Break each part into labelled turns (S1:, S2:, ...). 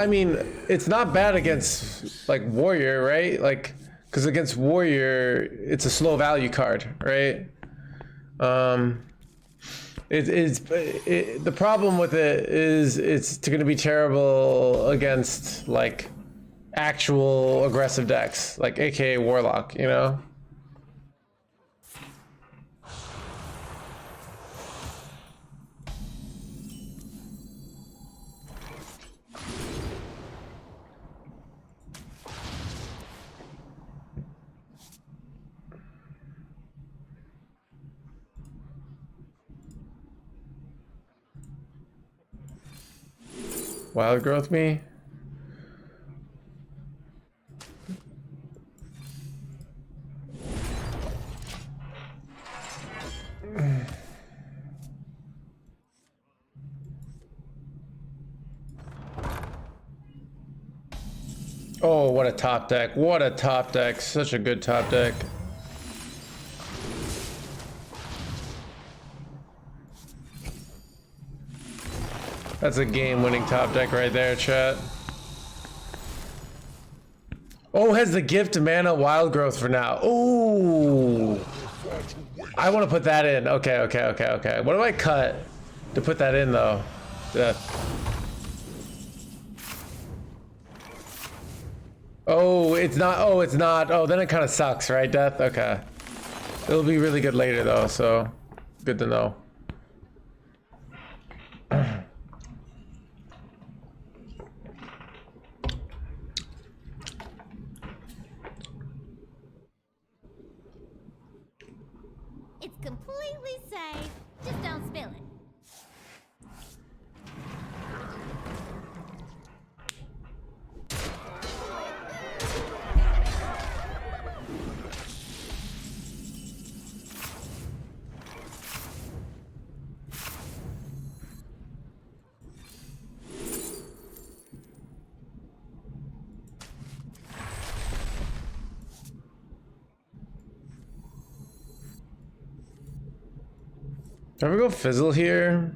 S1: I mean, it's not bad against like warrior, right? Like, because against warrior, it's a slow value card, right? The problem with it is it's going to be terrible against like actual aggressive decks, like AKA Warlock, you know? Wild growth me? Oh, what a top deck. What a top deck. Such a good top deck. That's a game-winning top deck right there, chat. Oh, has the gift of mana wild growth for now. Oh, I want to put that in. Okay. What do I cut to put that in though? Oh, it's not. Oh, it's not. Oh, then it kind of sucks, right, Death? Okay. It'll be really good later though, so good to know.
S2: It's completely safe. Just don't spill it.
S1: Can we go fizzle here?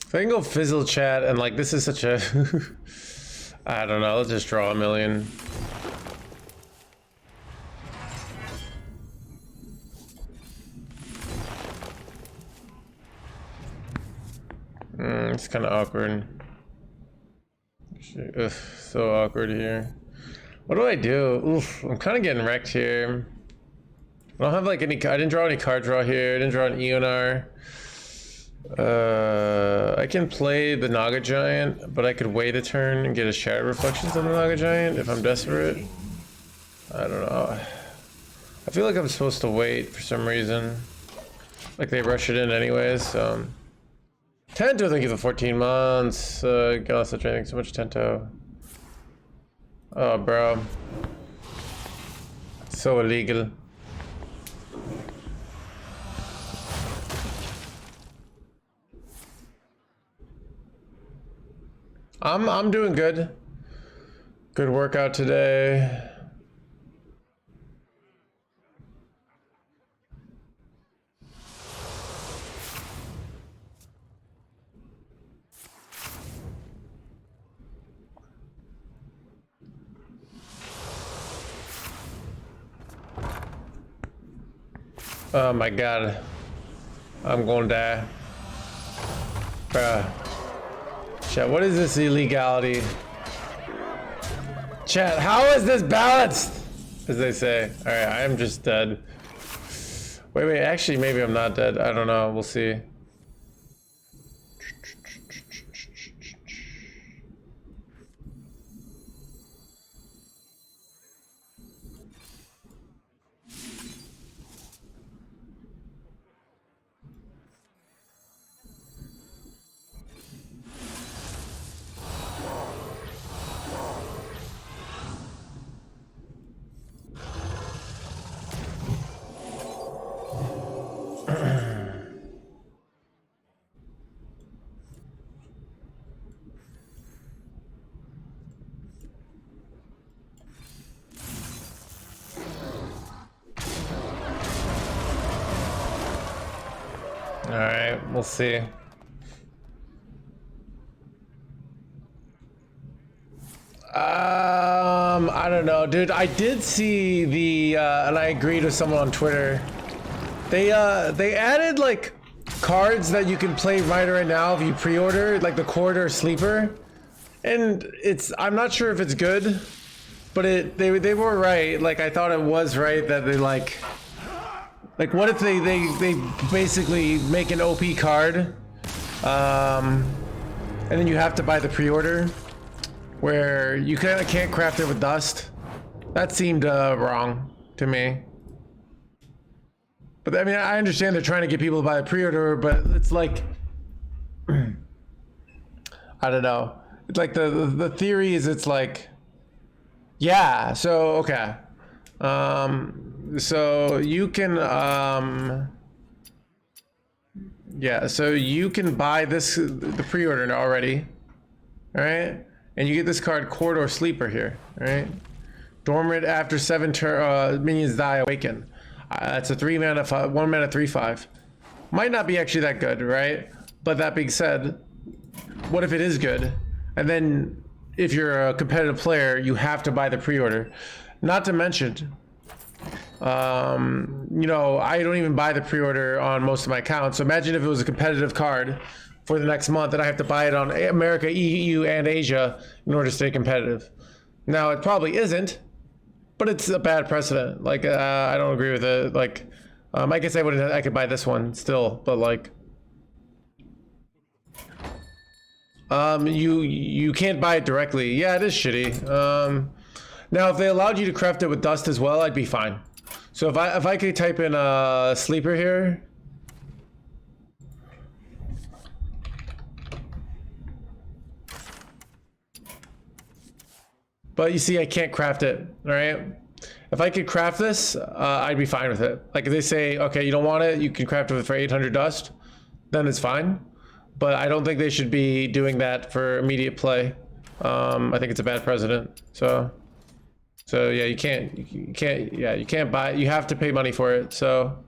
S1: If I can go fizzle chat and like this is such a I don't know, let's just draw a million. It's kind of awkward. Ugh, so awkward here. What do I do? Oof, I'm kind of getting wrecked here. I don't have like any, I didn't draw any card draw here. I didn't draw an Eonar. I can play the Naga Giant, but I could wait a turn and get a Shadow Reflections on the Naga Giant if I'm desperate. I don't know. I feel like I'm supposed to wait for some reason. Like they rush it in anyways, so. Tento, thank you for 14 months. God, such anything, so much Tento. Oh, bro. So illegal. I'm doing good. Good workout today. Oh my god. I'm gonna die. Bruh. Chat, what is this illegality? Chat, how is this balanced? As they say. Alright, I am just dead. Wait, actually maybe I'm not dead. I don't know, we'll see. Alright, we'll see. I don't know, dude. I did see the, and I agreed with someone on Twitter. They added like cards that you can play right now if you pre-order, like the Corridor Sleeper, and I'm not sure if it's good, but they were right. Like I thought it was right that they like what if they basically make an OP card, and then you have to buy the pre-order, where you kind of can't craft it with dust. That seemed wrong to me. But I mean, I understand they're trying to get people to buy the pre-order, but it's like, I don't know. It's like the theory is it's like, yeah, so, okay. So you can, yeah, so you can buy the pre-order already, all right? And you get this card, Corridor Sleeper here, all right? Dormant after 7 minions die, awaken. It's a 1 mana 3/5. Might not be actually that good, right? But that being said, what if it is good? And then if you're a competitive player, you have to buy the pre-order. Not to mention, you know, I don't even buy the pre-order on most of my accounts. So imagine if it was a competitive card for the next month and I have to buy it on America, EU, and Asia in order to stay competitive. Now, it probably isn't, but it's a bad precedent. Like, I don't agree with it. Like, I guess I could buy this one still, but like, you can't buy it directly. Yeah, it is shitty. Now, if they allowed you to craft it with dust as well, I'd be fine. So if I could type in a sleeper here. But you see, I can't craft it, all right? If I could craft this, I'd be fine with it. Like if they say, okay, you don't want it, you can craft it for 800 dust, then it's fine. But I don't think they should be doing that for immediate play. I think it's a bad precedent. So yeah, you can't buy it. You have to pay money for it, so.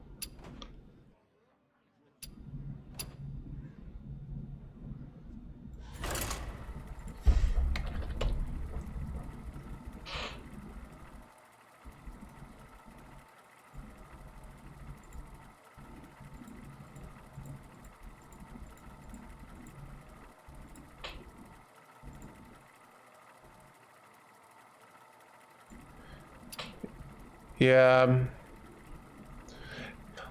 S1: Yeah.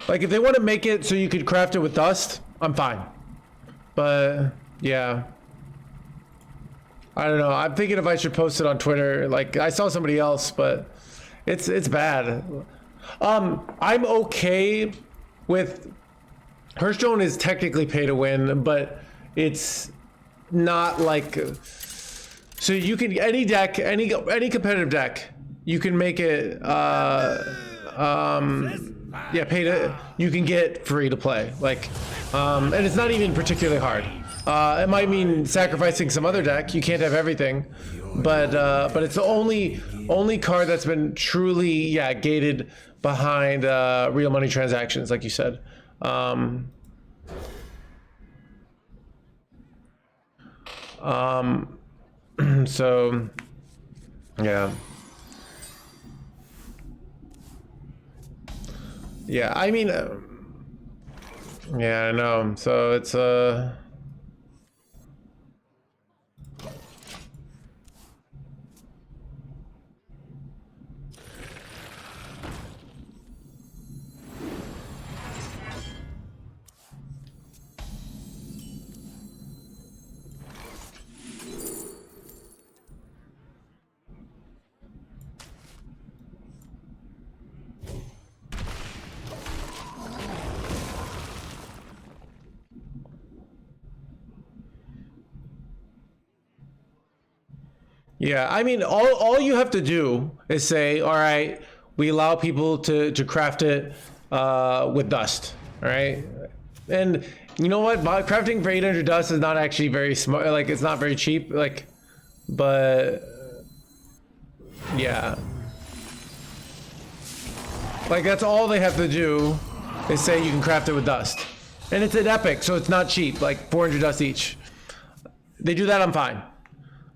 S1: Like if they want to make it so you could craft it with dust, I'm fine. But yeah. I don't know. I'm thinking if I should post it on Twitter. Like I saw somebody else, but it's bad. I'm okay with Hearthstone is technically pay to win, but it's not like so you can any deck, any competitive deck, you can make it yeah, pay to, you can get free to play, like and it's not even particularly hard. It might mean sacrificing some other deck. You can't have everything, but it's the only card that's been truly gated behind real money transactions, like you said. So yeah, I mean, yeah, I know. So it's yeah, I mean, all you have to do is say, all right, we allow people to craft it with dust, all right? And you know what? Crafting for 800 dust is not actually very smart. Like, it's not very cheap. Like, but yeah, like that's all they have to do is say you can craft it with dust, and it's an epic, so it's not cheap. Like 400 dust each. They do that, I'm fine.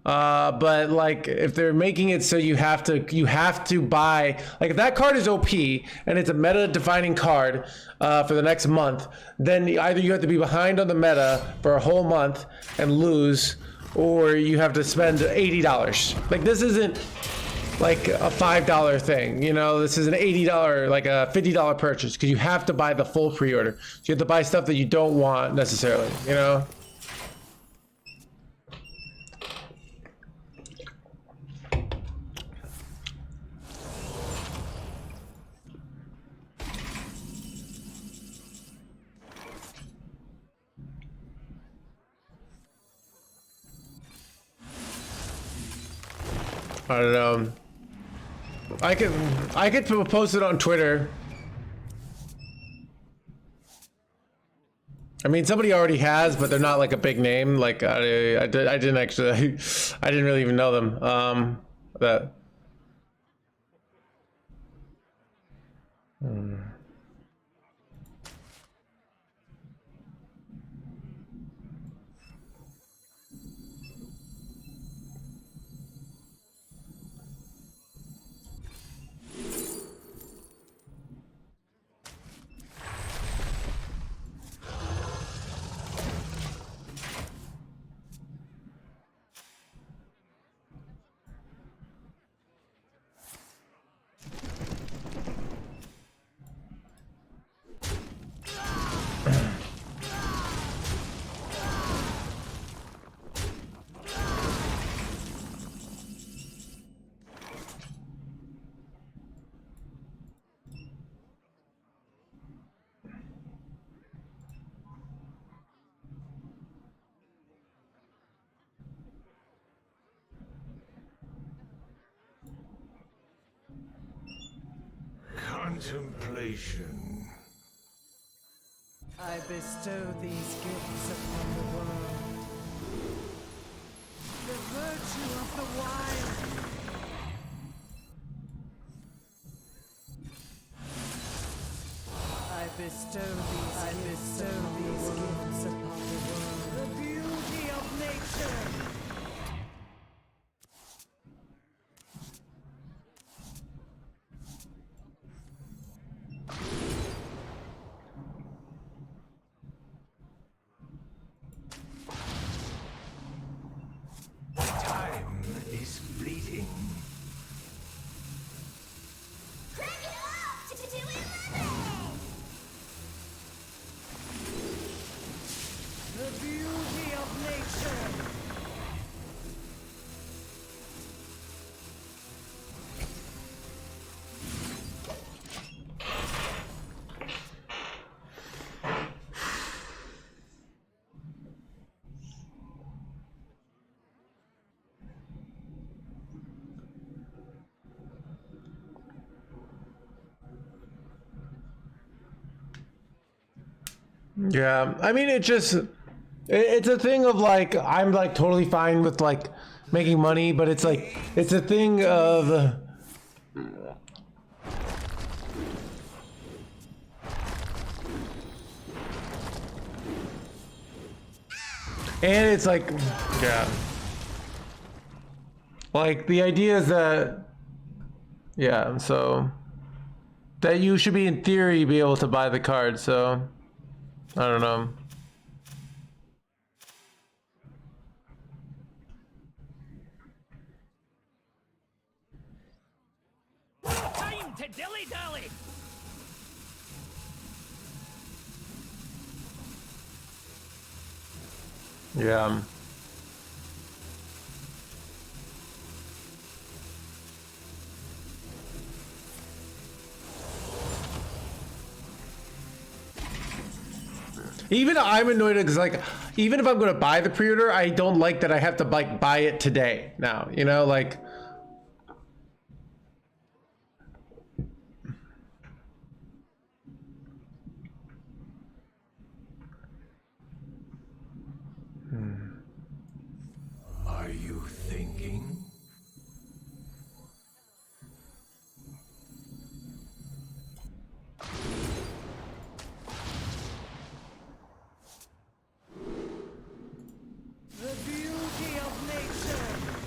S1: But like if they're making it so you have to buy, like if that card is OP and it's a meta defining card for the next month, then either you have to be behind on the meta for a whole month and lose, or you have to spend $80. Like this isn't like a $5 thing, you know, this is an $80, like a $50 purchase, because you have to buy the full pre-order. So you have to buy stuff that you don't want necessarily, you know? I don't know. I could post it on Twitter. I mean, somebody already has, but they're not like a big name. Like I didn't actually, I didn't really even know them. That.
S3: Contemplation.
S4: I bestow these gifts upon the world. The virtue of the wild. I bestow these gifts upon the world. The beauty of nature.
S3: Time is fleeting.
S2: Crank it up to 11.
S4: The beauty of nature.
S1: Yeah, I mean, it's a thing of like, I'm like totally fine with like making money, but it's like, it's a thing of, and it's like, yeah, like the idea is that, yeah, so that you should be in theory be able to buy the card, so I don't know.
S5: Time to dilly-dally!
S1: Yeah. Even I'm annoyed because like, even if I'm going to buy the pre-order, I don't like that I have to like buy it today now, you know, like.
S3: Are you thinking?
S4: The beauty of nature.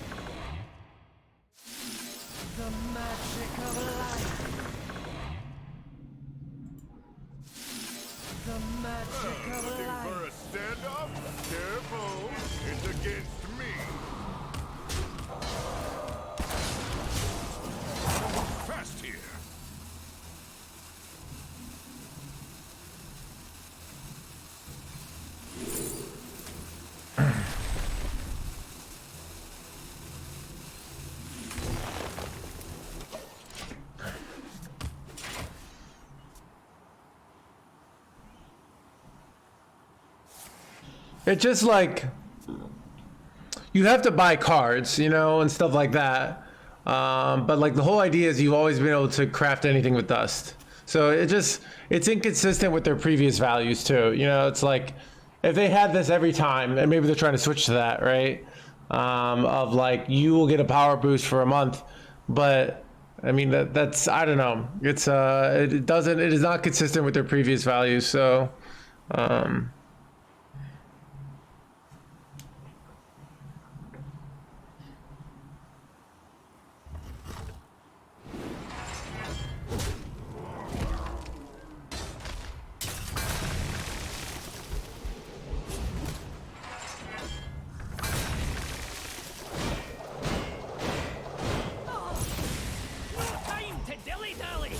S1: It's just like you have to buy cards, you know, and stuff like that. But like the whole idea is you've always been able to craft anything with dust. So it's inconsistent with their previous values too. You know, it's like if they had this every time, and maybe they're trying to switch to that, right? Of like you will get a power boost for a month, but I mean that's I don't know. It's it is not consistent with their previous values. So.
S5: Time to dilly-dally!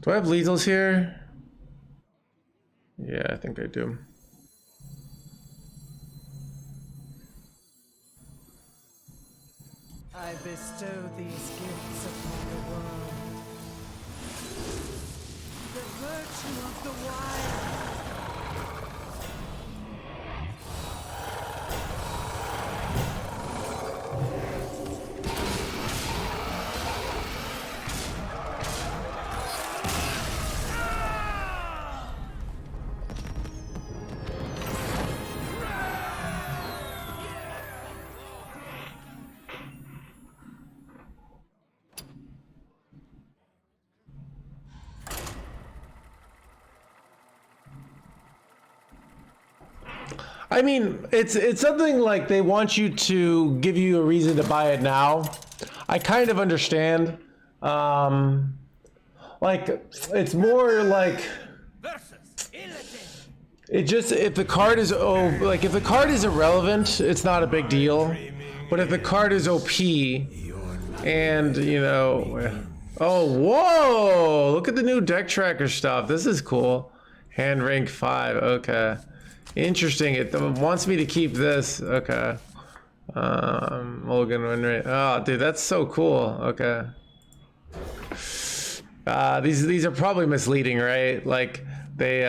S1: Do I have lethals here? Yeah, I think I do.
S4: I bestow these gifts upon the world. The virtue of the wild.
S1: I mean, it's something like they want you to give you a reason to buy it now. I kind of understand. Like it's more like
S5: Versus Illidan!
S1: it just if the card is if the card is irrelevant, it's not a big deal. But if the card is OP, and you know, oh whoa! Look at the new deck tracker stuff. This is cool. Hand rank 5. Okay. Interesting. It wants me to keep this. Okay. Mulligan win rate. Oh, dude, that's so cool. Okay. These are probably misleading, right? Like they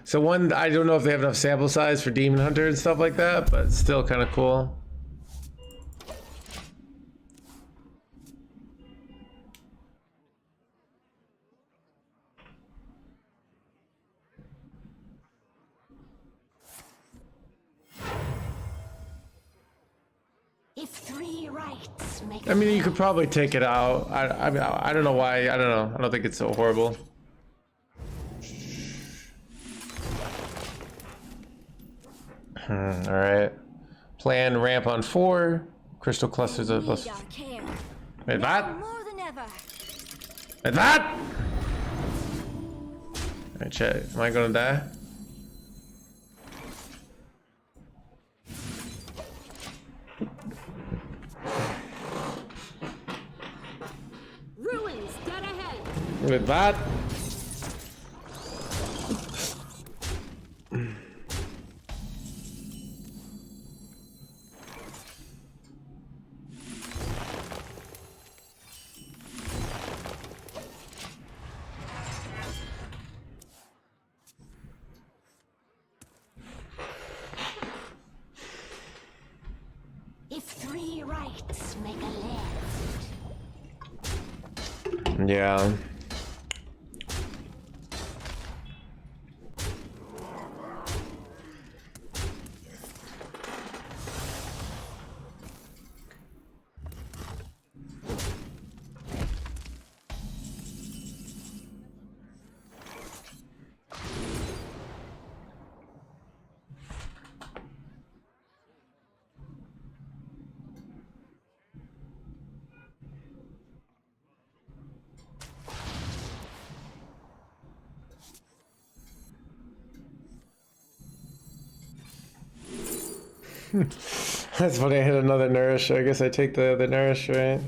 S1: so one, I don't know if they have enough sample size for Demon Hunter and stuff like that, but it's still kind of cool.
S2: If 3 rights make
S1: I mean, you could probably take it out. I mean, I don't know why. I don't know. I don't think it's so horrible. All right. Plan ramp on 4. Crystal clusters of plus.
S2: our care.
S1: Wait, that?
S2: More than ever.
S1: Wait, that? Alright, check. Am I gonna die?
S2: Ruins dead ahead.
S1: With that?
S2: If 3 rights make a left.
S1: Yeah. That's funny, I hit another nourish. I guess I take the other nourish, right?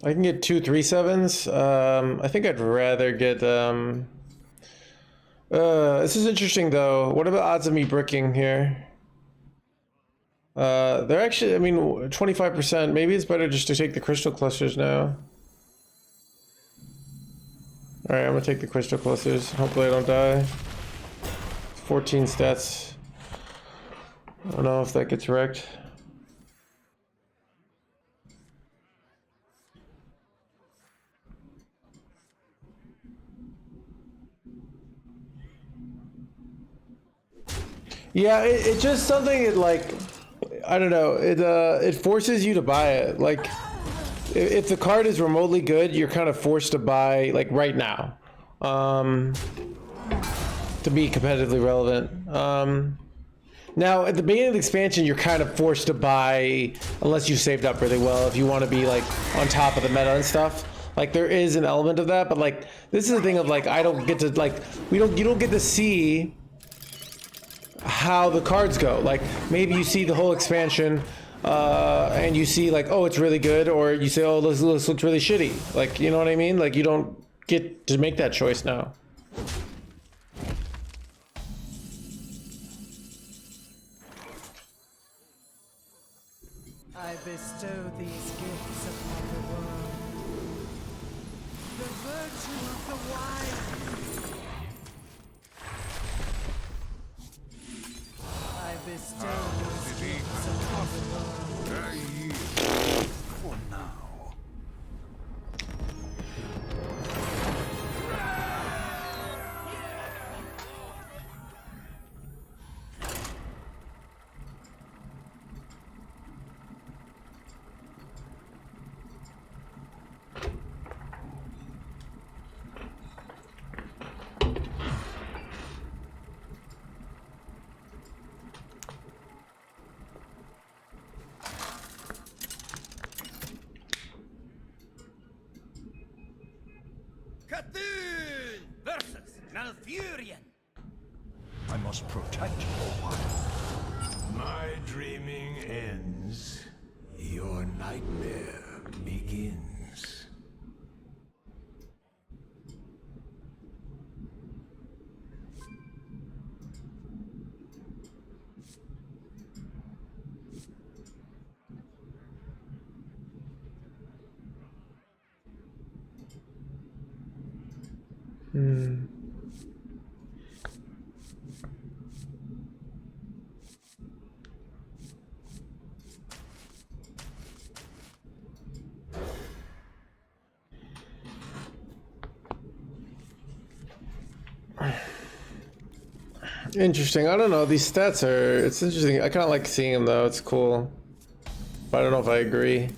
S1: I can get 2 3/7s. I think I'd rather get This is interesting though. What about odds of me bricking here? They're actually, I mean, 25%. Maybe it's better just to take the crystal clusters now. Alright, I'm gonna take the crystal clusters. Hopefully I don't die. 14 stats. I don't know if that gets wrecked. Yeah, it's just something it like, I don't know, it forces you to buy it. Like, if the card is remotely good, you're kind of forced to buy like right now, to be competitively relevant. Now at the beginning of the expansion, you're kind of forced to buy unless you saved up really well if you want to be like on top of the meta and stuff. Like there is an element of that, but like this is the thing of like I don't get to like you don't get to see how the cards go. Like maybe you see the whole expansion and you see like, oh, it's really good, or you say, oh, this looks really shitty. Like, you know what I mean? Like you don't get to make that choice now.
S4: I bestow these gifts upon the world. The virtue of the wise. I bestow these gifts upon the world.
S3: For now.
S5: Cthulhu versus Malfurion.
S3: I must protect you a while. My dreaming ends. Your nightmare begins.
S1: Interesting. I don't know. These stats are, it's interesting. I kind of like seeing them though. It's cool. But I don't know if I agree.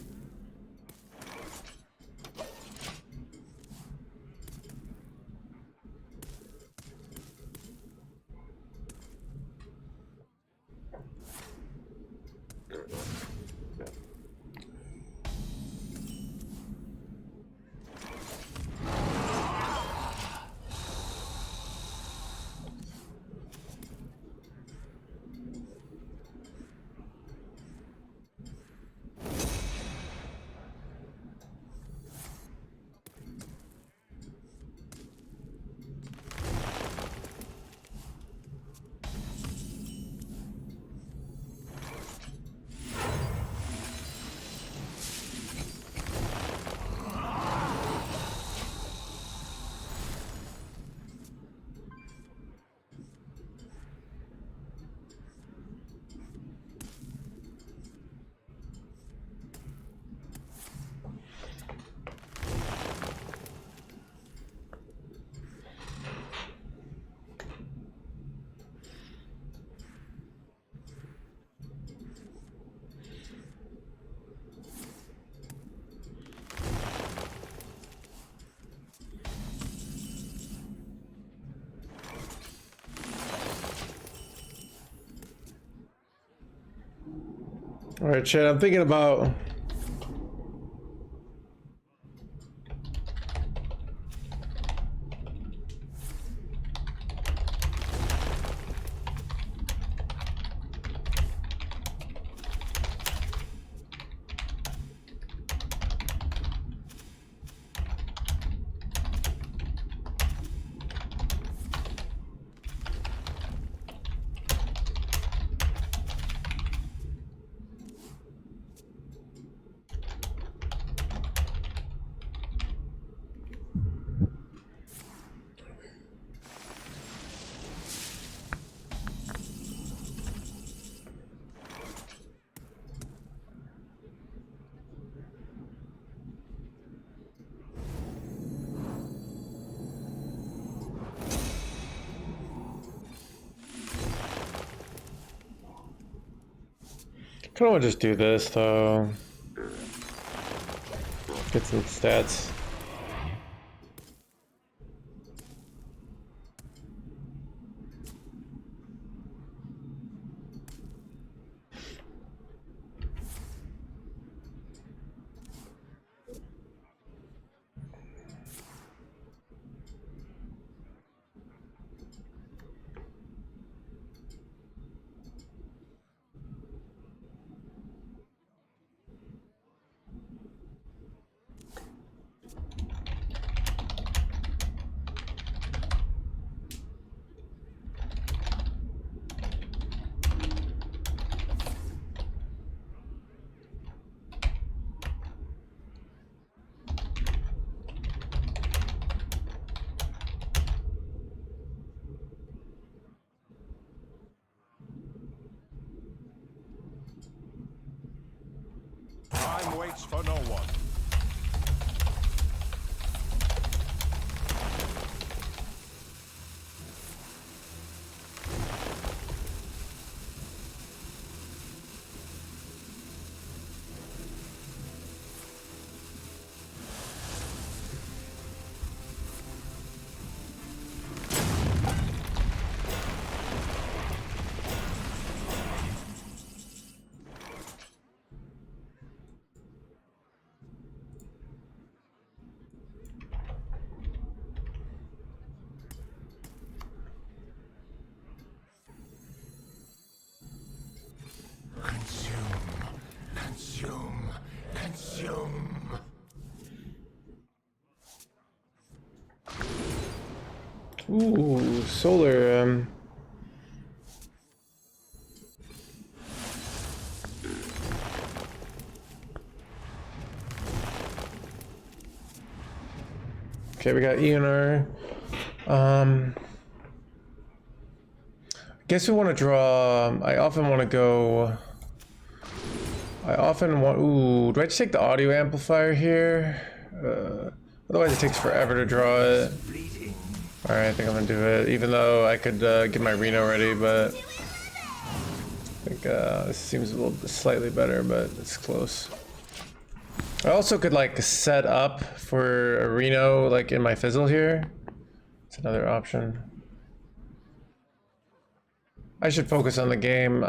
S1: All right, Chad, I'm thinking about... I want to just do this though. Get some stats.
S3: Time waits for no one. Consume.
S1: Ooh, solar. Okay, we got ENR. I guess we want to draw. I often want to go. Ooh, do I just take the audio amplifier here? Otherwise, it takes forever to draw it. Alright, I think I'm gonna do it. Even though I could get my Reno ready, but I think this seems a little bit slightly better, but it's close. I also could like set up for a Reno like in my fizzle here. It's another option. I should focus on the game.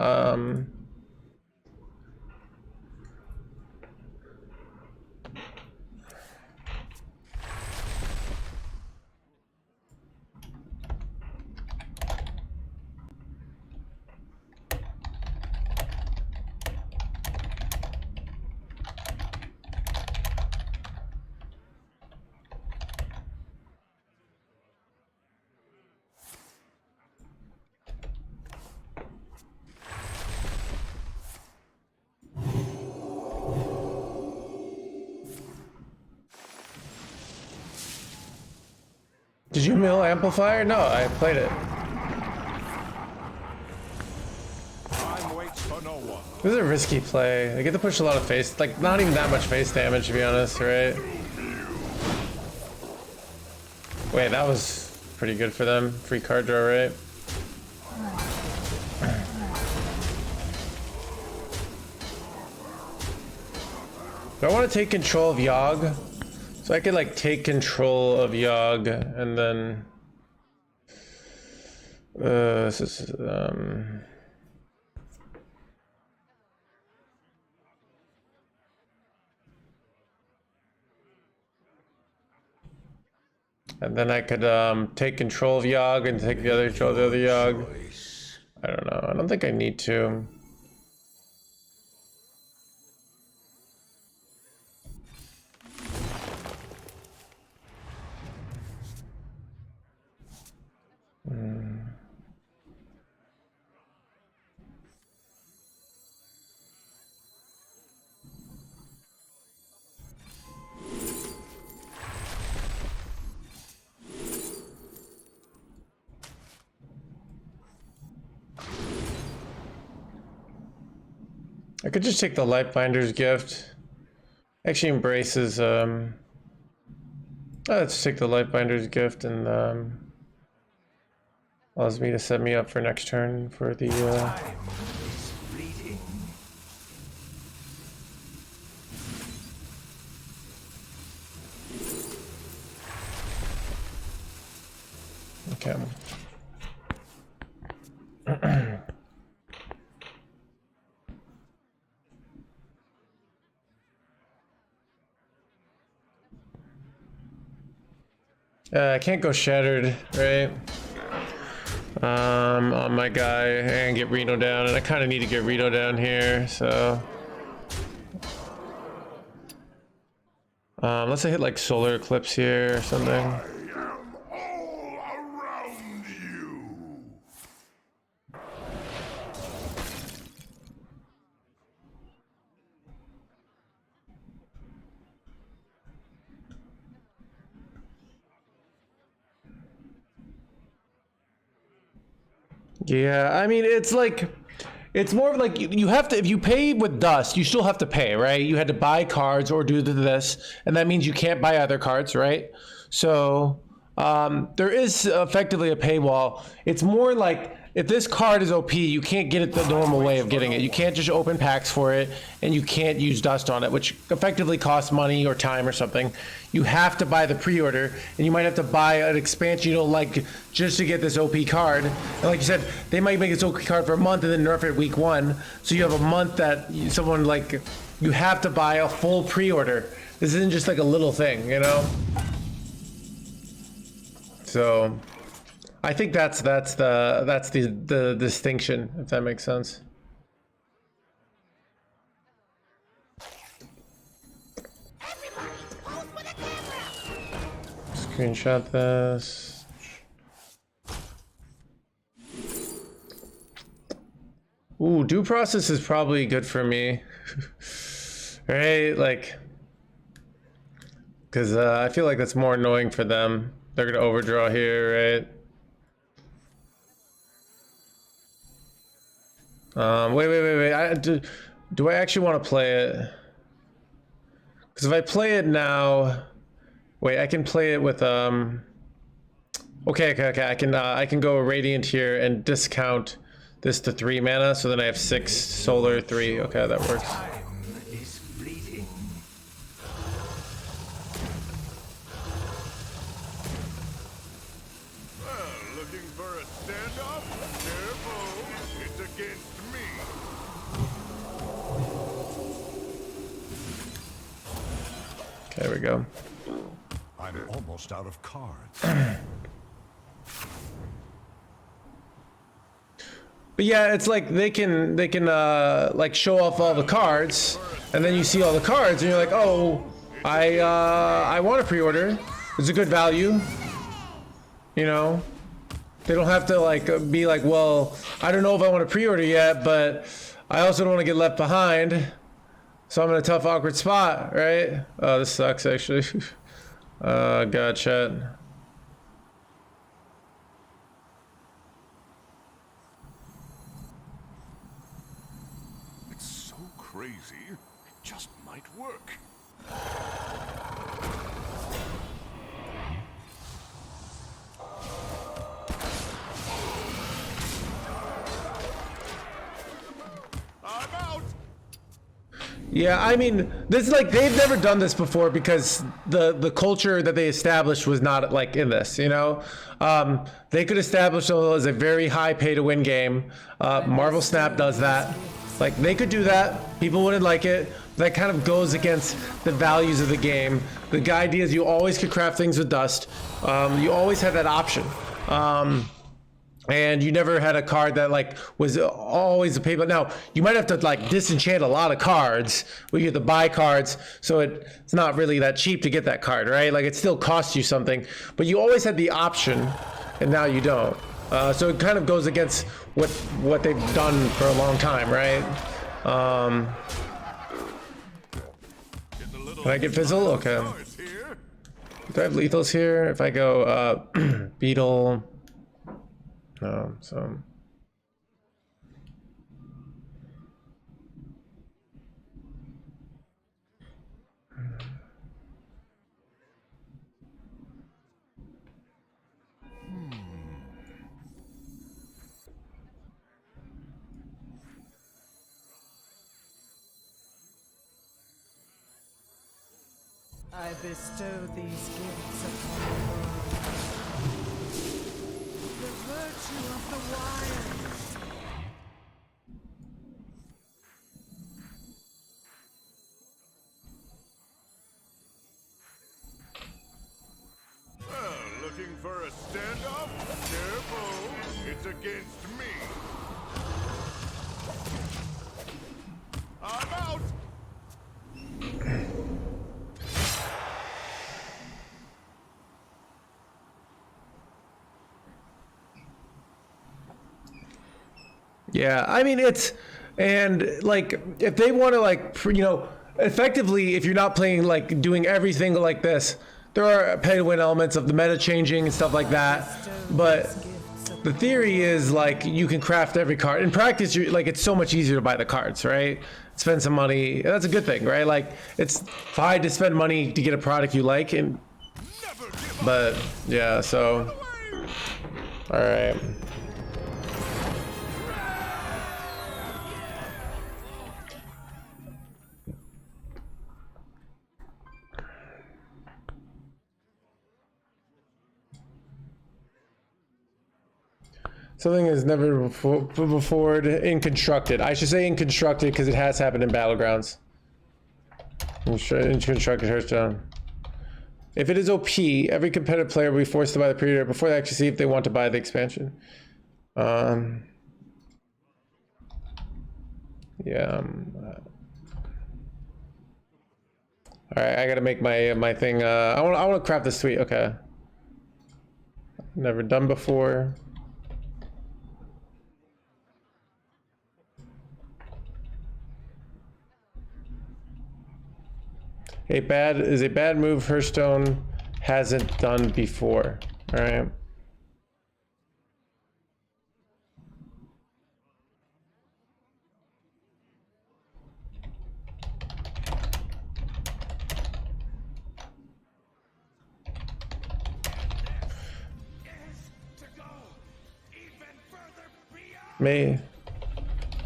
S1: Did you mill amplifier? No, I played it.
S3: Time waits for no one.
S1: This is a risky play. I get to push a lot of face, like not even that much face damage to be honest, right? Wait, that was pretty good for them. Free card draw, right? Do I want to take control of Yogg? So I could like take control of Yogg and then this is and then I could take control of Yogg and take the other control of the other Yogg. I don't know. I don't think I need to. I could just take the Lightbinder's gift. Actually embraces let's take the Lightbinder's gift and allows me to set me up for next turn for the Okay. I can't go shattered, right? On my guy and get Reno down, and I kind of need to get Reno down here, so. Let's say hit like solar eclipse here or something. Yeah, I mean, it's like, it's more of like you have to, if you pay with dust, you still have to pay, right? You had to buy cards or do this, and that means you can't buy other cards, right? So there is effectively a paywall. It's more like if this card is OP, you can't get it the normal way of getting it. You can't just open packs for it, and you can't use dust on it, which effectively costs money or time or something. You have to buy the pre-order, and you might have to buy an expansion you don't like just to get this OP card. And like you said, they might make this OP card for a month and then nerf it week 1. So you have a month that someone like, you have to buy a full pre-order. This isn't just like a little thing, you know? So I think that's the distinction, if that makes sense. Screenshot this. Ooh, due process is probably good for me. Right? Like, because I feel like that's more annoying for them. They're gonna overdraw here, right? Wait. Do I actually want to play it? Because if I play it now, wait, I can play it with okay. I can go Radiant here and discount this to 3 mana, so then I have 6 solar 3. Okay, that works.
S3: Looking for a standoff? Careful, it's against me.
S1: Okay, there we go.
S3: I'm almost out of cards.
S1: But yeah, it's like they can like show off all the cards, and then you see all the cards, and you're like, oh, I want to pre-order. It's a good value. You know, they don't have to like be like, well, I don't know if I want to pre-order yet, but I also don't want to get left behind, so I'm in a tough, awkward spot, right? Oh, this sucks actually. God, chat.
S3: It's so crazy, it just might work. I'm out.
S1: Yeah, I mean, this is like, they've never done this before because the culture that they established was not like in this, you know? They could establish it as a very high pay to win game. Marvel Snap does that. Like, they could do that. People wouldn't like it. That kind of goes against the values of the game. The idea is you always could craft things with dust. You always had that option. And you never had a card that like was always a paper. Now you might have to like disenchant a lot of cards where you have to buy cards, so it's not really that cheap to get that card, right? Like it still costs you something, but you always had the option, and now you don't. So it kind of goes against what they've done for a long time, right? Can I get Fizzle? Okay. Do I have lethals here? If I go Beetle. No, so.
S4: I bestow these gifts upon the world. the virtue of the wilds.
S3: Looking for a standoff? Careful, it's against me. I'm out.
S1: Yeah, I mean and like if they want to like effectively, if you're not playing like doing everything like this, there are pay to win elements of the meta changing and stuff like that. But the theory is like you can craft every card. In practice, you're like it's so much easier to buy the cards, right? Spend some money. That's a good thing, right? Like it's fine to spend money to get a product you like, but yeah. So all right. Something is never before in constructed. I should say in constructed because it has happened in Battlegrounds. In constructed Hearthstone. If it is OP, every competitive player will be forced to buy the pre-order before they actually see if they want to buy the expansion. Yeah. All right, I gotta make my thing. I want to craft this suite. Okay. Never done before. A bad move Hearthstone hasn't done before. All right.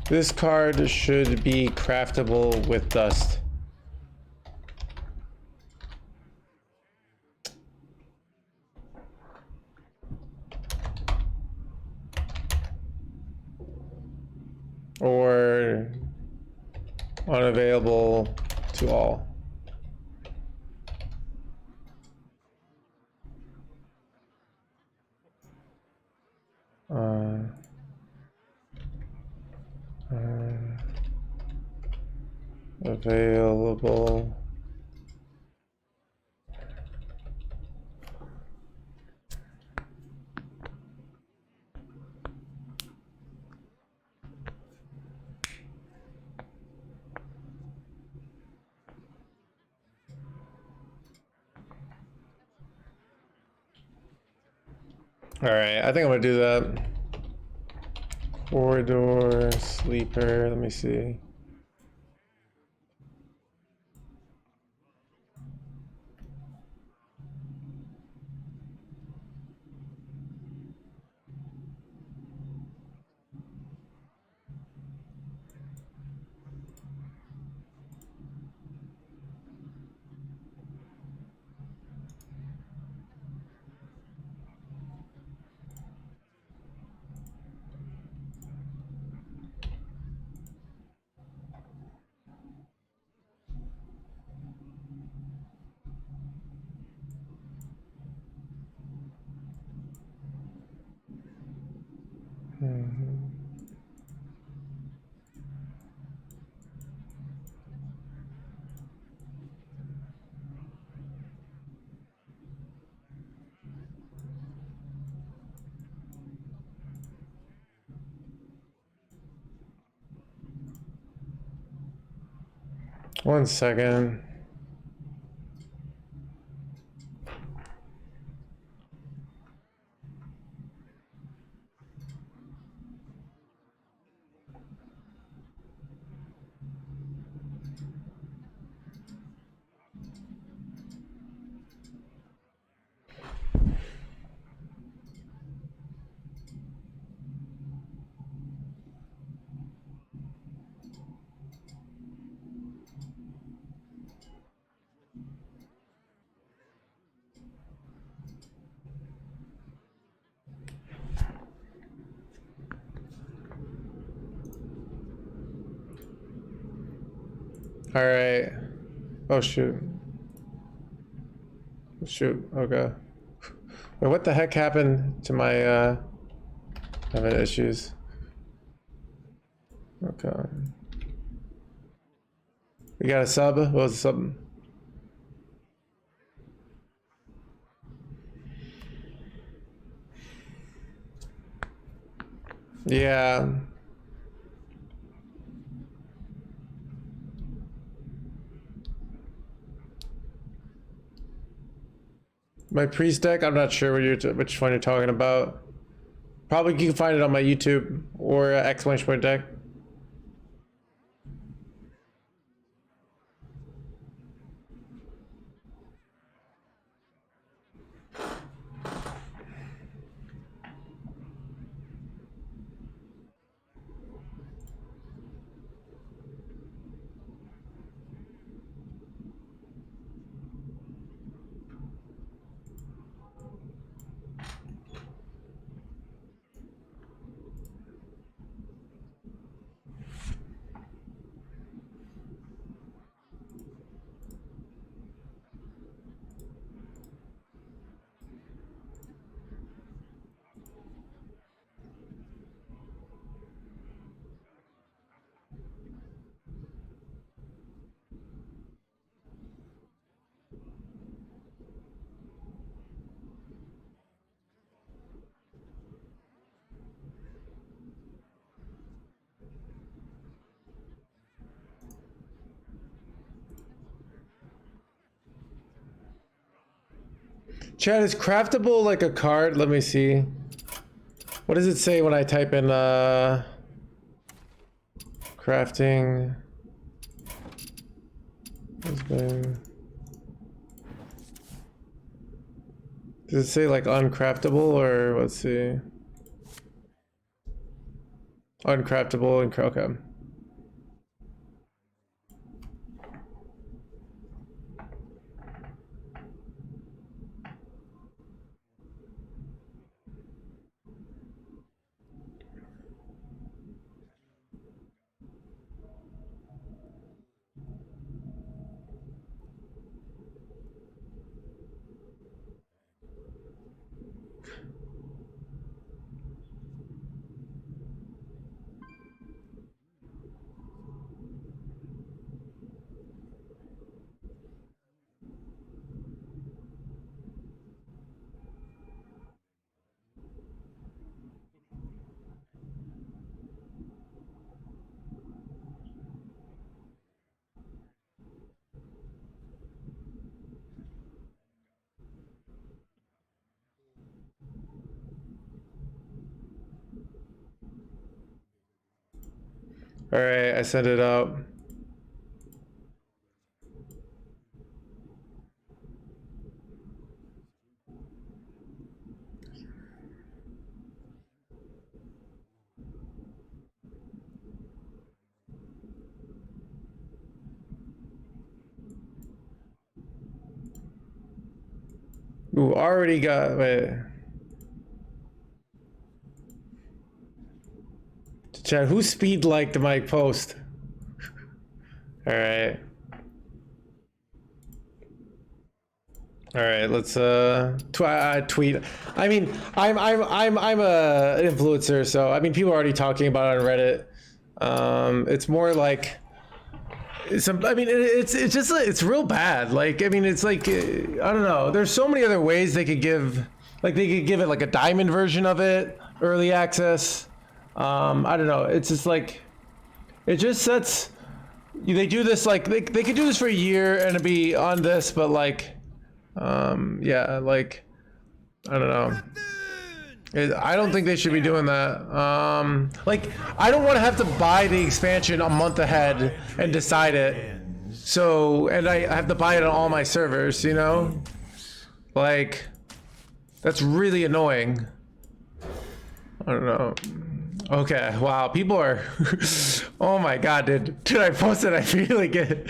S1: This card should be craftable with dust. Or unavailable to all. Available. All right, I think I'm gonna do that. Corridor, sleeper, let me see. One second. All right. Oh shoot. Shoot. Okay. Wait, what the heck happened to my having issues? Okay. We got a sub. What was the sub? Yeah. My priest deck, I'm not sure which one you're talking about. Probably you can find it on my YouTube or exclamation point deck. Chat, is craftable like a card? Let me see. What does it say when I type in crafting? Does it say like uncraftable or let's see? Uncraftable and okay. All right, I sent it out. Ooh, already got, wait. Chat, who speed liked my post? All right. All right, let's tweet. I mean, I'm a influencer, so I mean, people are already talking about it on Reddit. It's more like I mean, it's just it's real bad. Like, I mean, it's like I don't know. There's so many other ways they could give, like they could give it like a diamond version of it, early access. I don't know. It's just like it just sets. They do this like they could do this for a year and it'd be on this, but like, yeah, like I don't know. I don't think they should be doing that. Like, I don't want to have to buy the expansion a month ahead and decide it. So, and I have to buy it on all my servers, you know? Like, that's really annoying. I don't know. Okay, wow, people are, oh my god, dude, I posted, I really get,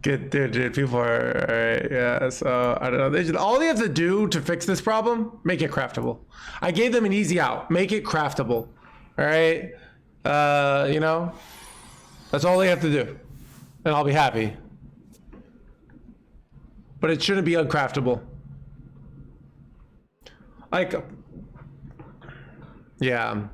S1: dude, people are, alright, yeah, so, I don't know, all they have to do to fix this problem, make it craftable. I gave them an easy out, make it craftable, alright, you know, that's all they have to do, and I'll be happy. But it shouldn't be uncraftable. Like, yeah.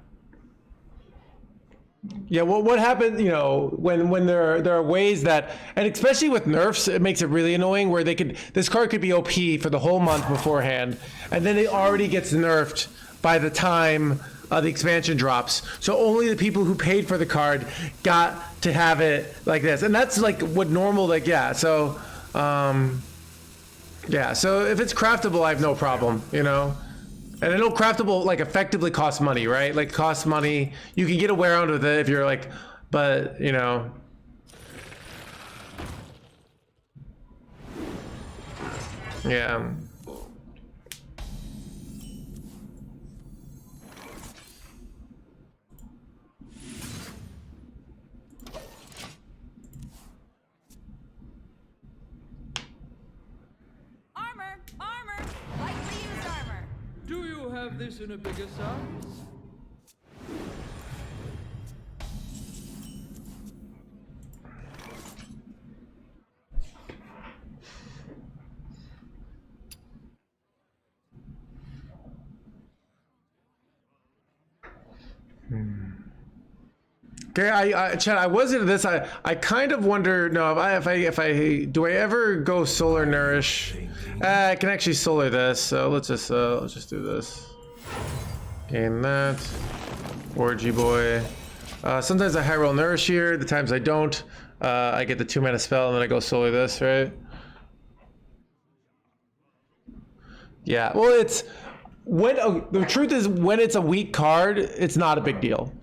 S1: Yeah, what happened, you know, when there are ways that, and especially with nerfs, it makes it really annoying where this card could be OP for the whole month beforehand, and then it already gets nerfed by the time the expansion drops. So only the people who paid for the card got to have it like this. And that's like what normal, like, yeah. So, yeah, so if it's craftable, I have no problem, you know? And I know craftable, like, effectively costs money, right? Like, costs money. You can get around with it if you're like, but, you know. Yeah.
S6: Armor! Armor! Lightly used armor!
S5: Do you have this in a bigger size?
S1: Okay, Chad, I was into this. I kind of wonder. No, if I do I ever go solar nourish? I can actually solar this. So let's just do this. Gain that. Orgy boy. Sometimes I high roll nourish here. The times I don't, I get the 2-mana spell and then I go solar this, right? Yeah. Well, it's when the truth is when it's a weak card, it's not a big deal.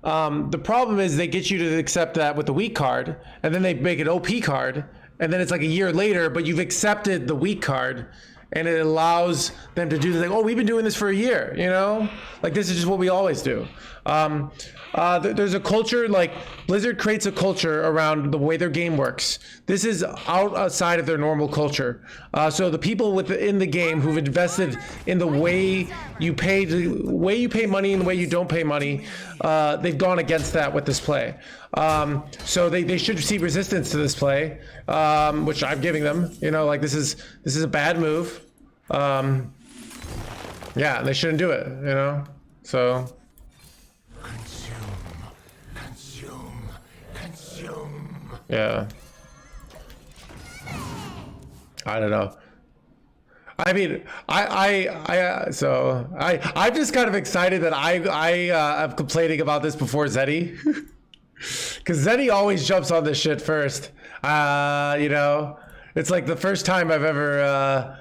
S1: The problem is they get you to accept that with the weak card, and then they make an OP card, and then it's like a year later, but you've accepted the weak card, and it allows them to do this, like, oh, we've been doing this for a year, you know? Like, this is just what we always do. There's a culture, like, Blizzard creates a culture around the way their game works. This is outside of their normal culture. So the people within the game who've invested in the way you pay money and the way you don't pay money, they've gone against that with this play. So they should see resistance to this play, which I'm giving them. You know, like, this is a bad move. Yeah, they shouldn't do it, you know? So... yeah. I don't know. I mean, I'm just kind of excited that I'm complaining about this before Zeddy. Because Zeddy always jumps on this shit first. You know, it's like the first time I've ever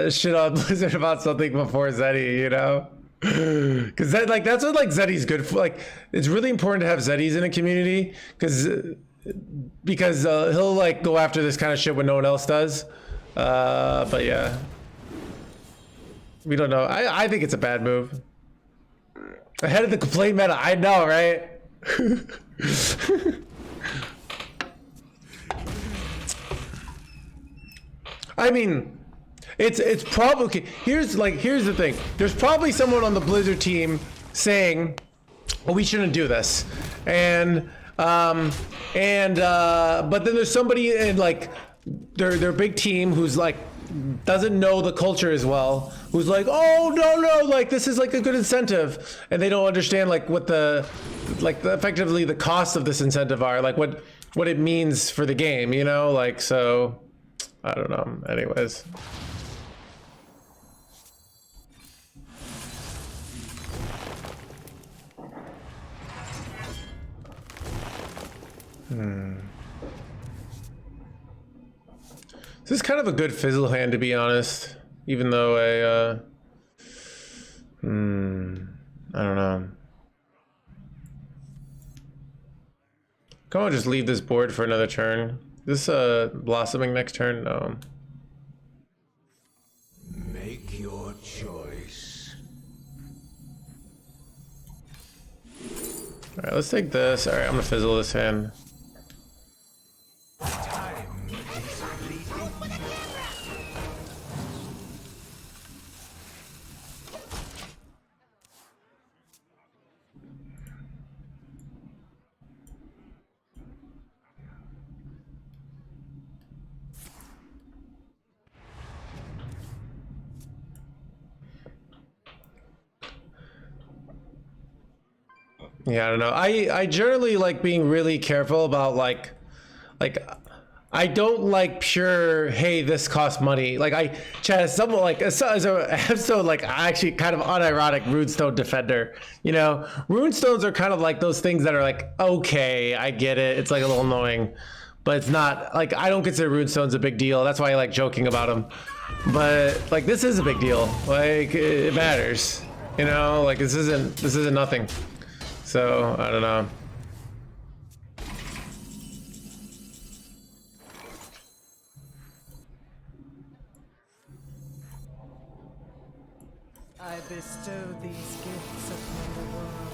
S1: shit on Blizzard about something before Zeddy, you know? Because that's what, like, Zeddy's good for. Like, it's really important to have Zeddys in a community because he'll, like, go after this kind of shit when no one else does. But yeah, we don't know. I think it's a bad move. Ahead of the complaint meta, I know, right? I mean, it's probably okay. Here's the thing. There's probably someone on the Blizzard team saying, "Well, we shouldn't do this," but then there's somebody in, like, their big team who's, like, doesn't know the culture as well, who's like, "Oh, no, like, this is, like, a good incentive," and they don't understand, like, what effectively the costs of this incentive are, like what it means for the game, you know, like, so I don't know. Anyways. This is kind of a good fizzle hand, to be honest, even though I don't know. Come on, just leave this board for another turn. This blossoming next turn? No.
S3: Make your choice.
S1: All right, let's take this. All right, I'm gonna fizzle this hand. Yeah, I don't know. I generally like being really careful about like I don't like pure, hey, this costs money. Like Chad, someone like as a Hearthstone, like I actually kind of unironic runestone defender. You know, runestones are kind of like those things that are like, okay, I get it. It's like a little annoying, but it's not like, I don't consider runestones a big deal. That's why I like joking about them. But like this is a big deal. Like it matters. You know, like this isn't nothing. So I don't know.
S4: I bestow these gifts upon the world.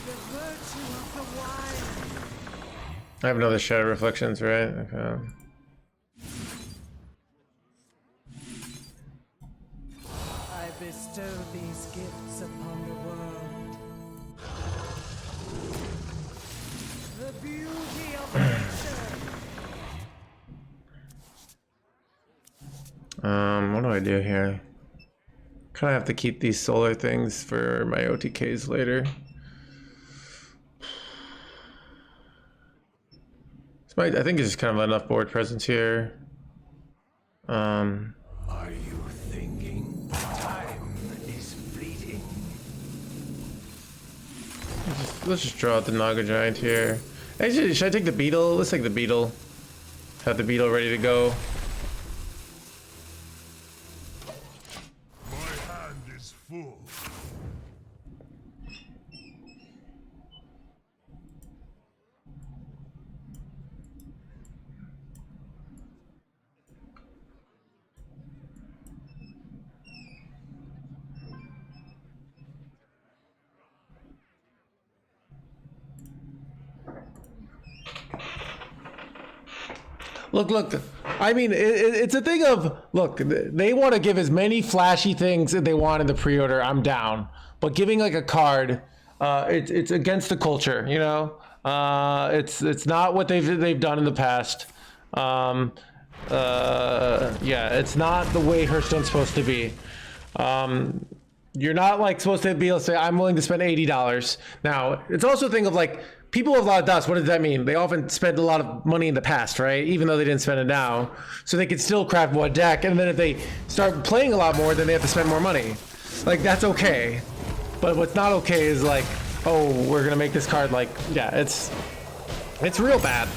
S4: The virtue of the wild.
S1: I have another shadow reflections, right? Okay.
S4: I bestow these gifts upon the world. The beauty of nature.
S1: What do I do here? Kind of have to keep these solar things for my OTKs later. I think it's just kind of enough board presence here.
S3: Are you thinking time is fleeting?
S1: Let's just draw out the Naga Giant here. Actually, should I take the Beetle? Let's take the Beetle. Have the Beetle ready to go.
S3: My hand is full.
S1: Look. I mean, it's a thing of, look, they want to give as many flashy things that they want in the pre-order. I'm down. But giving like a card, it's against the culture, you know? It's not what they've done in the past. Yeah, it's not the way Hearthstone's supposed to be. You're not like supposed to be able to say, I'm willing to spend $80. Now, it's also a thing of like, people have a lot of dust. What does that mean? They often spend a lot of money in the past, right? Even though they didn't spend it now. So they can still craft one deck. And then if they start playing a lot more, then they have to spend more money. Like, that's okay. But what's not okay is like, oh, we're going to make this card like, yeah, it's real bad.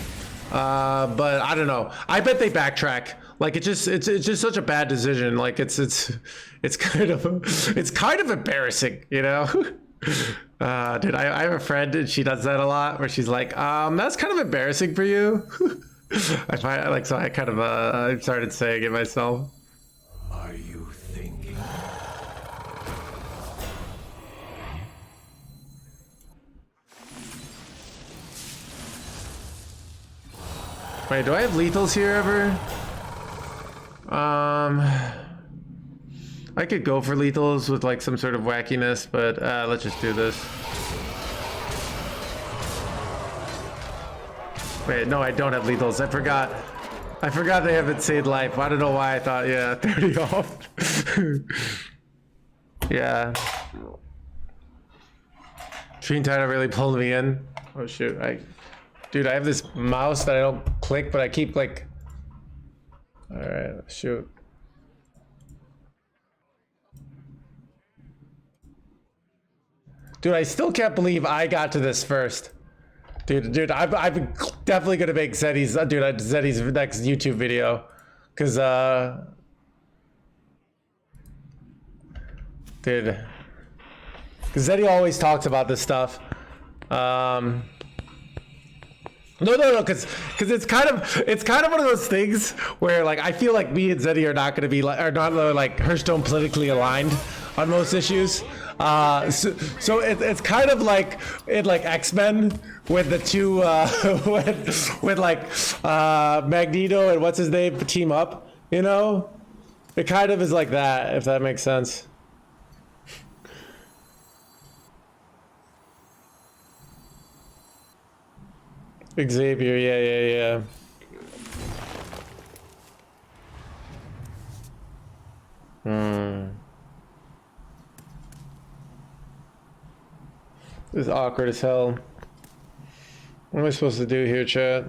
S1: But I don't know. I bet they backtrack. Like it's just such a bad decision. Like it's kind of embarrassing, you know? Dude, I have a friend and she does that a lot where she's like, that's kind of embarrassing for you. I find like, so I kind of I started saying it myself.
S3: Are you thinking?
S1: Wait, do I have lethals here ever? I could go for lethals with like some sort of wackiness, but let's just do this. Wait, no, I don't have lethals. I forgot they haven't saved life. I don't know why I thought, yeah, 30 off. Yeah. Treen Title really pulled me in. Oh shoot, dude, I have this mouse that I don't click, but I keep like, all right, shoot. Dude, I still can't believe I got to this first. Dude, I'm definitely gonna make Zeddy's next YouTube video, cause dude, cause Zeddy always talks about this stuff. No, cause it's kind of one of those things where like I feel like me and Zeddy are not like Hearthstone politically aligned on most issues. So it's kind of like in like X-Men with the two with like Magneto and what's his name team up, you know? It kind of is like that, if that makes sense. Xavier, yeah. is awkward as hell. What am I supposed to do here, chat?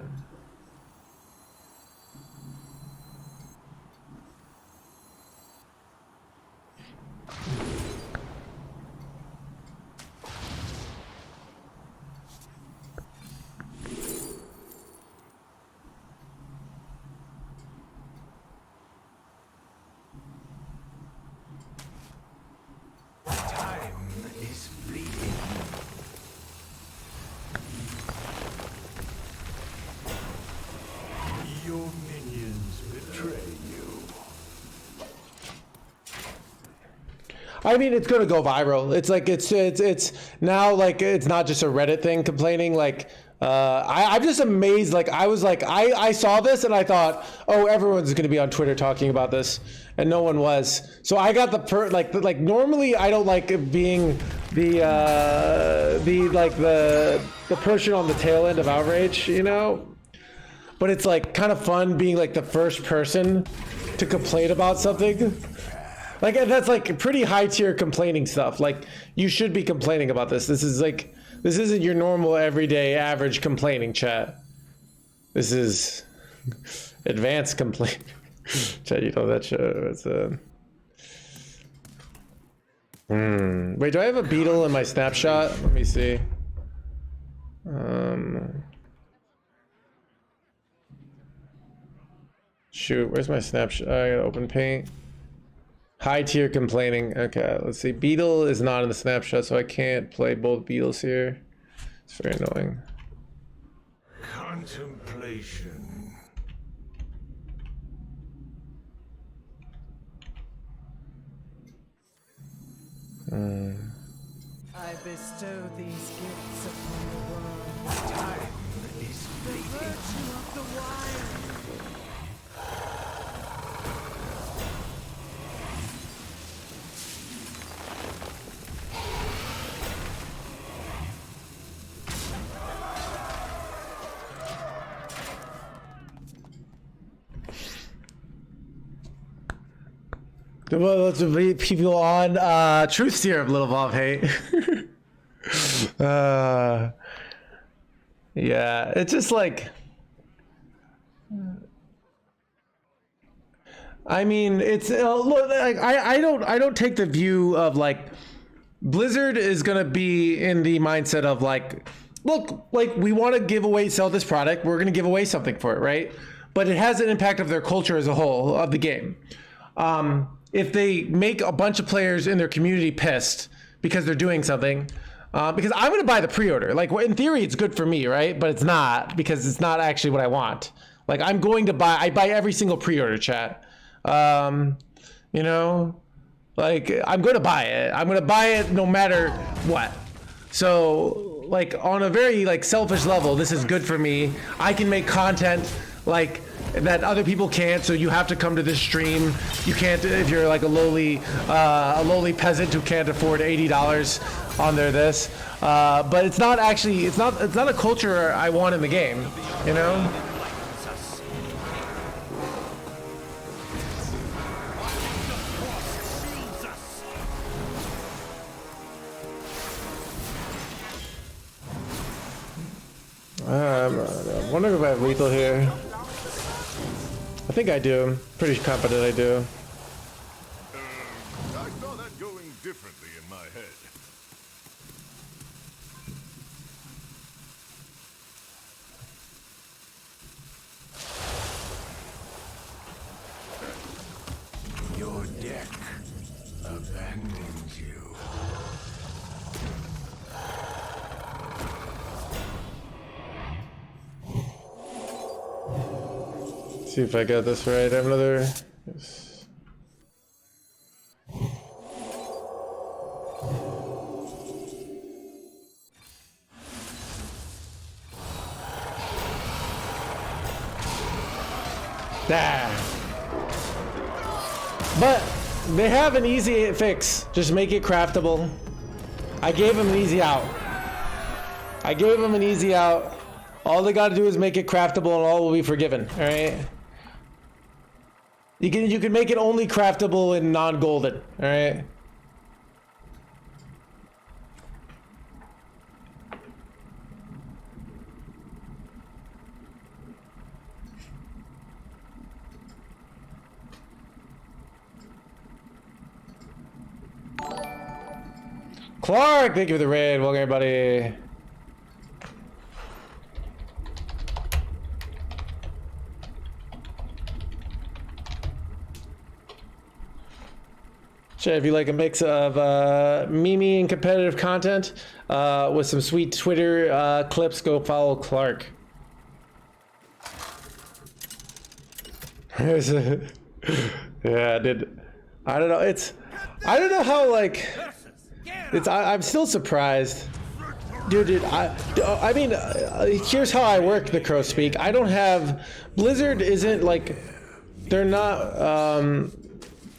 S1: I mean, it's gonna go viral. It's like it's now like it's not just a Reddit thing complaining. Like I'm just amazed. Like I saw this and I thought, oh, everyone's gonna be on Twitter talking about this, and no one was. So I got the like normally I don't like being the person on the tail end of outrage, you know. But it's like kind of fun being like the first person to complain about something. Like, that's like pretty high tier complaining stuff. Like, you should be complaining about this. This isn't your normal everyday average complaining, chat. This is advanced complaining. Chat, you know that show. It's Wait, do I have a beetle in my snapshot? Let me see. Shoot, where's my snapshot? I gotta open paint. High tier complaining. Okay, let's see. Beetle is not in the snapshot, so I can't play both beetles here. It's very annoying.
S3: Contemplation.
S4: I bestow these gifts upon the world.
S3: Time is
S4: The virtue of the wild.
S1: Well, let's meet people on Truth Serum, Little Bob Hate. Yeah, it's just like, I mean, it's look, like, I don't take the view of like Blizzard is gonna be in the mindset of like, look, like we want to sell this product, we're gonna give away something for it, right? But it has an impact of their culture as a whole of the game. If they make a bunch of players in their community pissed because they're doing something, because I'm going to buy the pre-order. Like, in theory, it's good for me, right? But it's not, because it's not actually what I want. Like, I'm going to buy, I buy every single pre-order, chat. You know, like, I'm going to buy it. I'm going to buy it no matter what. So, like, on a very, like, selfish level, this is good for me. I can make content, like, that other people can't, so you have to come to this stream. You can't if you're like a lowly peasant who can't afford $80 on their this. But it's not actually, it's not a culture I want in the game, you know? I'm wondering if I have lethal here. I think I do. Pretty confident I do.
S3: I saw that going differently in my head. Your deck abandons you.
S1: See if I got this right. I have another. Yes. But they have an easy fix. Just make it craftable. I gave them an easy out. All they gotta do is make it craftable and all will be forgiven, alright? You can make it only craftable in non-golden, alright? Clark, thank you for the raid. Welcome, everybody. Sure, if you like a mix of meme and competitive content with some sweet Twitter clips, go follow Clark. Yeah, dude. I don't know. I don't know how, like, I'm still surprised. Dude, I mean, here's how I work the Crow Speak. I don't have, Blizzard isn't like, they're not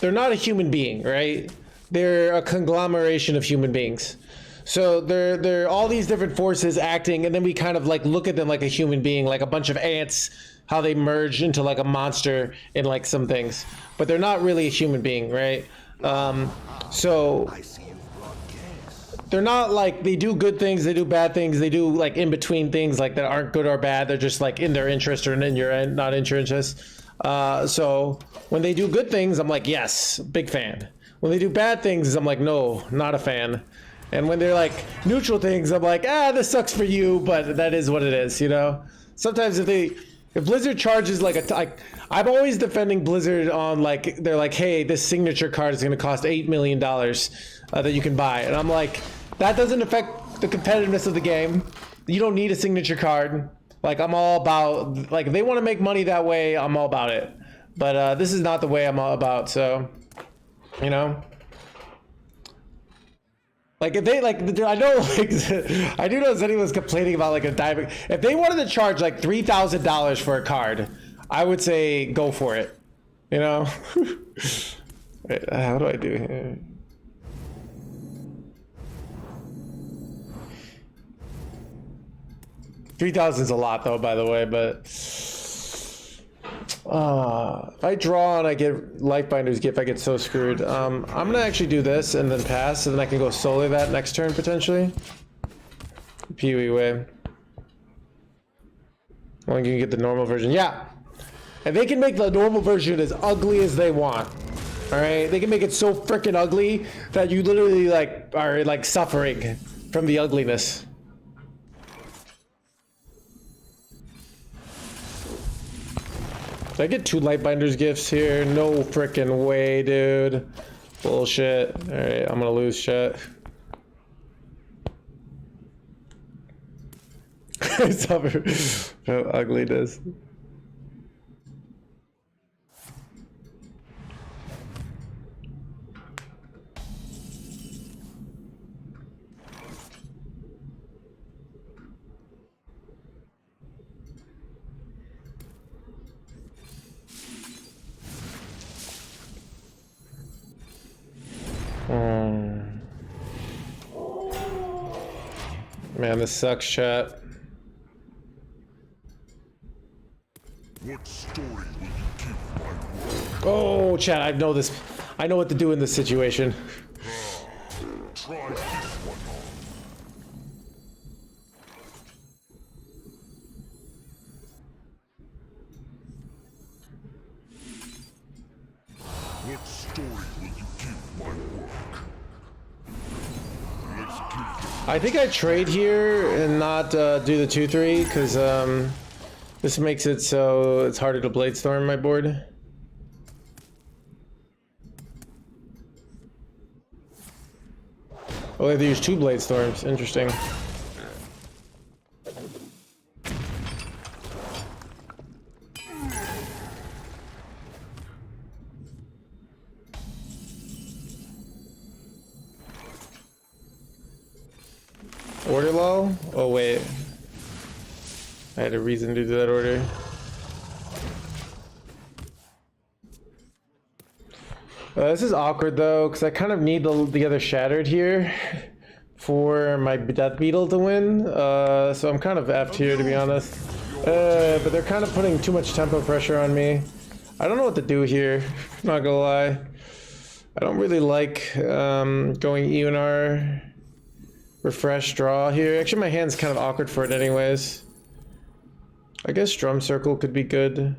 S1: a human being, right? They're a conglomeration of human beings. So they're all these different forces acting, and then we kind of like look at them like a human being, like a bunch of ants, how they merge into like a monster in like some things, but they're not really a human being, right? So they're not like, they do good things, they do bad things, they do like in between things like that aren't good or bad. They're just like in their interest or in your end, not in your interest. So when they do good things, I'm like, yes, big fan. When they do bad things, I'm like, no, not a fan. And when they're like neutral things, I'm like, this sucks for you, but that is what it is, you know? Sometimes if Blizzard charges like I'm always defending Blizzard on like, they're like, hey, this signature card is gonna cost $8 million that you can buy. And I'm like, that doesn't affect the competitiveness of the game. You don't need a signature card. Like, I'm all about, like, if they want to make money that way, I'm all about it. But this is not the way I'm all about, so, you know? Like, if they, like, I know, like, I do know Zenny was complaining about, like, a diamond. If they wanted to charge, like, $3,000 for a card, I would say go for it, you know? Wait, how do I do here? $3,000 is a lot, though, by the way, but if I draw and I get Lifebinder's Gift, I get so screwed. I'm gonna actually do this and then pass, and then I can go solo that next turn, potentially. Pee-wee way. Well, you can get the normal version. Yeah! And they can make the normal version as ugly as they want. Alright? They can make it so freaking ugly that you literally, like, are, like, suffering from the ugliness. Did I get 2 Lightbinder's Gifts here? No frickin' way, dude. Bullshit. Alright, I'm gonna lose shit. I suffer from ugliness. Man, this sucks, chat.
S3: What story will you give my work?
S1: Oh, chat, I know this. I know what to do in this situation.
S3: Try this one on. What story will you give my work? Let's give them.
S1: I think I trade here and not do the 2-3 because this makes it so it's harder to Bladestorm my board. Oh, they have to use 2 Bladestorms. Interesting. Order low? Oh wait. I had a reason to do that order. This is awkward though, because I kind of need the other Shattered here for my Death Beetle to win. So I'm kind of effed here, to be honest. But they're kind of putting too much tempo pressure on me. I don't know what to do here, not gonna lie. I don't really like going ENR. Refresh, draw here. Actually, my hand's kind of awkward for it anyways. I guess Drum Circle could be good.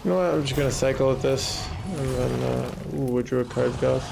S1: You know what? I'm just gonna cycle with this, and then ooh, what drew a card goes.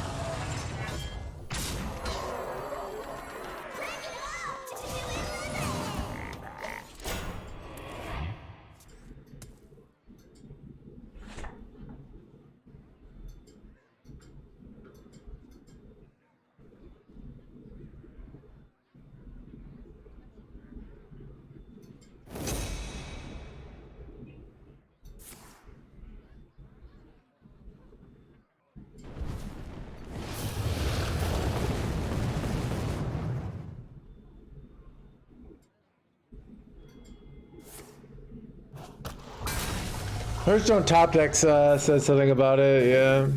S1: Hearthstone top decks said something about it, yeah.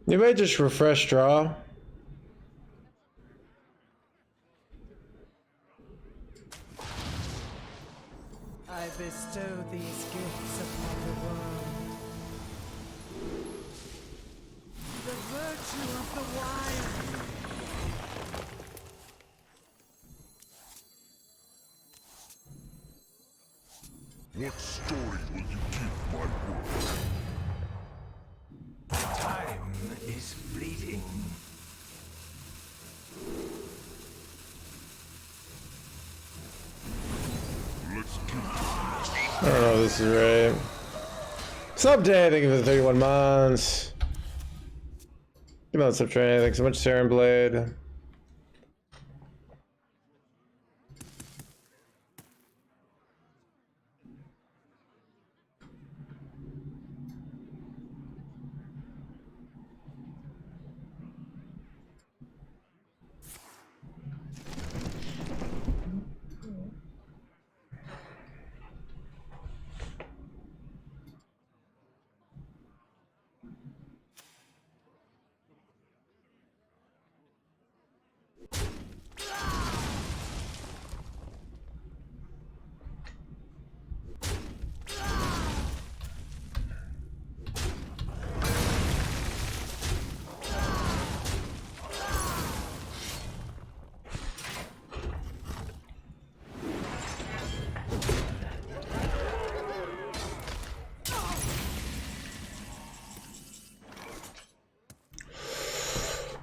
S1: You may just refresh draw.
S4: I bestow these gifts upon the world. The virtue of the wild.
S3: What story will you give my world?
S7: Time is fleeting.
S3: Let's do this.
S1: I don't know if this is right. Someday, thank you for the 31 months. Give me that subtrain, thanks so much, Saren Blade.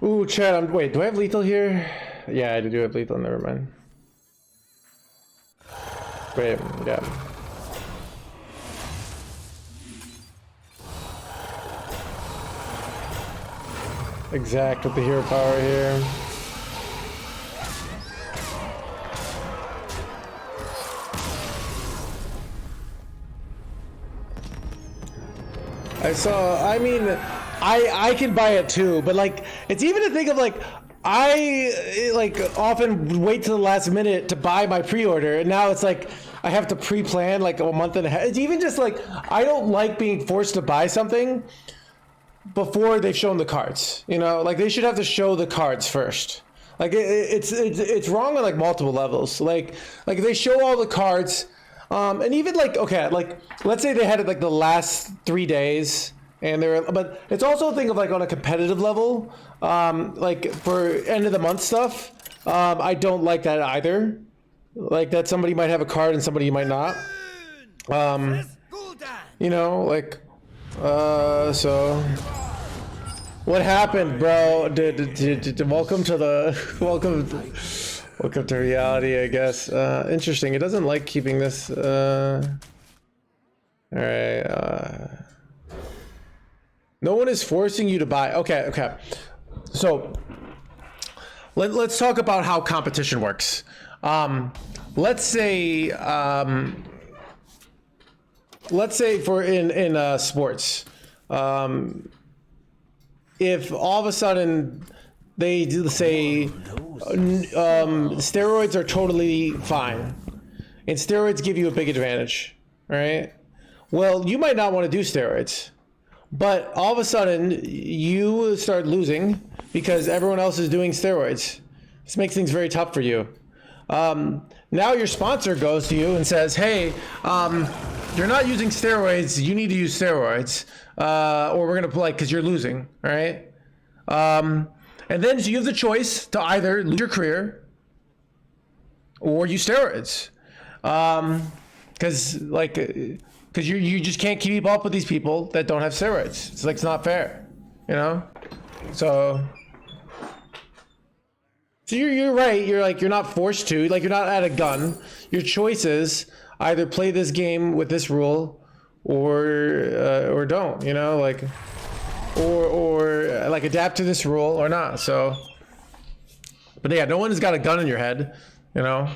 S1: Ooh, Chad, wait, do I have lethal here? Yeah, I do have lethal, never mind. Wait, yeah. Exact with the hero power here. I mean, I can buy it too, but like, it's even a thing of like, I like often wait till the last minute to buy my pre-order, and now it's like I have to pre-plan like a month and a half. It's even just like, I don't like being forced to buy something before they've shown the cards, you know, like they should have to show the cards first. Like it's wrong on like multiple levels. Like they show all the cards, and even like, okay, like let's say they had it like the last 3 days, and they're, but it's also a thing of like on a competitive level, like for end of the month stuff, I don't like that either. Like that somebody might have a card and somebody might not. You know, like, so what happened, bro? Welcome to the welcome to reality, I guess. Interesting. It doesn't like keeping this. All right. No one is forcing you to buy. Okay. So let's talk about how competition works. Let's say for in sports, if all of a sudden they say steroids are totally fine, and steroids give you a big advantage, right? Well, you might not want to do steroids, but all of a sudden you start losing because everyone else is doing steroids. This makes things very tough for you. Now your sponsor goes to you and says, hey, you're not using steroids, you need to use steroids, or we're gonna play because you're losing, all right? And then so you have the choice to either lose your career or use steroids. Because you just can't keep up with these people that don't have steroids. It's like, it's not fair, you know? So you're right. You're not forced to, like, you're not at a gun. Your choice is either play this game with this rule or don't, you know, like, or like adapt to this rule or not. So, but yeah, no one has got a gun in your head, you know?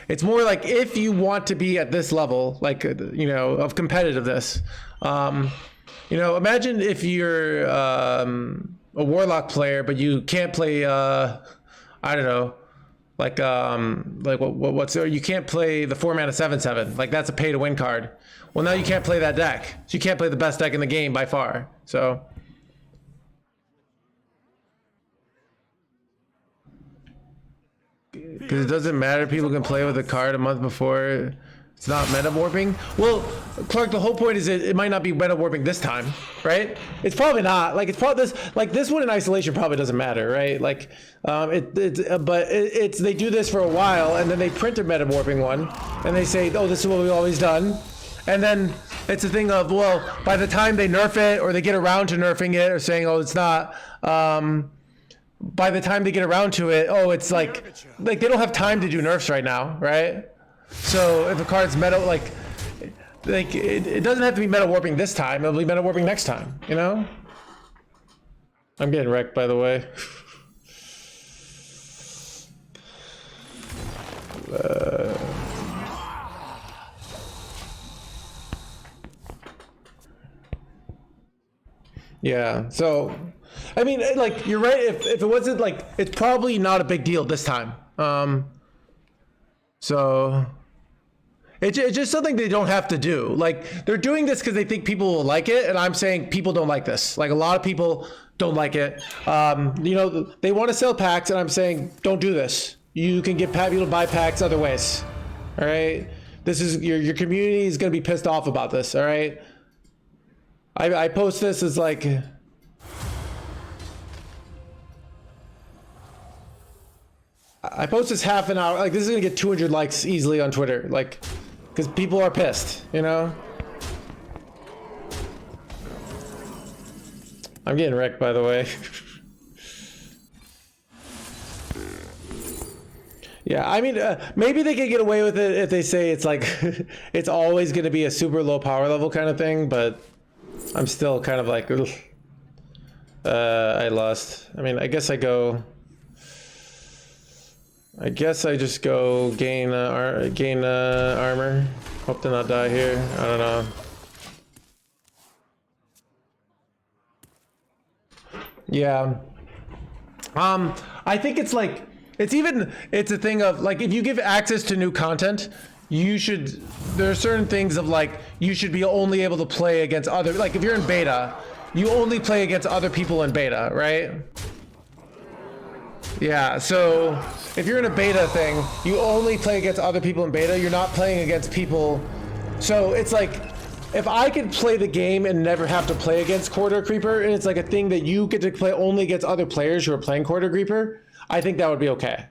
S1: It's more like if you want to be at this level, like, you know, of competitiveness, you know, imagine if you're a warlock player, but you can't play, I don't know, like you can't play the 4-mana 7/7. Like, that's a pay to win card. Well, now you can't play that deck. So you can't play the best deck in the game by far. So. Because it doesn't matter, people can play with a card a month before. It's not meta warping. Well, Clark, the whole point is it might not be meta warping this time, right? It's probably not. Like, it's probably this one in isolation probably doesn't matter, right? Like, but they do this for a while, and then they print a meta warping one, and they say, oh, this is what we've always done, and then it's a thing of, well, by the time they nerf it or they get around to nerfing it or saying, oh, it's not. By the time they get around to it, oh, it's like they don't have time to do nerfs right now, right? So if a card's meta, like it doesn't have to be meta warping this time. It'll be meta warping next time, you know? I'm getting wrecked, by the way. Yeah, so I mean, like, you're right. If it wasn't, like, it's probably not a big deal this time. So it's just something they don't have to do. Like, they're doing this because they think people will like it, and I'm saying people don't like this. Like, a lot of people don't like it. You know, they want to sell packs, and I'm saying don't do this. You can get people to buy packs other ways. All right, this is your community is gonna be pissed off about this. All right, I post this as like. I post this half an hour, like, this is gonna get 200 likes easily on Twitter, like, because people are pissed, you know? I'm getting wrecked, by the way. Yeah, I mean, maybe they could get away with it if they say it's like, it's always gonna be a super low power level kind of thing, but I'm still kind of like, ugh. I lost. I mean, I guess I just go gain armor. Hope to not die here. I don't know. Yeah. I think it's like it's a thing of like if you give access to new content, there are certain things of like you should be only able to play against other, like if you're in beta, you only play against other people in beta, right? Yeah, so if you're in a beta thing, you only play against other people in beta. You're not playing against people. So it's like, if I could play the game and never have to play against Corridor Creeper, and it's like a thing that you get to play only against other players who are playing Corridor Creeper, I think that would be okay.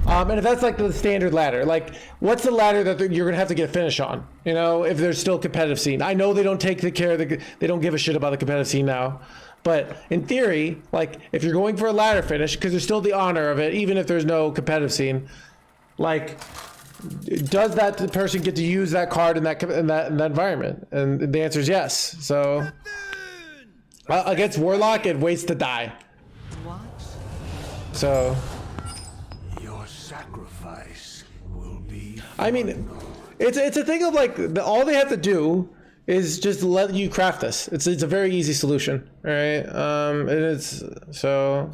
S1: And if that's like the standard ladder, like what's the ladder that you're gonna have to get a finish on? You know, if there's still competitive scene. I know they don't take the care, they don't give a shit about the competitive scene now. But in theory, like if you're going for a ladder finish, because there's still the honor of it, even if there's no competitive scene, like, does that person get to use that card in that environment? And the answer is yes. So against Warlock, it waits to die. So
S7: Your sacrifice will be.
S1: I mean, it's a thing of like all they have to do is just let you craft this. It's a very easy solution, all right? And it's so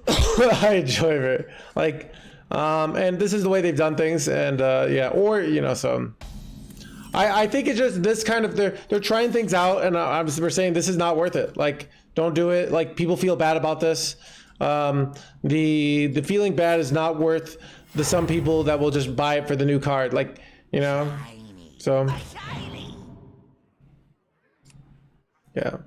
S1: I enjoy it, like, and this is the way they've done things, and yeah, or you know, so I think it's just this kind of they're trying things out, and we're saying this is not worth it. Like, don't do it. Like, people feel bad about this. The feeling bad is not worth the some people that will just buy it for the new card. Like, you know, so yeah.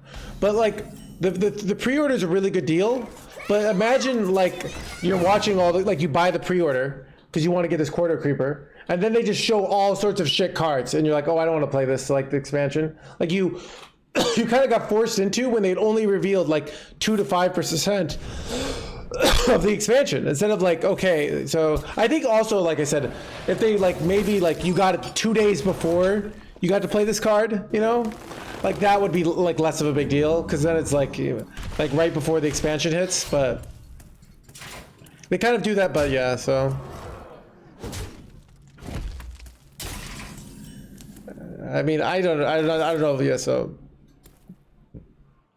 S1: But like the pre-order is a really good deal. But imagine like you're watching all the, like you buy the pre-order because you want to get this quarter creeper, and then they just show all sorts of shit cards, and you're like, oh, I don't want to play this, like the expansion. Like you kind of got forced into when they'd only revealed like 2 to 5% of the expansion instead of like, okay. So I think also, like I said, if they like maybe like you got it 2 days before you got to play this card, you know, like that would be like less of a big deal, because then it's like right before the expansion hits. But they kind of do that. But yeah, so I mean, I don't know. Yeah, so,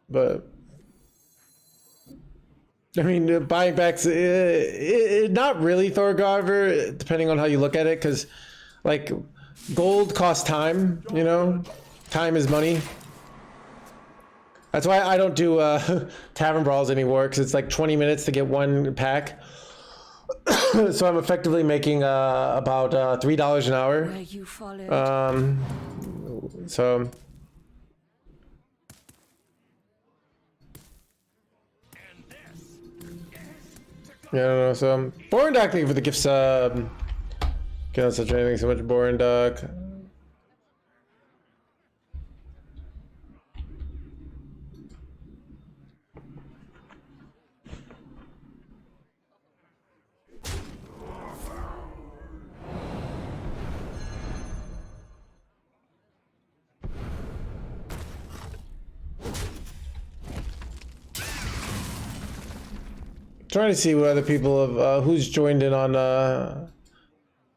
S1: but I mean, buying backs, not really Thorgarver, depending on how you look at it, because like gold costs time, you know, time is money. That's why I don't do tavern brawls anymore, because it's like 20 minutes to get one pack. So I'm effectively making about $3 an hour.
S6: Where you followed.
S1: So yeah, I don't know. So Boring Doc, thank you for the gift sub. Can't such anything so much, Boring Doc. Trying to see what other people have, who's joined in on, or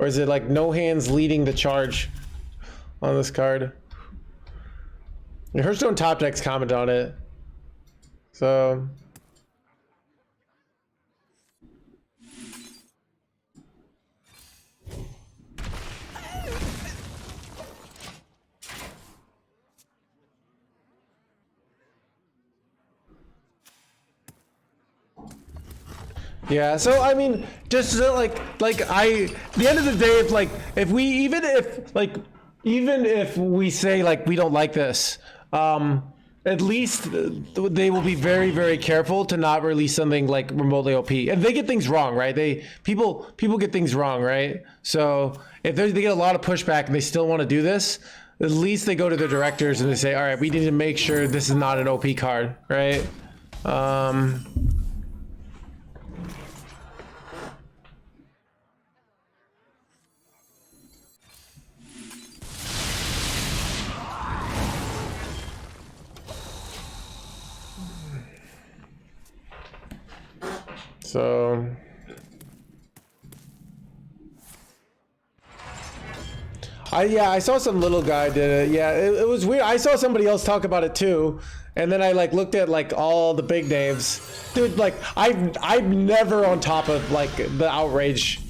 S1: is it like No Hands leading the charge on this card? Hearthstone Top Deck's comment on it. So yeah, so I mean, just so at the end of the day, even if we say like we don't like this, at least they will be very, very careful to not release something like remotely OP. And they get things wrong, right? People get things wrong, right? So if they get a lot of pushback and they still want to do this, at least they go to their directors and they say, all right, we need to make sure this is not an OP card, right? So I saw some little guy did it. Yeah, it was weird. I saw somebody else talk about it too, and then I like looked at like all the big names, dude. Like I'm never on top of like the outrage.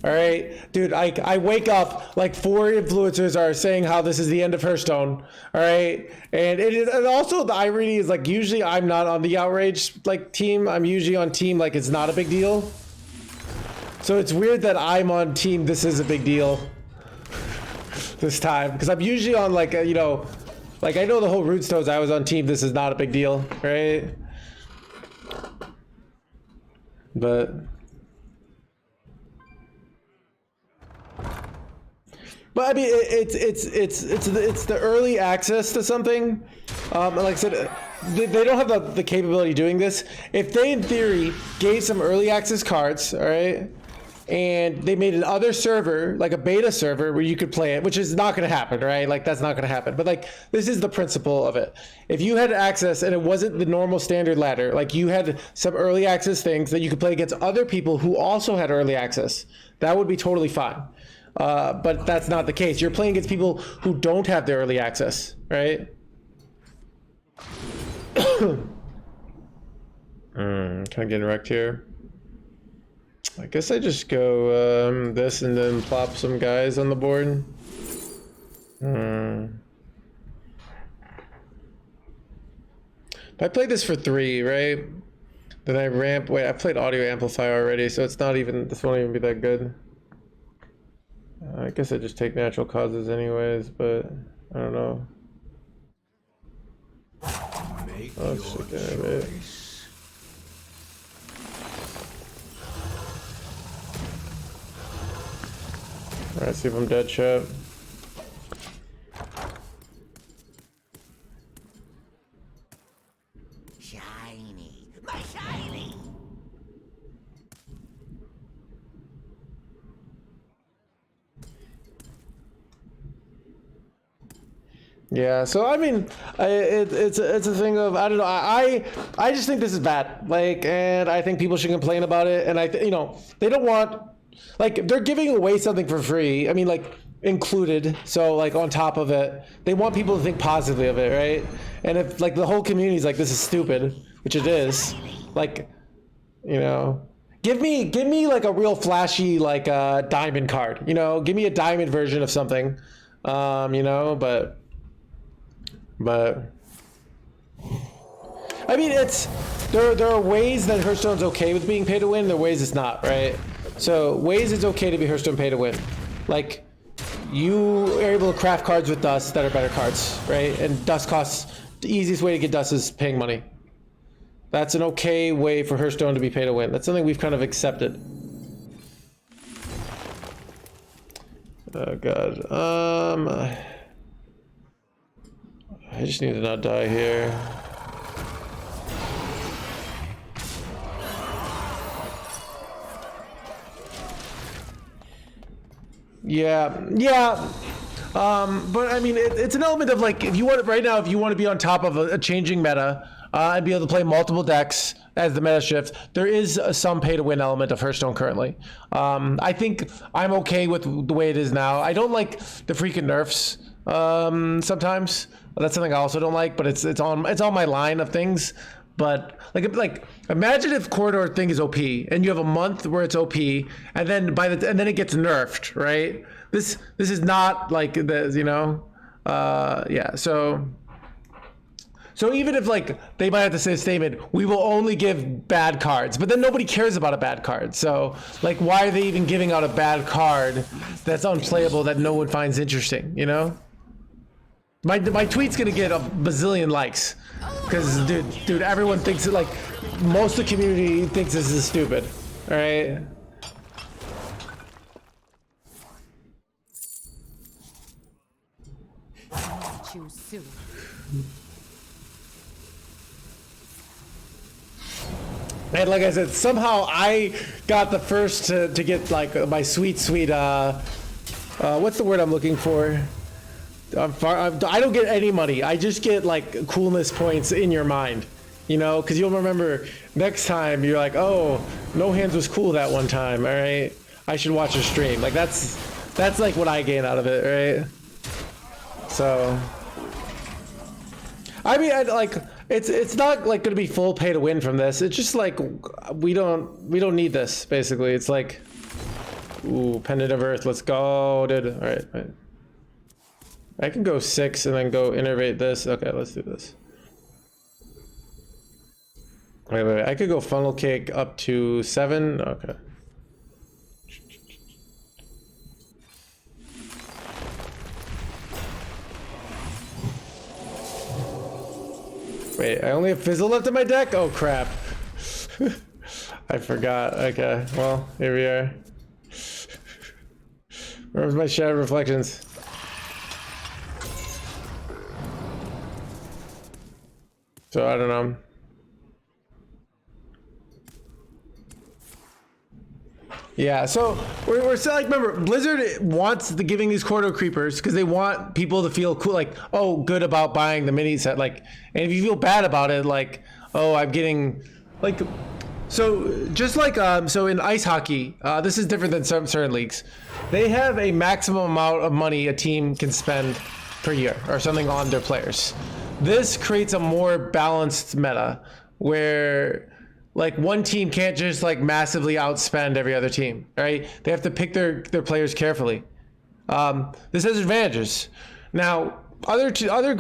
S1: All right, dude. I wake up like 4 influencers are saying how this is the end of Hearthstone. All right, and it is. And also the irony is like usually I'm not on the outrage like team. I'm usually on team like it's not a big deal. So it's weird that I'm on team this is a big deal this time, because I'm usually on like you know, like I know the whole Rootstones. I was on team this is not a big deal, right? But I mean, it's the early access to something. Like I said, they don't have the capability of doing this. If they, in theory, gave some early access cards, all right, and they made another server, like a beta server, where you could play it, which is not going to happen, right? Like that's not going to happen. But like this is the principle of it. If you had access and it wasn't the normal standard ladder, like you had some early access things that you could play against other people who also had early access, that would be totally fine. But that's not the case. You're playing against people who don't have the early access, right? Kind of getting wrecked here. I guess I just go this and then plop some guys on the board. If I play this for 3, right? Then I ramp. Wait, I played audio amplifier already, so it's not even. This won't even be that good. I guess I just take natural causes anyways, but I don't know.
S7: Make
S1: Oh,
S7: your
S1: shit, damn it.
S7: choice.
S1: Alright, see if I'm dead, chat.
S8: Shiny, my shiny.
S1: Yeah, so I mean, it's a thing of, I don't know, I just think this is bad, like, and I think people should complain about it, and you know, they don't want, like, they're giving away something for free, I mean, like, included, so, like, on top of it, they want people to think positively of it, right? And if, like, the whole community's like, this is stupid, which it is, like, you know, give me like a real flashy, like, diamond card, you know, give me a diamond version of something, you know, but I mean, there are ways that Hearthstone's okay with being pay to win. There are ways it's not, right? So ways it's okay to be Hearthstone pay to win. Like, you are able to craft cards with dust that are better cards, right? And dust costs, the easiest way to get dust is paying money. That's an okay way for Hearthstone to be pay to win. That's something we've kind of accepted. Oh god. I just need to not die here. Yeah. But I mean, it's an element of, like, if you want right now, if you want to be on top of a changing meta and be able to play multiple decks as the meta shifts, there is some pay to win element of Hearthstone currently. I think I'm okay with the way it is now. I don't like the freaking nerfs sometimes. That's something I also don't like, but it's on my line of things. But like imagine if Corridor thing is OP and you have a month where it's OP and then and then it gets nerfed, right? This is not like this, you know. Yeah, so even if, like, they might have to say a statement, we will only give bad cards, but then nobody cares about a bad card. So, like, why are they even giving out a bad card that's unplayable that no one finds interesting, you know? My tweet's gonna get a bazillion likes because dude, everyone thinks it, like, most of the community thinks this is stupid. All right.
S6: Choose soon.
S1: And like I said, somehow I got the first to get, like, my sweet what's the word I'm looking for? I don't get any money. I just get, like, coolness points in your mind, you know, because you'll remember next time you're like, oh, No Hands was cool that one time. All right, I should watch a stream. Like, that's like what I gain out of it, right? So, I mean, it's not like gonna be full pay to win from this. It's just like we don't need this, basically. It's like, ooh, Pendant of Earth, let's go, dude. All right. I can go 6 and then go innervate this. Okay, let's do this. Wait. I could go Funnel Cake up to 7. Okay. Wait, I only have Fizzle left in my deck? Oh, crap. I forgot. Okay, well, here we are. Where's my Shadow Reflections? So I don't know. Yeah, so we're still, like, remember, Blizzard wants giving these Corridor creepers because they want people to feel cool, like, oh, good about buying the mini set, like, and if you feel bad about it, like, oh, I'm getting, like, so just like so in ice hockey, this is different than certain leagues. They have a maximum amount of money a team can spend per year or something on their players. This creates a more balanced meta where, like, one team can't just, like, massively outspend every other team, right? They have to pick their players carefully. This has advantages. Now, other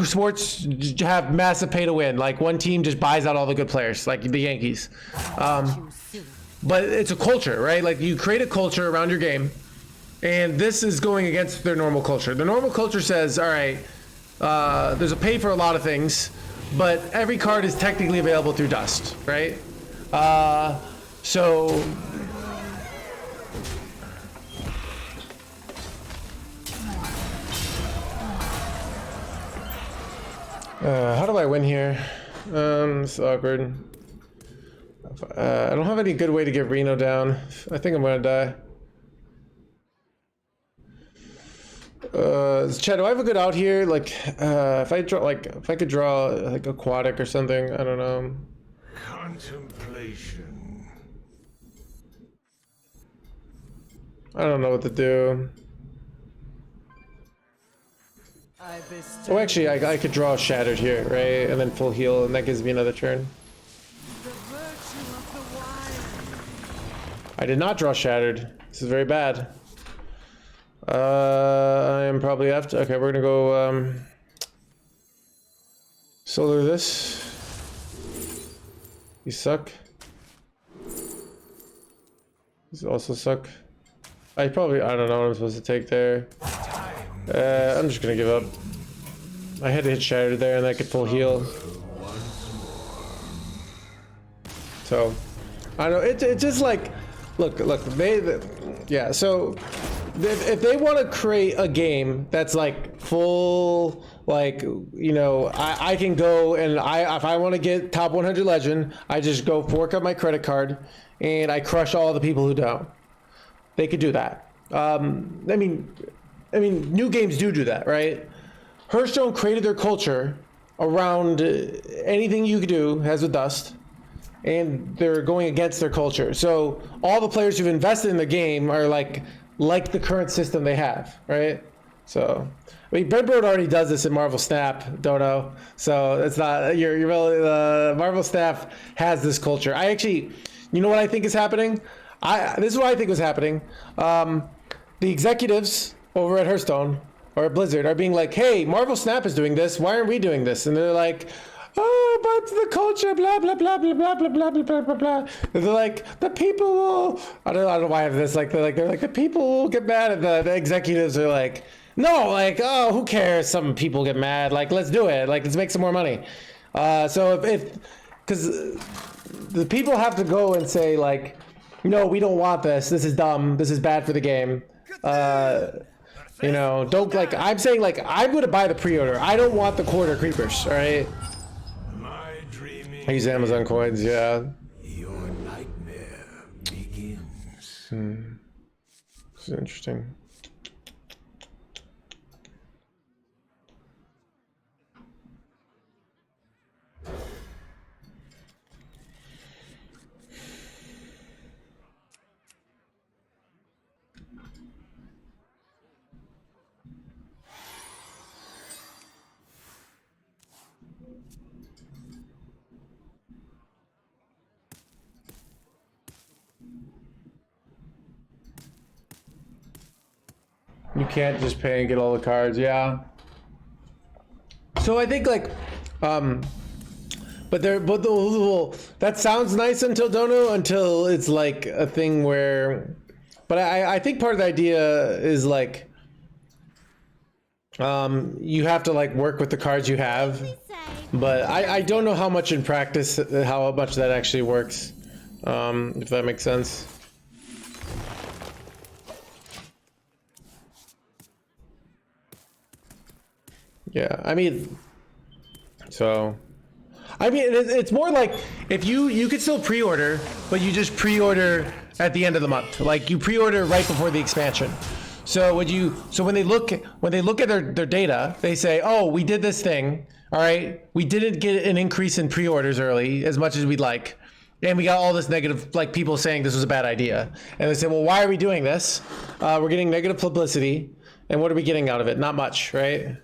S1: sports have massive pay to win. Like one team just buys out all the good players, like the Yankees. But it's a culture, right? Like you create a culture around your game, and this is going against their normal culture. The normal culture says, all right, there's a pay for a lot of things, but every card is technically available through Dust, right? So how do I win here? It's awkward. I don't have any good way to get Reno down. I think I'm gonna die. Chad, do I have a good out here? Like, if I could draw like aquatic or something. I don't know.
S7: Contemplation.
S1: I don't know what to do. Oh, actually, I could draw Shattered here, right? And then full heal, and that gives me another turn. I did not draw Shattered. This is very bad. I am probably after. Okay, we're gonna go solar this. You suck. These also suck. I don't know what I'm supposed to take there. I'm just gonna give up. I had to hit Shattered there, and I could full heal. So, I don't know. It's just like, look. Yeah. So, if they want to create a game that's like full, like, you know, I can go and if I want to get top 100 legend, I just go fork up my credit card, and I crush all the people who don't. They could do that. I mean, new games do that, right? Hearthstone created their culture around anything you could do has with Dust, and they're going against their culture. So all the players who've invested in the game are like the current system they have, right? So, I mean, Breadboard already does this in Marvel Snap, Dodo. So it's not you're really Marvel Snap has this culture. I actually, you know what I think is happening? This is what I think was happening. The executives over at Hearthstone or at Blizzard are being like, hey, Marvel Snap is doing this, why aren't we doing this? And they're like, oh, but the culture, blah, blah, blah, blah, blah, blah, blah, blah, blah, blah, blah. And they're like, the people will, I don't know why I have this, they're like, the people will get mad at the executives are like, no, like, oh, who cares? Some people get mad, like, let's do it, like, let's make some more money. So because the people have to go and say, like, no, we don't want this is dumb, this is bad for the game. You know, don't, like, I'm saying, like, I'm going to buy the pre-order. I don't want the quarter creepers, all right? I use Amazon coins, yeah.
S7: Your nightmare begins.
S1: It's interesting. You can't just pay and get all the cards, yeah. So I think like, but that sounds nice until it's like a thing where, but I think part of the idea is like, you have to like work with the cards you have, but I don't know how much in practice, how much that actually works, if that makes sense. Yeah, I mean, it's more like if you could still pre-order, but you just pre-order at the end of the month. Like you pre-order right before the expansion. So when they look at their data, they say, oh, we did this thing. All right, we didn't get an increase in pre-orders early as much as we'd like, and we got all this negative, like people saying this was a bad idea. And they say, well, why are we doing this? We're getting negative publicity, and what are we getting out of it? Not much, right?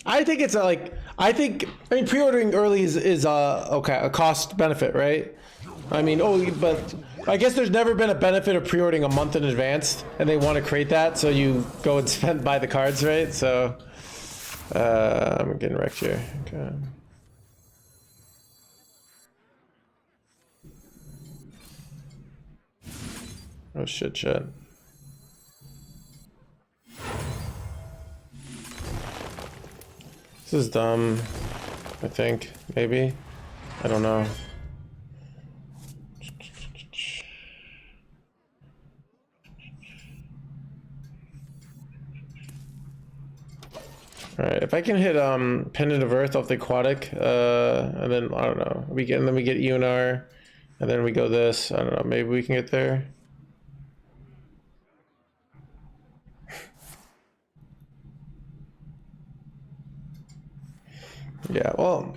S1: I think it's I mean pre-ordering early is okay, a cost benefit, right? I mean, oh, but I guess there's never been a benefit of pre-ordering a month in advance, and they want to create that, so you go and spend buy the cards, right? So, I'm getting wrecked here. Okay. Oh shit, shit. This is dumb, I think, maybe. I don't know. Alright, if I can hit Pendant of Earth off the aquatic, and then I don't know. And then we get UNR, and then we go this. I don't know, maybe we can get there. Yeah, well,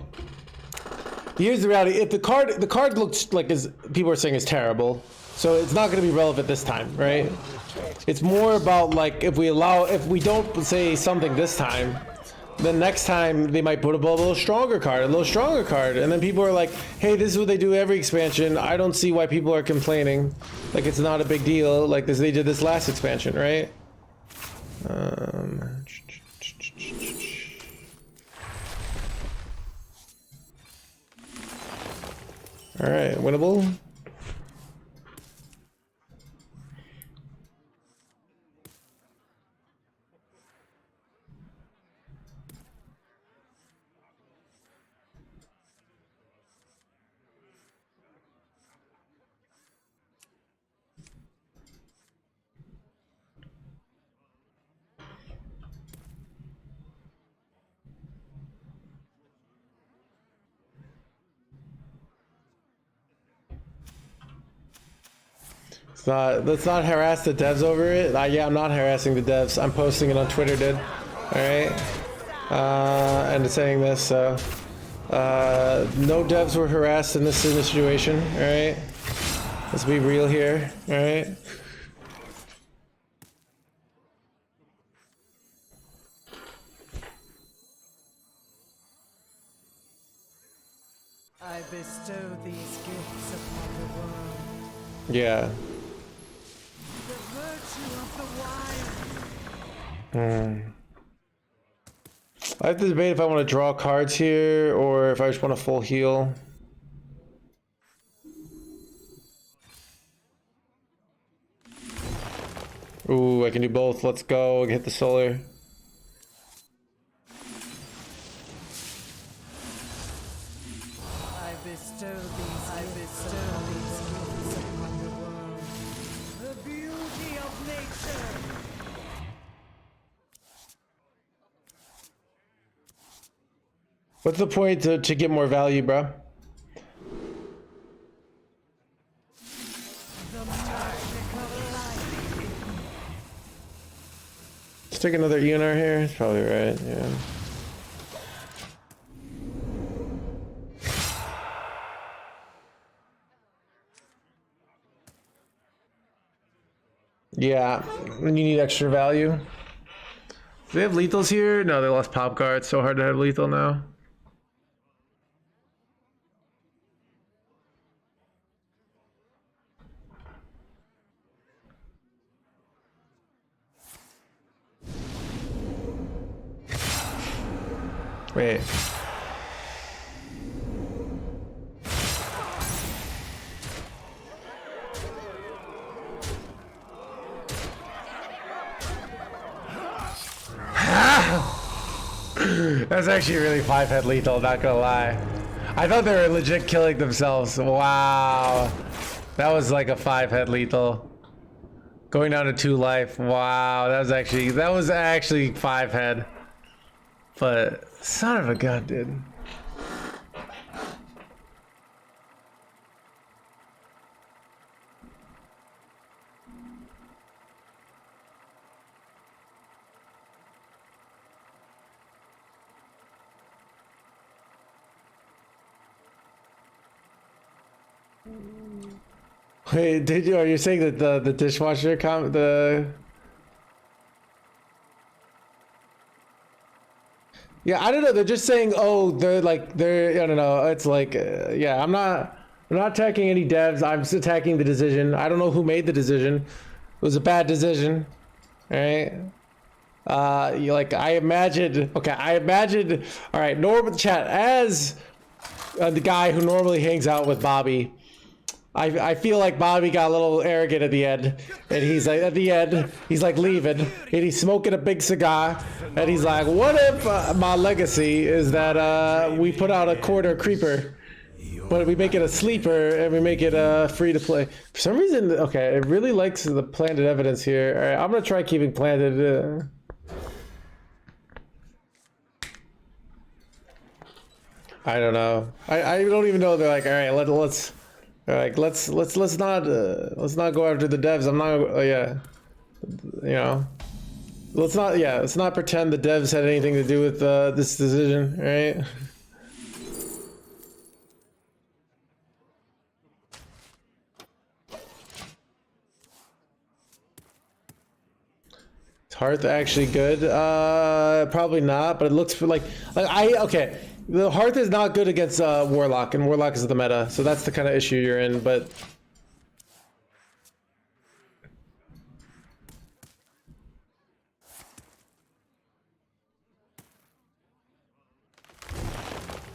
S1: here's the reality. If the card looks like, as people are saying, is terrible, so it's not going to be relevant this time, right? It's more about like if we don't say something this time, then next time they might put a little stronger card, and then people are like, hey, this is what they do every expansion. I don't see why people are complaining. Like it's not a big deal. Like this, they did this last expansion, right? All right, winnable. Let's not harass the devs over it. Yeah, I'm not harassing the devs. I'm posting it on Twitter, dude. All right. And saying this, so no devs were harassed in this situation. All right. Let's be real here. All right.
S4: I bestow these gifts upon the world.
S1: Yeah.
S4: The virtue of the wild.
S1: I have to debate if I want to draw cards here or if I just want a full heal. Ooh, I can do both. Let's go. Hit the solar.
S4: I bestow these gifts upon the world. The beauty of nature.
S1: What's the point to get more value, bro?
S4: The magic of life.
S1: Let's take another ENR here. It's probably right, yeah. Yeah, and you need extra value. Do they have lethals here? No, they lost pop guard. It's so hard to have lethal now. Wait. That's actually really 5-head lethal, not gonna lie. I thought they were legit killing themselves. Wow. That was like a 5-head lethal. Going down to 2 life. Wow, that was actually 5-head. But son of a gun, dude. Wait, are you saying that the dishwasher Yeah, I don't know. They're just saying, oh, I don't know. It's like, yeah, I'm not I'm not attacking any devs. I'm just attacking the decision. I don't know who made the decision. It was a bad decision. All right. I imagined. Okay, I imagined. All right, normal chat as the guy who normally hangs out with Bobby. I feel like Bobby got a little arrogant at the end, and he's like, at the end, he's like leaving, and he's smoking a big cigar, and he's like, what if my legacy is that we put out a quarter creeper, but we make it a sleeper, and we make it free to play. For some reason, okay, it really likes the planted evidence here. All right, I'm gonna try keeping planted. I don't know. I don't even know. They're like, all right, let's. Like let's not go after the devs. I'm not yeah, you know, let's not pretend the devs had anything to do with this decision, right? Is Hearth actually good? Probably not, but it looks like okay. The Hearth is not good against Warlock, and Warlock is the meta, so that's the kind of issue you're in, but...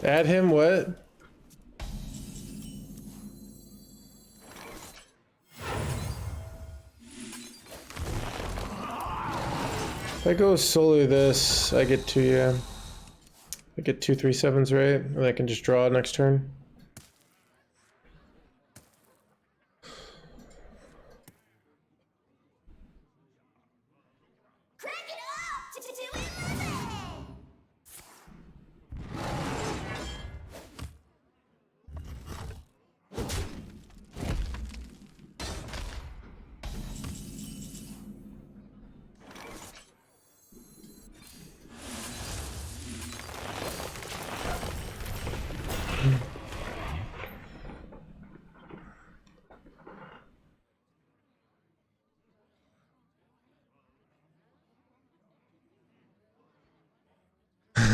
S1: Add him, what? If I go solo this, I get 2, yeah. I get 2 3/7s, right? And I can just draw next turn.
S2: Crank it up to 11!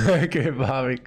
S1: Okay, Bobby.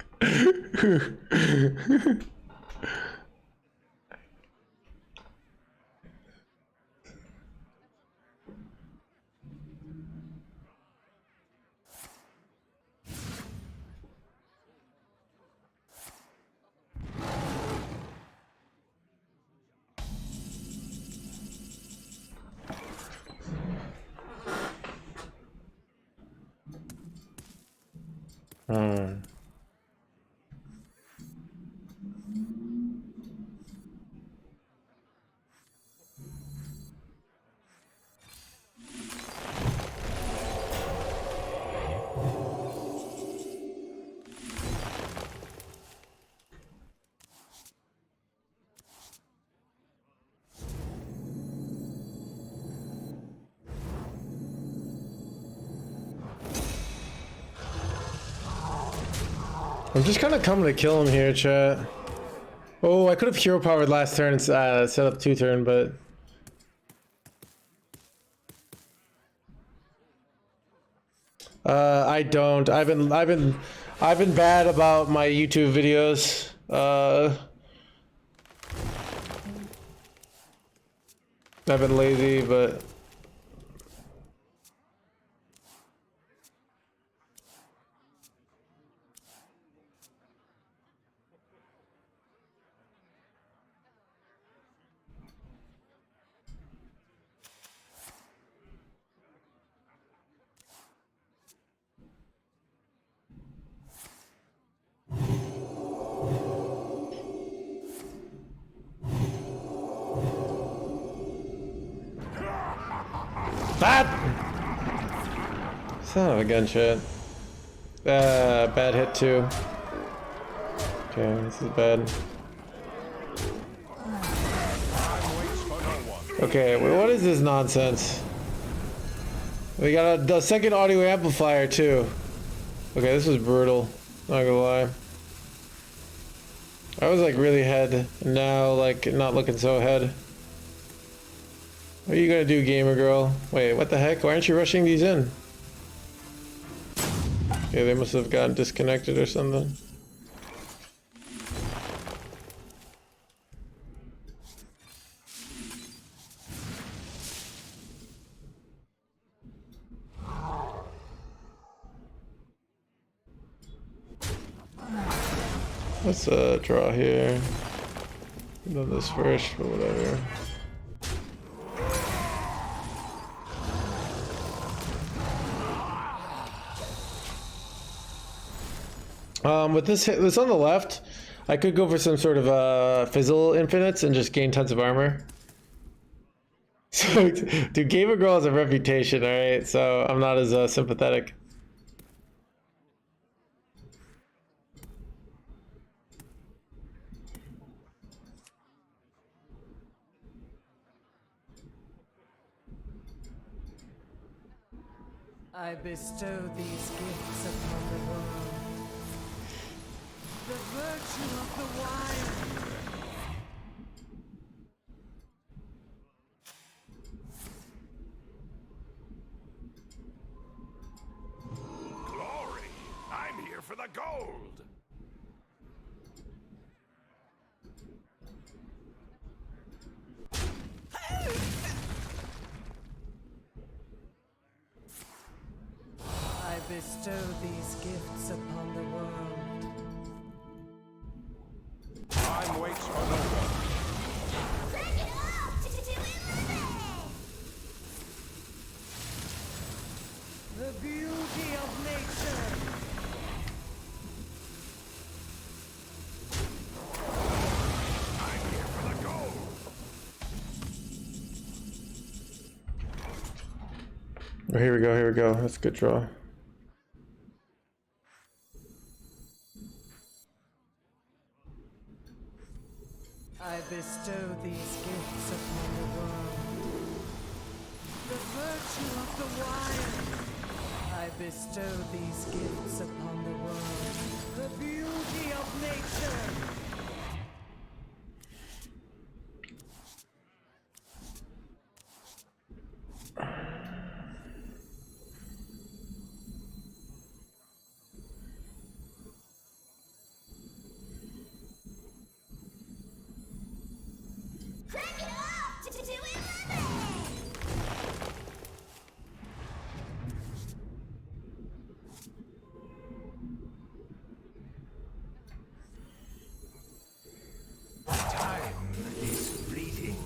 S1: I'm just kind of coming to kill him here, chat. Oh, I could have hero powered last turn and set up 2 turn, but I don't. I've been bad about my YouTube videos. I've been lazy, but son of a gun, chat. Bad hit too. Okay, this is bad. Okay, wait, what is this nonsense? We got a second audio amplifier too. Okay, this was brutal. Not gonna lie. I was like really head, and now like not looking so head. What are you gonna do, gamer girl? Wait, what the heck? Why aren't you rushing these in? Yeah, they must have gotten disconnected or something. Let's draw here. Done this first, but whatever. With this on the left, I could go for some sort of fizzle infinites and just gain tons of armor. So, dude, Gamer Girl has a reputation, alright? So I'm not as sympathetic.
S4: I bestow these gifts upon the world. The virtue of the wild.
S3: Glory! I'm here for the gold!
S4: I bestow these gifts upon the world.
S3: Time waits for no one.
S2: Crank it up to 11!
S4: The beauty of nature.
S3: I'm here for the gold!
S1: Oh, here we go, here we go. That's a good draw.
S4: I bestow these gifts upon the world. The virtue of the wild. I bestow these gifts upon the world. The beauty of nature.
S2: Crank it up to 11!
S7: Time is fleeting.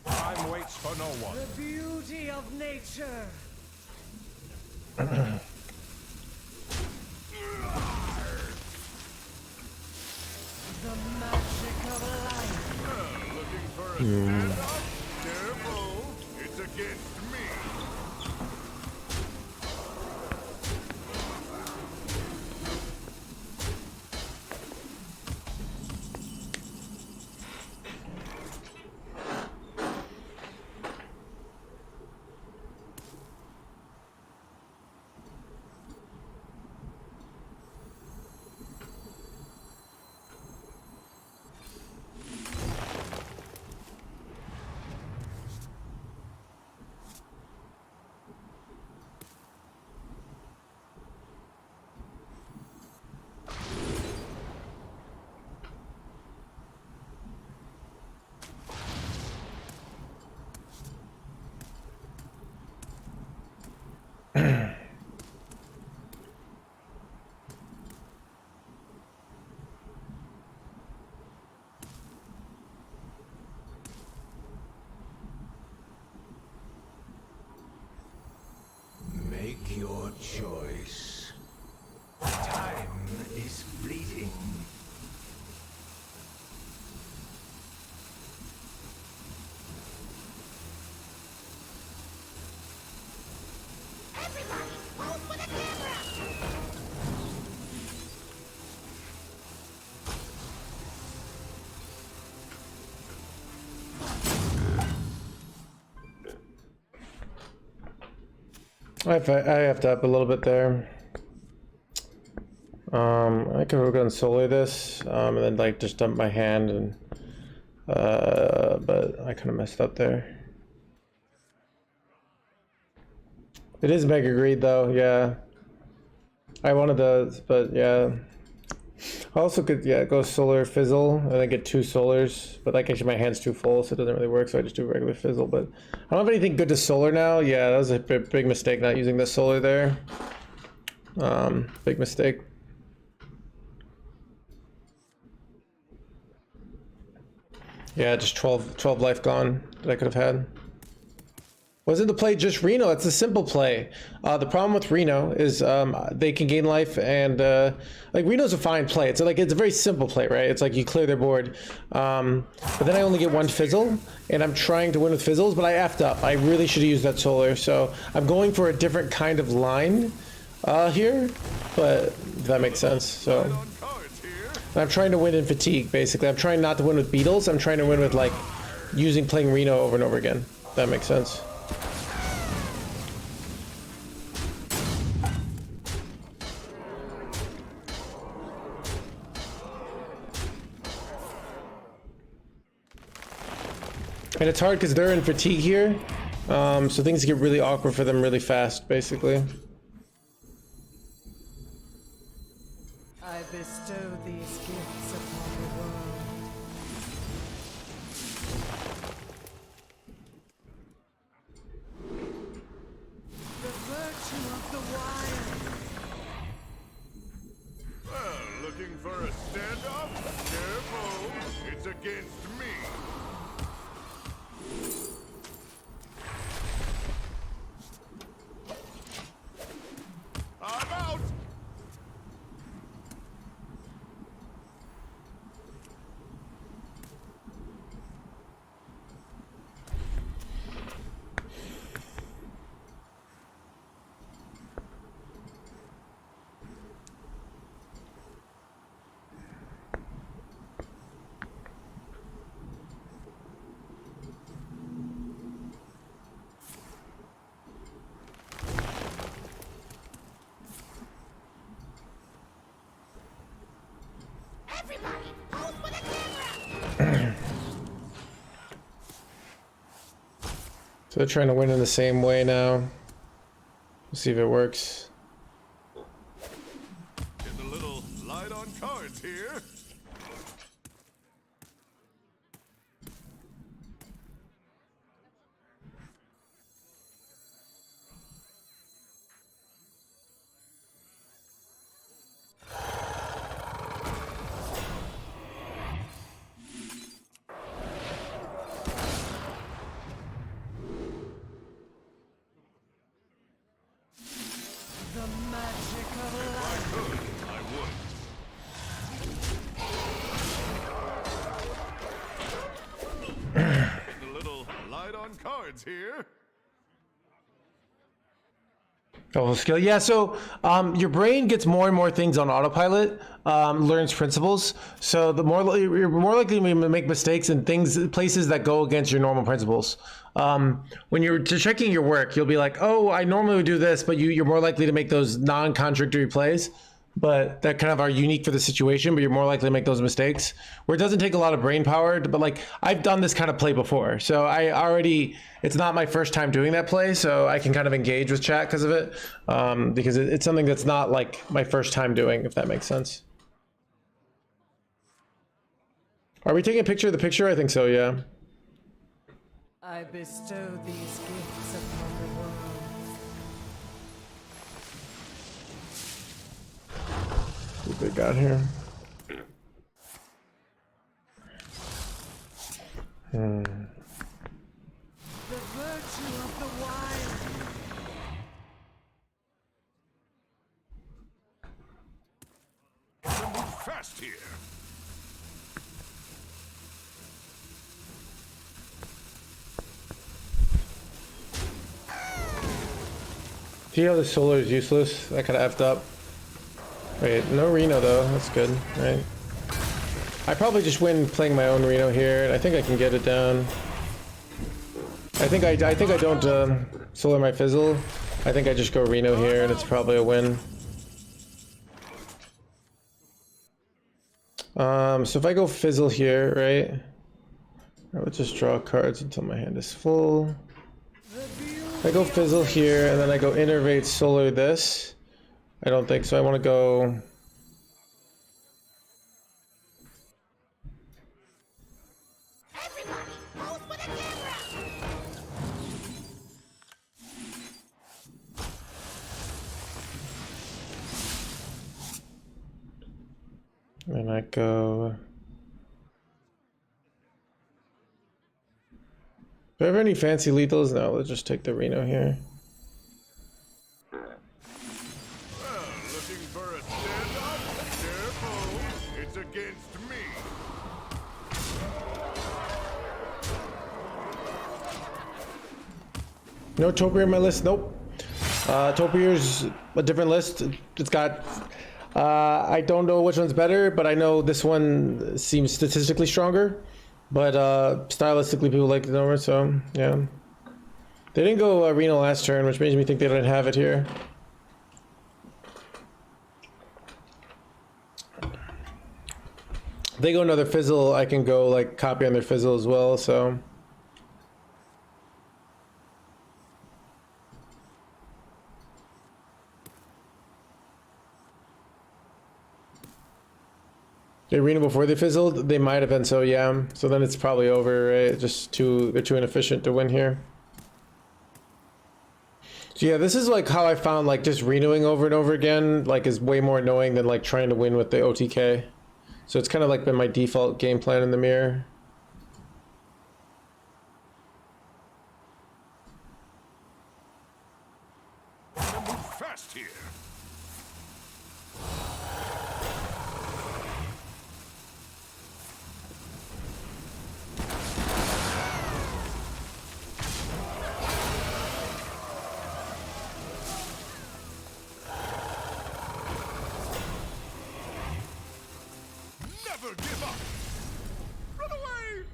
S3: Time waits for no one.
S4: The beauty of nature. The magic of life.
S3: Looking for a stand-up? Careful! It's against me!
S7: choice. Time is fleeting.
S8: Everybody, hold for the camera!
S1: I effed up a little bit there. I could have gone solo this, and then like just dump my hand, and but I kind of messed up there. It is Mega Greed though, yeah. I wanted those, but yeah. I also could, yeah, go Solar Fizzle and then get 2 Solars, but like actually my hand's too full, so it doesn't really work, so I just do regular Fizzle. But I don't have anything good to Solar now. Yeah, that was a big mistake not using the Solar there. Big mistake. Yeah, just 12 life gone that I could have had. Wasn't the play just Reno? It's a simple play. The problem with Reno is they can gain life, and like Reno's a fine play. It's like it's a very simple play, right? It's like you clear their board, but then I only get 1 fizzle, and I'm trying to win with fizzles, but I effed up. I really should have used that solar, so I'm going for a different kind of line here, but if that makes sense. So and I'm trying to win in fatigue, basically. I'm trying not to win with beetles. I'm trying to win with like playing Reno over and over again. If that makes sense. And it's hard because they're in fatigue here, so things get really awkward for them really fast, basically.
S4: I bestow these gifts upon the world. The virtue of the wild.
S3: Well, looking for a standoff? Careful, it's against me. I'm out!
S8: Everybody, hold for the camera!
S1: So they're trying to win in the same way now. We'll see if it works.
S3: Get a little light on cards here.
S4: The magic of life.
S3: I would. Getting a little light on cards here.
S1: Oh, skill. Yeah, so your brain gets more and more things on autopilot, learns principles. So you're more likely to make mistakes in places that go against your normal principles. When you're checking your work, you'll be like, oh, I normally would do this, but you're more likely to make those non-contradictory plays, but that kind of are unique for the situation, but you're more likely to make those mistakes, where it doesn't take a lot of brain power. But like, I've done this kind of play before, so it's not my first time doing that play, so I can kind of engage with chat because of it, because it's something that's not like my first time doing, if that makes sense. Are we taking a picture of the picture? I think so, yeah.
S4: I bestow these gifts upon the world.
S1: What they got here?
S4: The virtue of the wild.
S1: See how the solar is useless? That kind of effed up. Wait, no Reno though. That's good, right? I probably just win playing my own Reno here, and I think I can get it down. I think I don't solar my fizzle. I think I just go Reno here, and it's probably a win. So if I go fizzle here, right? I would just draw cards until my hand is full. I go fizzle here, and then I go innervate solar this. I don't think so. I want to go.
S8: Everybody, pose for the camera.
S1: And I go. Do I have any fancy lethals? No, let's just take the Reno here.
S3: Well, looking for a standoff? Careful, it's against me.
S1: No Topiary on my list? Nope. Topier's a different list. It's got. I don't know which one's better, but I know this one seems statistically stronger. But stylistically, people like it over, so yeah. They didn't go Reno last turn, which makes me think they don't have it here. If they go another fizzle, I can go like copy on their fizzle as well, so. They Reno before they fizzled? They might have been, so yeah. So then it's probably over, right? Just they're too inefficient to win here. So yeah, this is like how I found like just Renoing over and over again, like is way more annoying than like trying to win with the OTK. So it's kind of like been my default game plan in the mirror.
S3: Move fast here. Never give up. Run away.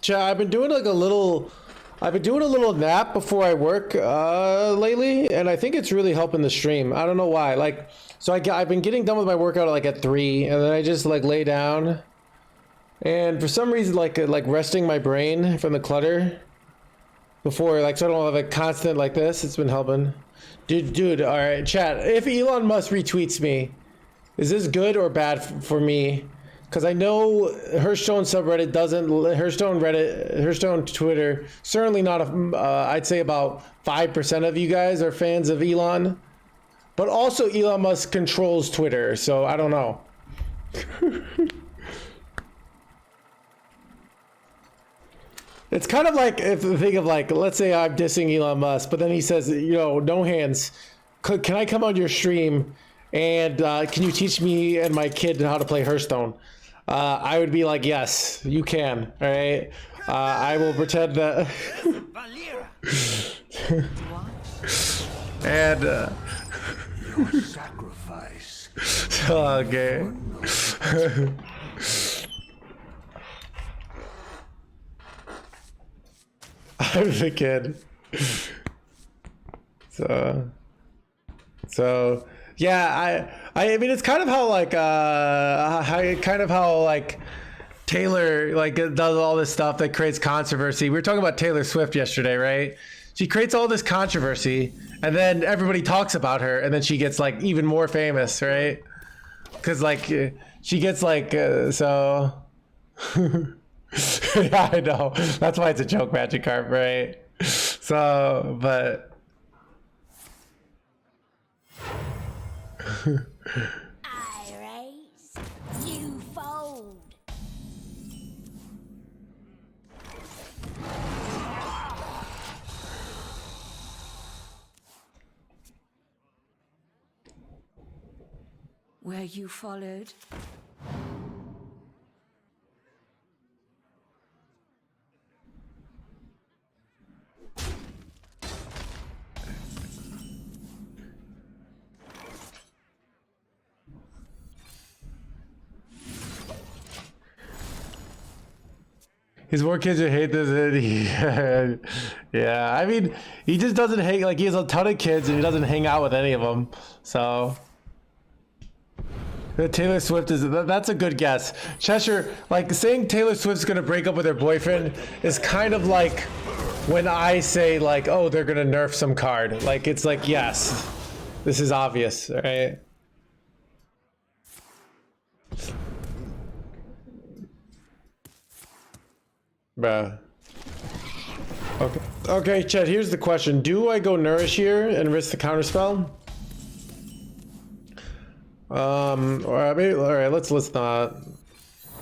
S1: Chat, I've been doing a little nap before I work lately, and I think it's really helping the stream. I don't know why. Like, so I've been getting done with my workout like at 3, and then I just like lay down, and for some reason like resting my brain from the clutter before, like, so I don't have a constant like this. It's been helping. Dude, all right, chat. If Elon Musk retweets me, is this good or bad for me? Because I know Hearthstone subreddit doesn't, Hearthstone Twitter, certainly not, I'd say about 5% of you guys are fans of Elon. But also Elon Musk controls Twitter, so I don't know. It's kind of like, if you think of like, let's say I'm dissing Elon Musk, but then he says, you know, no hands, can I come on your stream and can you teach me and my kid how to play Hearthstone? I would be like, yes, you can. All right. I will pretend that. And
S7: Your sacrifice.
S1: okay. I'm the kid. So yeah, I mean, it's kind of how like how Taylor like does all this stuff that creates controversy. We were talking about Taylor Swift yesterday, right? She creates all this controversy, and then everybody talks about her, and then she gets like even more famous, right? Because like she gets like so. Yeah, I know. That's why it's a joke, Magikarp, right? So, but.
S2: I raise, you fold.
S6: where you followed.
S1: His more kids would hate this. Yeah, I mean, he just doesn't hang, like, he has a ton of kids and he doesn't hang out with any of them. So Taylor Swift is, that's a good guess. Cheshire, like, saying Taylor Swift's gonna break up with her boyfriend is kind of like when I say, like, oh, they're gonna nerf some card. Like, it's like, yes, this is obvious, right? Bruh. Okay. Okay, Chet, here's the question. Do I go Nourish here and risk the counterspell? Or maybe, alright, let's not.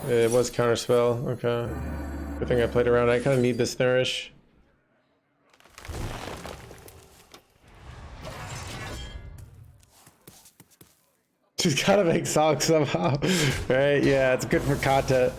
S1: It was counterspell, okay. Good thing I played around. I kinda need this Nourish. She's gotta make songs somehow. Right? Yeah, it's good for content.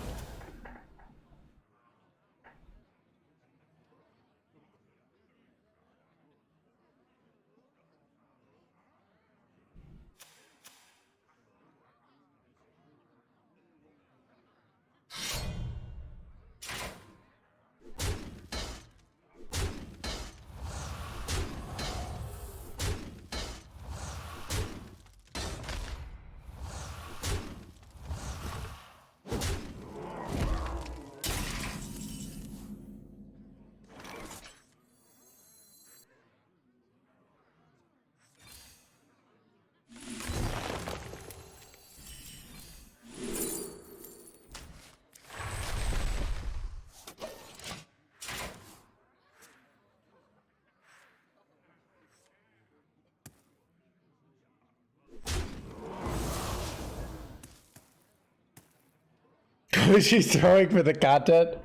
S1: She's throwing for the content.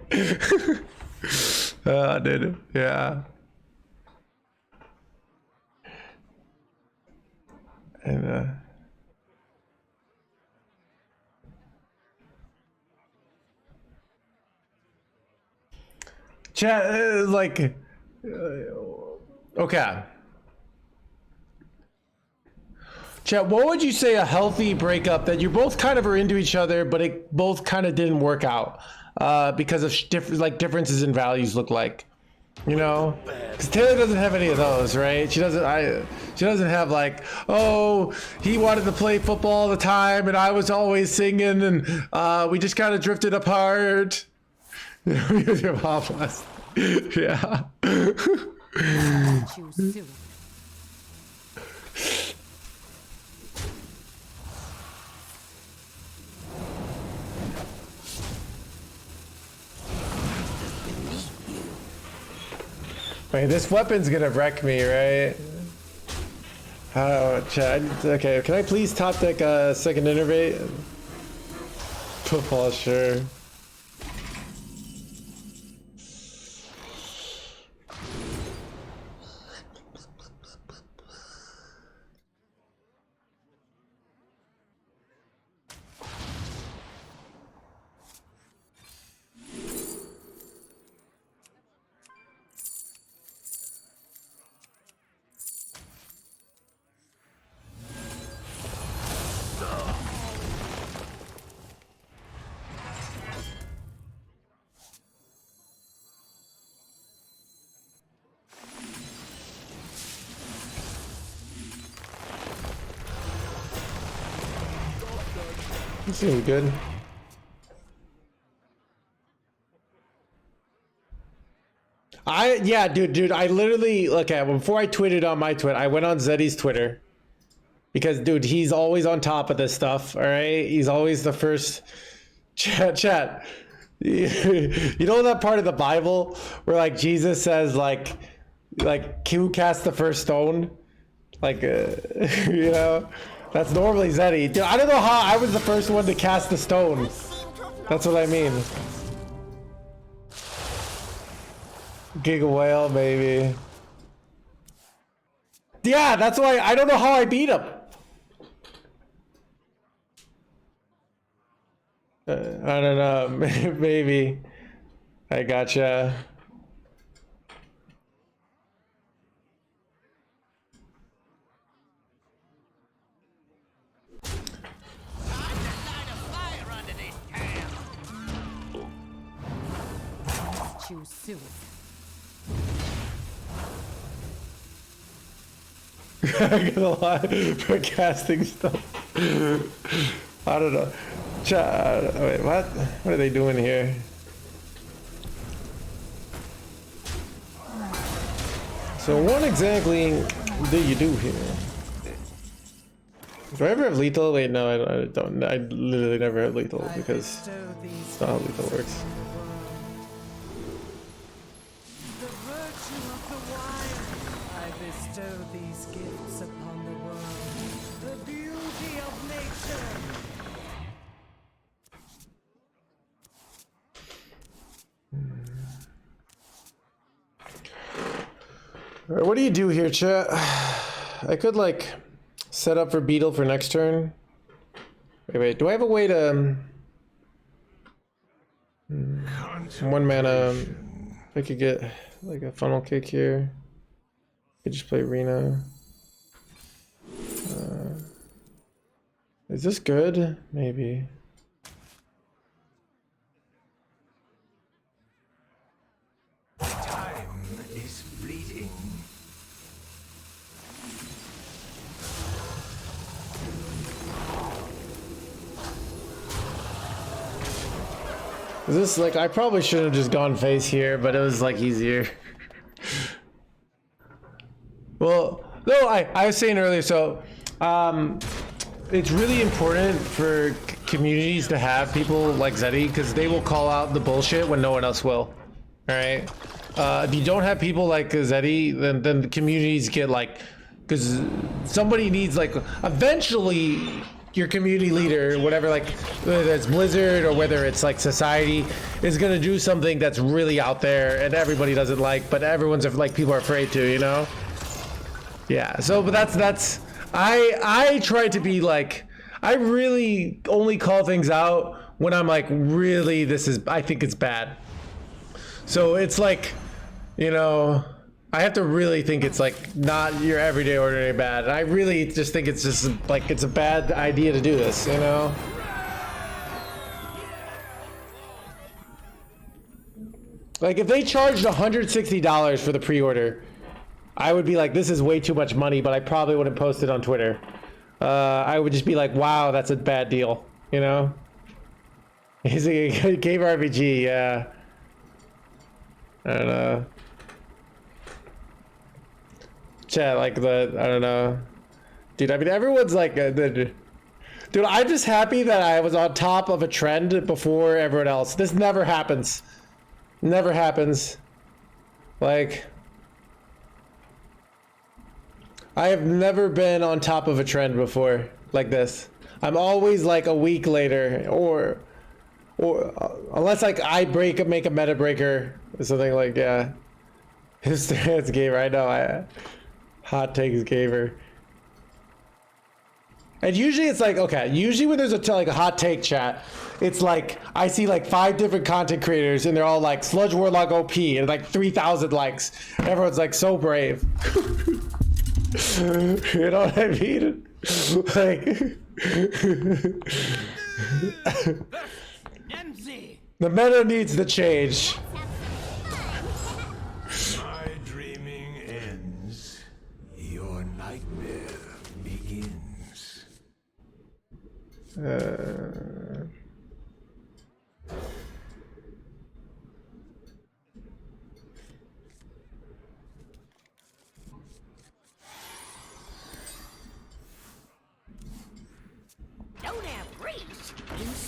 S1: Dude, yeah. And chat, like, okay. Chat, what would you say a healthy breakup that you both kind of are into each other, but it both kind of didn't work out because of differences in values look like, you know? Because Taylor doesn't have any of those, right? She doesn't. She doesn't have like, oh, he wanted to play football all the time, and I was always singing, and we just kind of drifted apart. Your mom was, yeah.
S4: Too soon.
S1: Wait, this weapon's gonna wreck me, right? Oh, Chad. Okay, can I please top deck a second innervate? Football, sure. This seems good. Yeah, dude, I literally, okay, before I tweeted on my Twitter, I went on Zeddy's Twitter. Because, dude, he's always on top of this stuff, alright? He's always the first. Chat. You know that part of the Bible where, like, Jesus says, like, who cast the first stone? Like, you know? That's normally Zeddy. Dude, I don't know how I was the first one to cast the stone. That's what I mean. Giga Whale, maybe. Yeah, that's why I don't know how I beat him. I don't know. Maybe. I gotcha.
S4: Choose suicide.
S1: I'm gonna lie for casting stuff. I don't know. Wait, what? What are they doing here? So what exactly do you do here? Do I ever have lethal? Wait, no, I don't. I literally never have lethal because that's not how lethal works.
S4: The virtue of the wild. I bestow these gifts upon the world. The beauty of nature.
S1: Alright, what do you do here, chat? I could like set up for Beetle for next turn. Wait, do I have a way to one mana? I could get like a funnel kick here. I could just play arena. Is this good? Maybe.
S7: Time is fleeting.
S1: Is this like, I probably should have just gone face here, but it was like easier. Well, no, I was saying earlier, so it's really important for communities to have people like Zeddy because they will call out the bullshit when no one else will. All right. If you don't have people like Zeddy, then the communities get like, because somebody needs like, eventually your community leader, whatever, like whether it's Blizzard or whether it's like society, is gonna do something that's really out there and everybody doesn't like, but everyone's like, people are afraid to, you know? Yeah. So, but that's I try to be like, I really only call things out when I'm like, really, I think it's bad. So it's like, you know, I have to really think it's like not your everyday ordinary bad. And I really just think it's just like, it's a bad idea to do this, you know? Like if they charged $160 for the pre-order, I would be like, this is way too much money, but I probably wouldn't post it on Twitter. I would just be like, wow, that's a bad deal, you know? He's a Cave RPG, yeah. I don't know. Chat, like I don't know. Dude, I mean, everyone's like, dude, I'm just happy that I was on top of a trend before everyone else. This never happens. Never happens. Like, I have never been on top of a trend before like this. I'm always like a week later, or unless like I make a meta breaker or something like, yeah. It's gamer, I know. Hot takes gamer. And usually it's like, okay, usually when there's like a hot take chat, it's like I see like 5 different content creators and they're all like Sludge Warlock OP and like 3,000 likes. Everyone's like so brave. You know what I mean? Like the meta needs to change.
S7: My dreaming ends. Your nightmare begins.
S8: Don't have reach.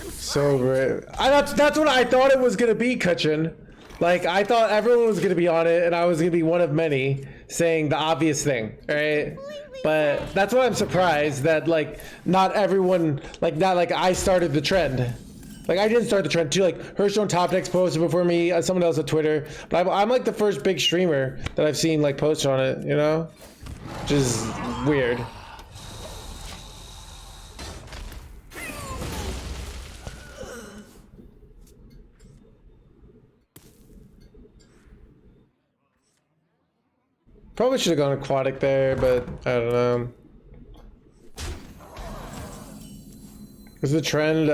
S1: So brave. That's what I thought it was gonna be, Kutchin. Like I thought everyone was gonna be on it, and I was gonna be one of many saying the obvious thing, right? But that's why I'm surprised that like not everyone, like not like I started the trend. Like I didn't start the trend too. Like Hearthstone Top Decks posted before me, someone else on Twitter. But I'm like the first big streamer that I've seen like post on it, you know, which is weird. Probably should have gone aquatic there, but I don't know. Is the trend?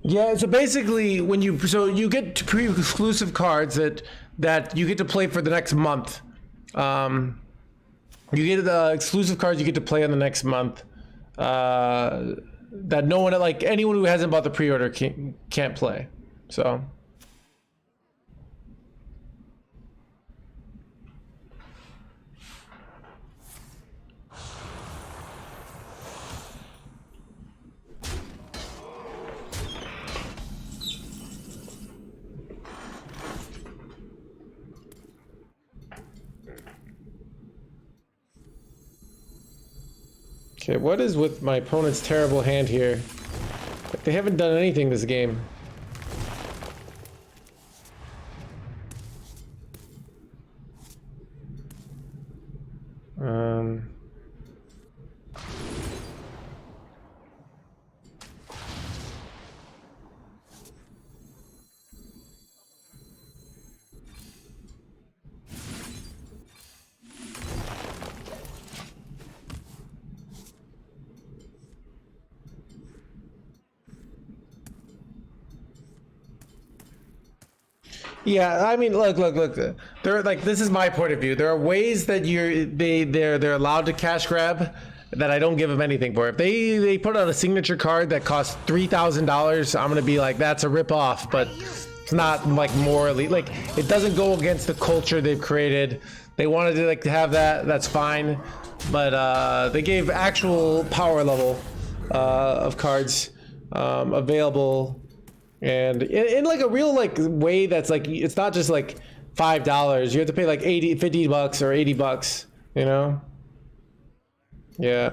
S1: Yeah, so basically when you get pre-exclusive cards that you get to play for the next month. You get the exclusive cards you get to play on the next month. That no one, like anyone who hasn't bought the pre-order can't play. So okay, what is with my opponent's terrible hand here? Like, they haven't done anything this game. Yeah, I mean, look. There, like, this is my point of view. There are ways that they're allowed to cash grab that I don't give them anything for. If they put out a signature card that costs $3,000, I'm gonna be like, that's a rip off. But it's not like morally, like, it doesn't go against the culture they've created. They wanted to like to have that. That's fine. But they gave actual power level of cards available. And in like a real like way that's like, it's not just like $5. You have to pay like $50 or $80, you know? Yeah.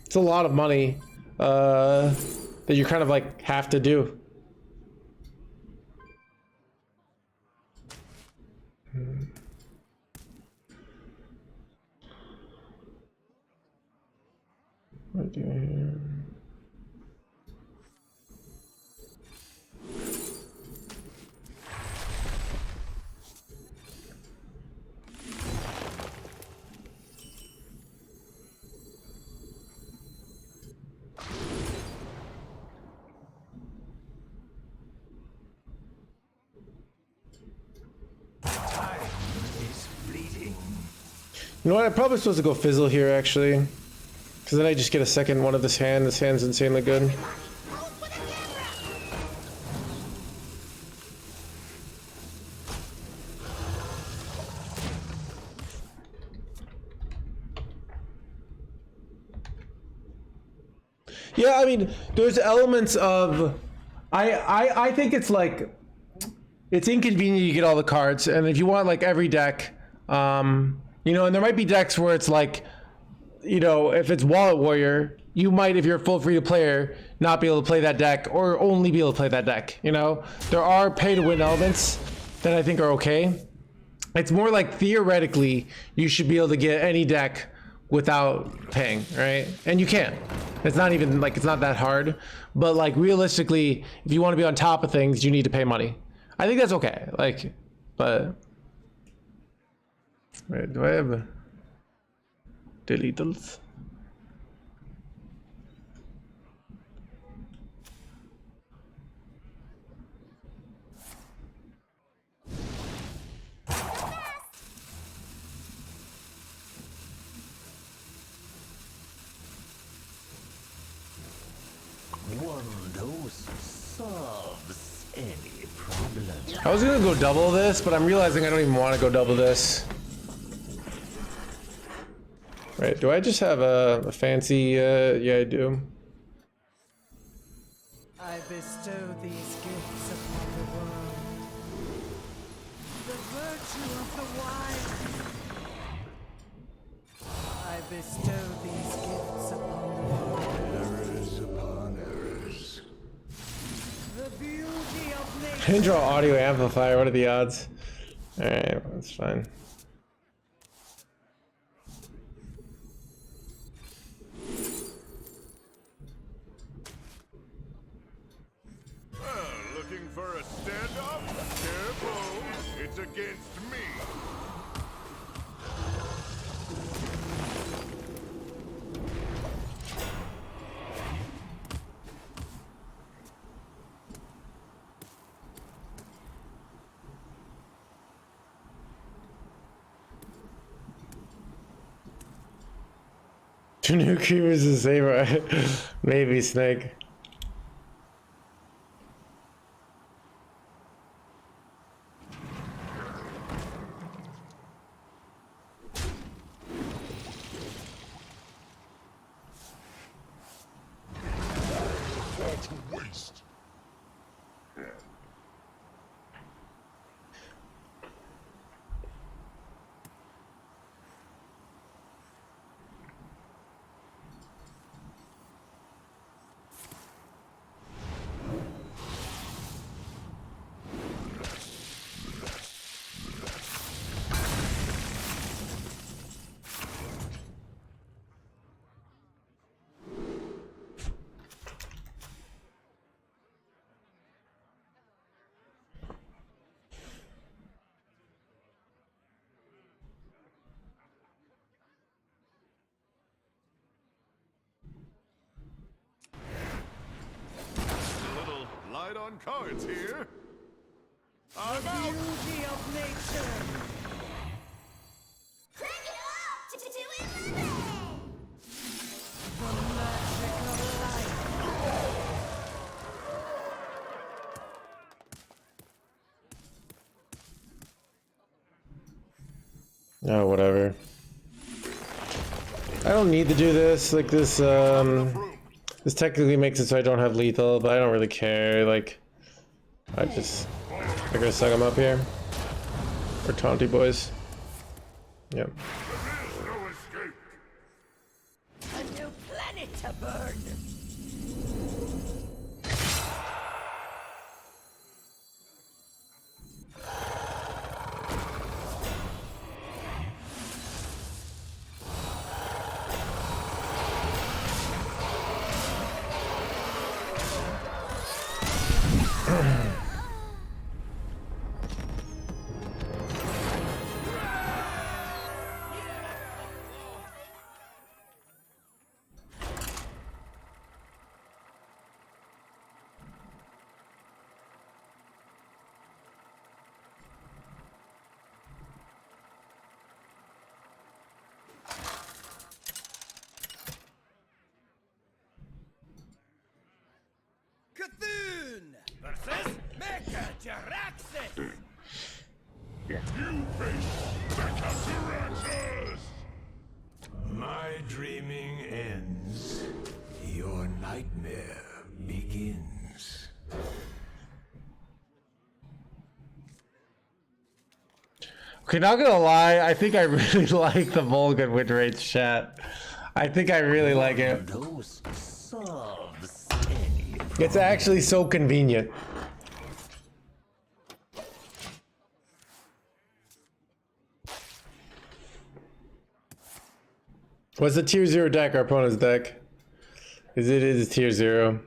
S1: It's a lot of money that you kind of like have to do. What do I do here? You know what? I'm probably supposed to go fizzle here, actually. Because then I just get a second one of this hand. This hand's insanely good. Yeah, I mean, there's elements of... I think it's like... It's inconvenient you get all the cards. And if you want, like, every deck... you know, and there might be decks where it's like, you know, if it's Wallet Warrior, you might, if you're a full free to player, not be able to play that deck or only be able to play that deck. You know, there are pay to win elements that I think are okay. It's more like theoretically, you should be able to get any deck without paying, right? And you can. It's not even like, it's not that hard, but like realistically, if you want to be on top of things, you need to pay money. I think that's okay. Like, but. Wait, do I have deletes?
S7: solves any problem.
S1: I was gonna go double this, but I'm realizing I don't even want to go double this. Right, do I just have a fancy, yeah I do.
S4: I bestow these gifts upon the world. The virtue of the wild. I bestow these gifts upon the world.
S7: Errors upon errors.
S4: The beauty of nature.
S1: Hand draw audio amplifier, what are the odds? Alright, that's fine.
S3: Looking for a standoff? Careful, it's against me.
S1: Two new creepers to save. Maybe Snake.
S3: Light on cards here. I'm
S4: The
S3: out.
S4: beauty of nature.
S8: Crank it up to 211.
S4: The magic of life.
S1: Oh, whatever. I don't need to do this. Like this, this technically makes it so I don't have lethal, but I don't really care. Like, I'm gonna suck them up here. Or taunty boys. Yep.
S3: No escape.
S8: A new planet to burn.
S9: Cthulhu versus Mecha Jaraxxus.
S7: My dreaming ends. Your nightmare begins.
S1: Okay, not gonna lie, I think I really like the Volgan win rates chat. I think I really like it.
S7: Those solves any
S1: It's actually so convenient. What's the tier 0 deck, our opponent's deck? It is tier 0.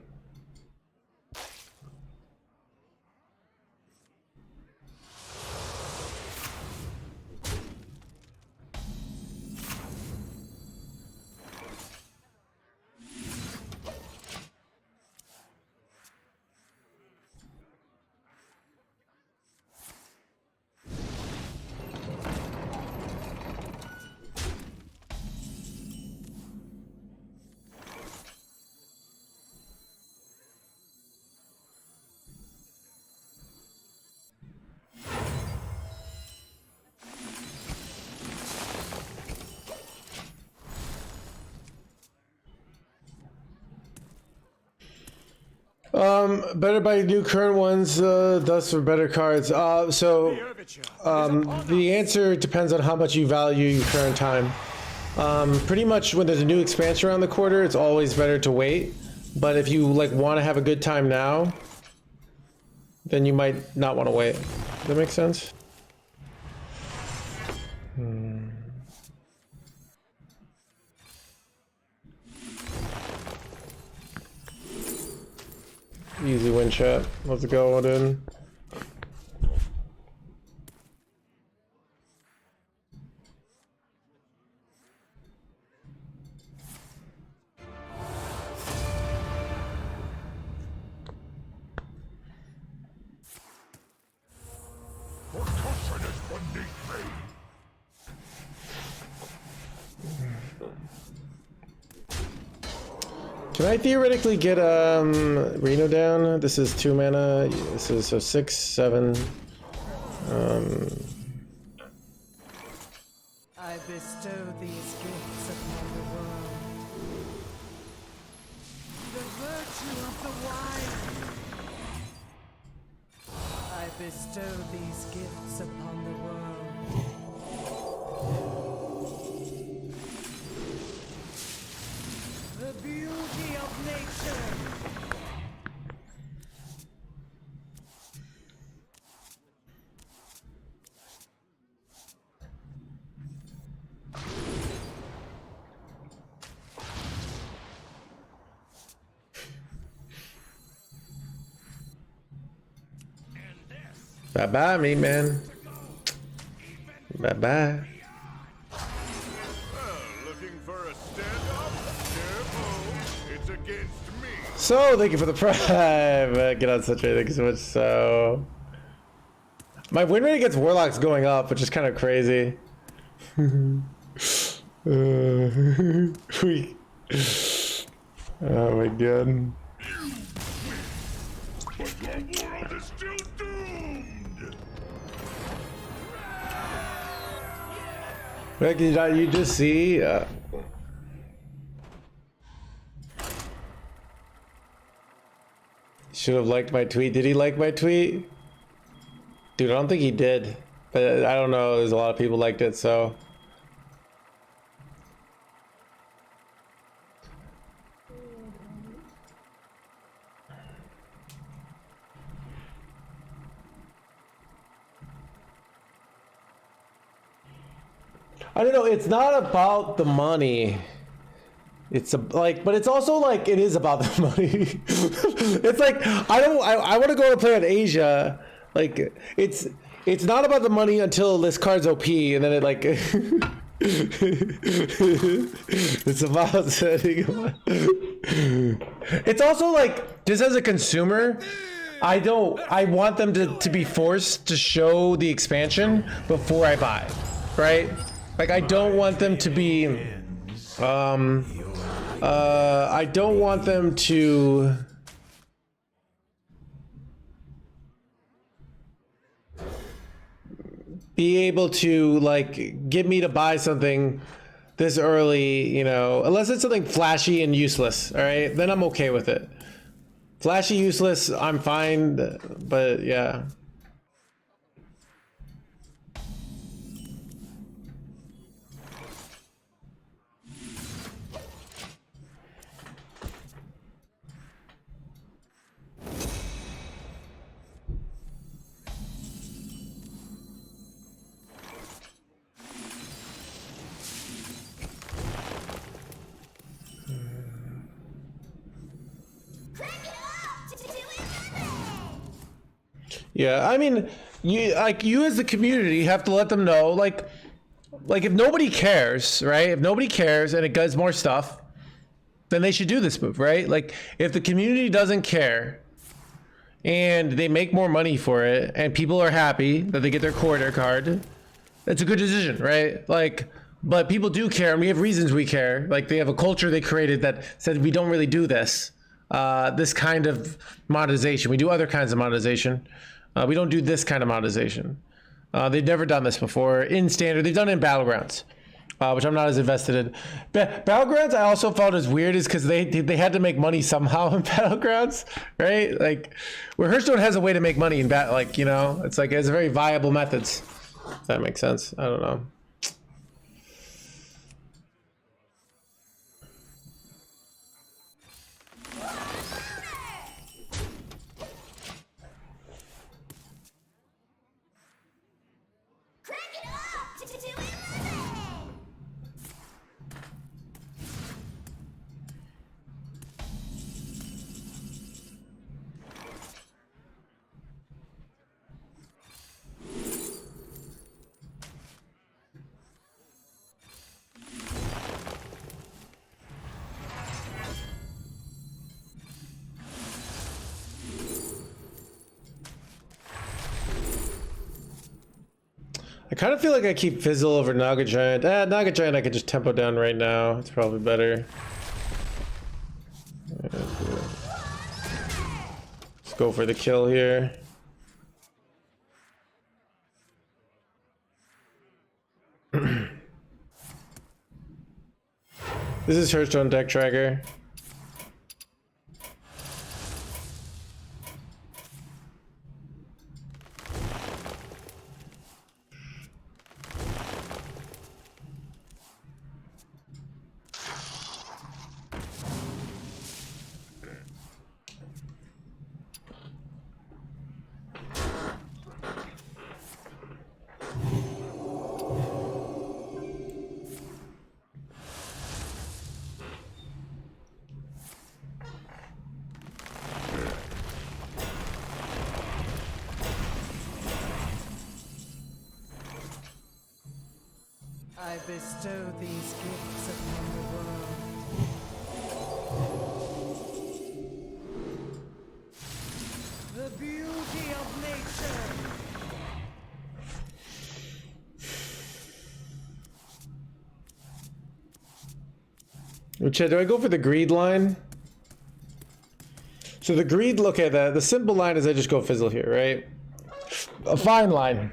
S1: Better buy new current ones, thus for better cards. The answer depends on how much you value your current time. Pretty much when there's a new expansion around the quarter, it's always better to wait. But if you like want to have a good time now, then you might not want to wait. Does that make sense? Easy win, chat. Let's go, dude. Can I theoretically get Reno down? This is 2 mana. This is so 6, 7.
S4: I bestow these gifts upon the world. The virtue of the wild. I bestow these gifts upon the world. The beauty of nature.
S1: Bye bye, me man. Bye bye.
S3: Looking for a standoff? Careful, it's against me.
S1: So, thank you for the prime. Get on such a thank you so much. So, my win rate against Warlock's going up, which is kind of crazy. Oh my god.
S3: But the world is still doomed.
S1: Did you just see? Should have liked my tweet. Did he like my tweet? Dude, I don't think he did. But I don't know. There's a lot of people liked it, so. I don't know. It's not about the money. It's like, but it's also like it is about the money. It's like I want to go and play on Asia. Like it's not about the money until this card's OP, and then it like it's about setting. It's also like just as a consumer, I want them to be forced to show the expansion before I buy, right? Like I don't want them to be I don't want them to be able to like get me to buy something this early, you know, unless it's something flashy and useless, all right? Then I'm okay with it. Flashy, useless, I'm fine, but yeah. Yeah, I mean, you as the community have to let them know, like if nobody cares, right? If nobody cares and it does more stuff, then they should do this move, right? Like if the community doesn't care and they make more money for it and people are happy that they get their quarter card, that's a good decision, right? Like, but people do care and we have reasons we care. Like they have a culture they created that said we don't really do this kind of monetization. We do other kinds of monetization. We don't do this kind of monetization. They've never done this before in standard. They've done it in battlegrounds. which I'm not as invested in. Battlegrounds, I also found as weird is because they had to make money somehow in Battlegrounds, right? Like, where Hearthstone has a way to make money in like, you know, it's like it's very viable methods. If that makes sense. I don't know.
S2: Crank it up to 11.
S1: I kind of feel like I keep Fizzle over Naga Giant. Naga Giant I could just tempo down right now. It's probably better. Let's go for the kill here. This is Hearthstone deck tracker.
S4: I bestow these gifts upon the world. The beauty of nature.
S1: Do I go for the greed line? So the greed, look at that. The simple line is I just go Fizzle here, right? A fine line.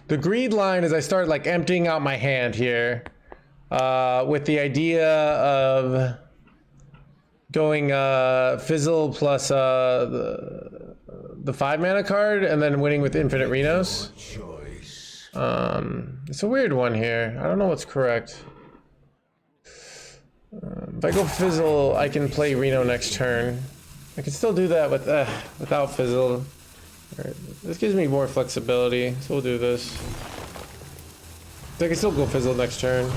S1: The greed line is I start like emptying out my hand here with the idea of going Fizzle plus the 5 mana card and then winning with infinite Renos. It's a weird one here. I don't know what's correct. If I go Fizzle, I can play Reno next turn. I can still do that with without Fizzle. Alright, this gives me more flexibility, so we'll do this. I can still go Fizzle next turn.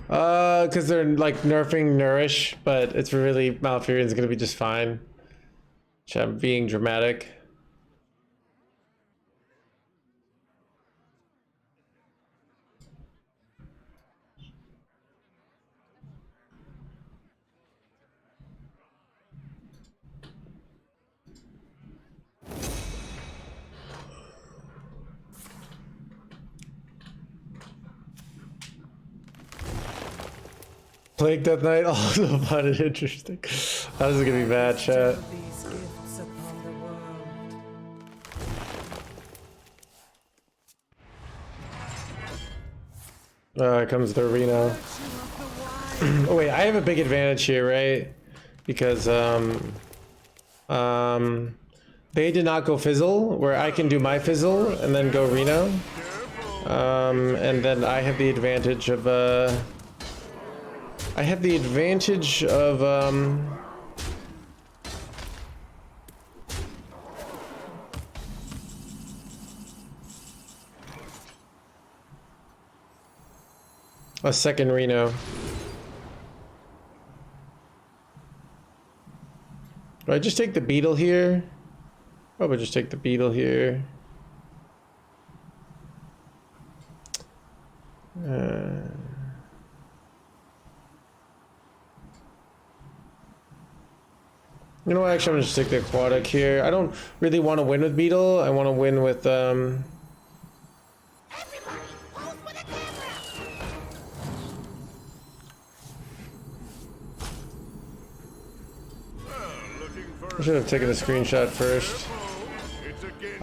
S1: Because they're like nerfing Nourish, but it's really Malfurion's gonna be just fine. Which I'm being dramatic. Plague Death Knight, also found it interesting. That is gonna be bad, chat.
S4: These gifts upon the world.
S1: Here comes the Reno. Oh wait, I have a big advantage here, right? Because they did not go Fizzle, where I can do my Fizzle and then go Reno. And then I have the advantage of a second Reno. Do I just take the Beetle here? Probably just take the Beetle here. You know what, actually I'm gonna just take the Aquatic here. I don't really want to win with Beetle. I want to win with
S2: Everybody, pose for the camera.
S3: Looking for
S1: I should have taken a screenshot first.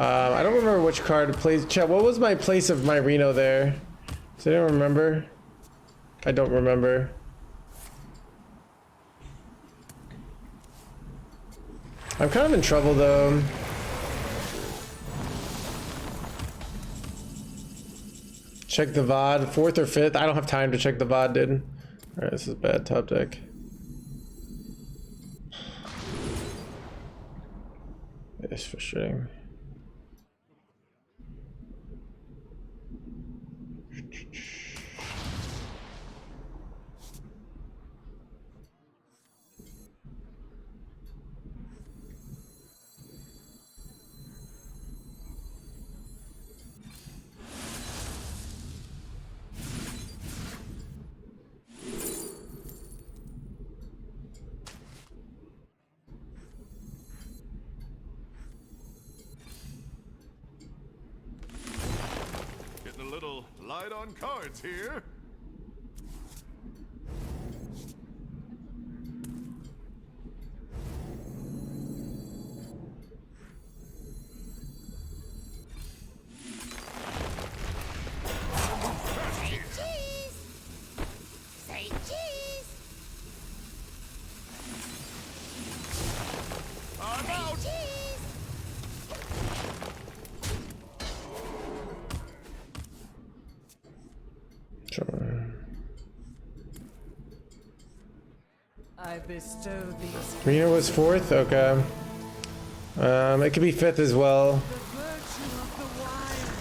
S1: I don't remember which card plays. Chat, what was my place of my Reno there? Does anyone remember? I don't remember. I'm kind of in trouble though. Check the VOD, 4th or 5th. I don't have time to check the VOD, dude. Alright, this is bad top deck. It's frustrating.
S3: Getting a little light on cards here.
S2: Cheese! Say cheese!
S3: I'm
S2: Say
S3: out.
S2: cheese!
S1: Sure.
S4: I bestow these
S1: Reno was 4th? Okay. It could be 5th as well.
S4: the virtue of the wild.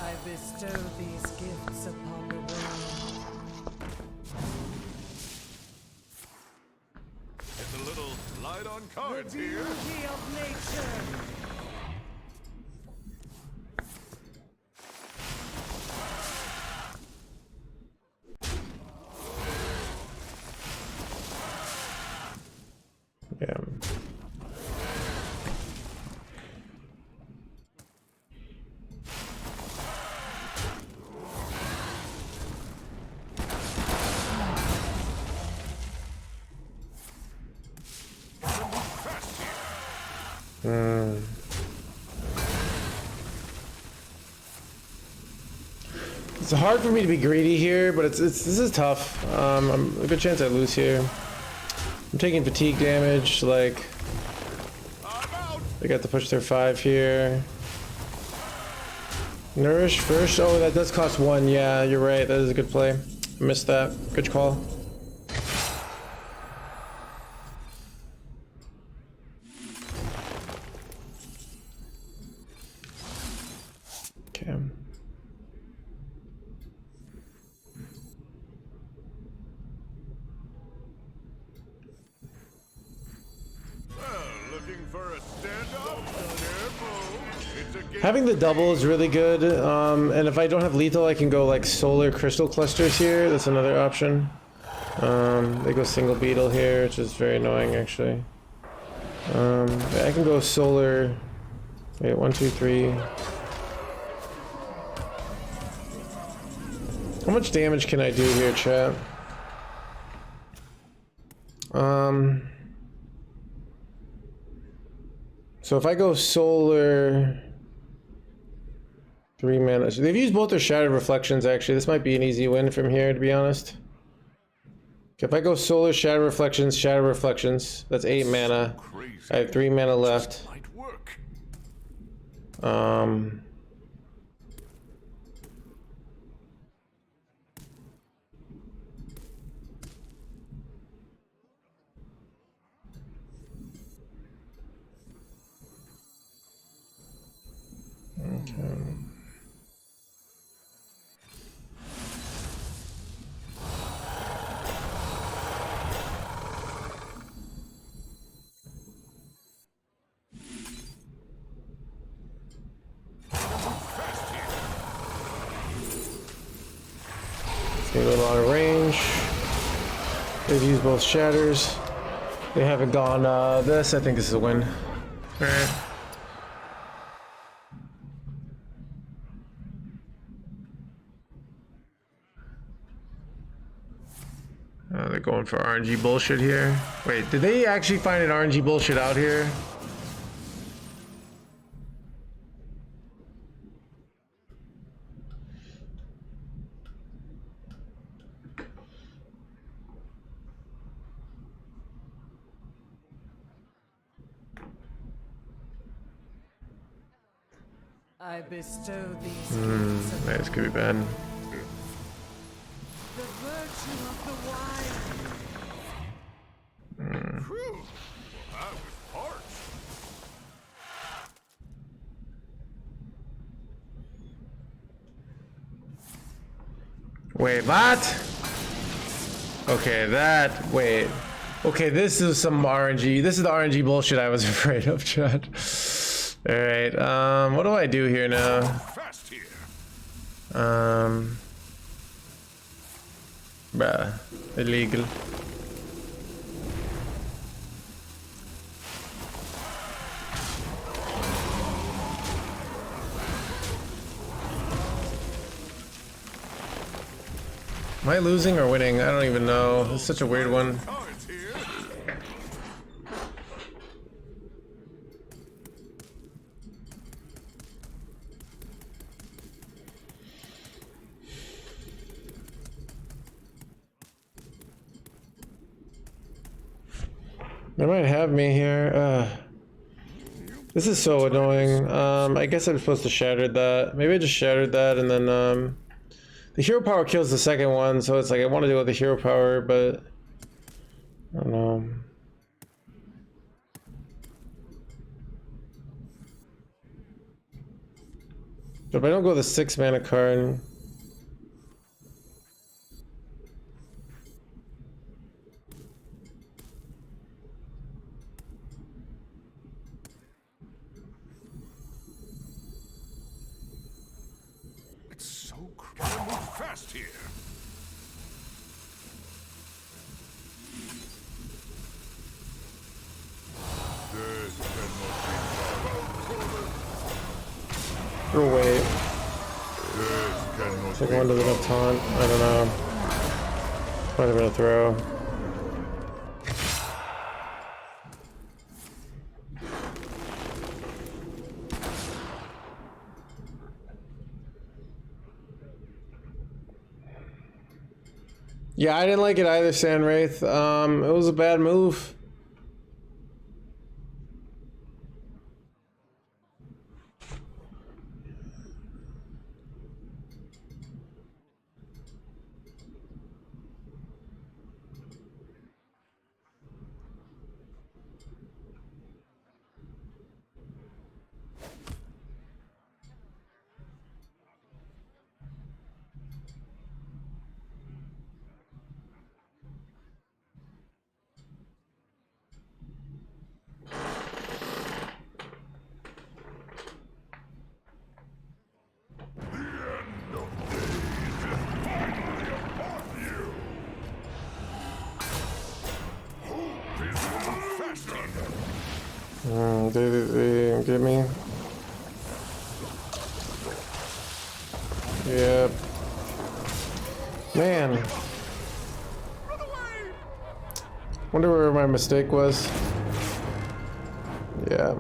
S4: I bestow these gifts upon the world.
S3: Getting a little light on
S4: The
S3: cards here.
S4: beauty of nature.
S1: Yeah. It's hard for me to be greedy here, but this is tough. I'm a good chance I lose here. I'm taking fatigue damage, like
S3: I'm out.
S1: they got to push their 5 here. Nourish first. Oh, that does cost 1. Yeah, you're right. That is a good play. I missed that. Good call. Okay.
S3: Looking for a standoff? Careful. It's a game.
S1: Having the double is really good, and if I don't have lethal, I can go like solar crystal clusters here. That's another option. They go single beetle here, which is very annoying actually. Yeah, I can go solar. Wait, 1, 2, 3. How much damage can I do here, chat? So if I go solar, 3 mana. So they've used both their shattered reflections actually. This might be an easy win from here, to be honest. Okay, if I go solar, shattered reflections, that's 8 mana.
S3: Crazy.
S1: I have 3 mana left.
S3: Might work.
S1: Okay. It's gonna go a lot of range. They've used both shatters. They haven't gone this. I think this is a win. Alright. They're going for RNG bullshit here. Wait, did they actually find an RNG bullshit out here?
S4: I bestow these gifts upon
S1: This could be bad.
S4: the virtue of the wild.
S3: Whew. That was harsh.
S1: Wait, what? Okay, wait. Okay, this is some RNG. This is the RNG bullshit I was afraid of, Chad. Alright, what do I do here now?
S3: Fast here.
S1: Bruh, illegal. Am I losing or winning? I don't even know. It's such a weird one.
S3: Cards here.
S1: They might have me here. This is so annoying. I guess I'm supposed to shatter that. Maybe I just shattered that and then the hero power kills the second one, so it's like I want to deal with the hero power, but I don't know. But if I don't go the 6 mana card,
S3: It's so crazy. Move fast here. This cannot be.
S1: or wait.
S3: This cannot
S1: Take
S3: be.
S1: one to the taunt. I don't know. Might have been a throw. Yeah, I didn't like it either, Sandwraith. It was a bad move. They get me. Yep. Man. Wonder where my mistake was. Yeah.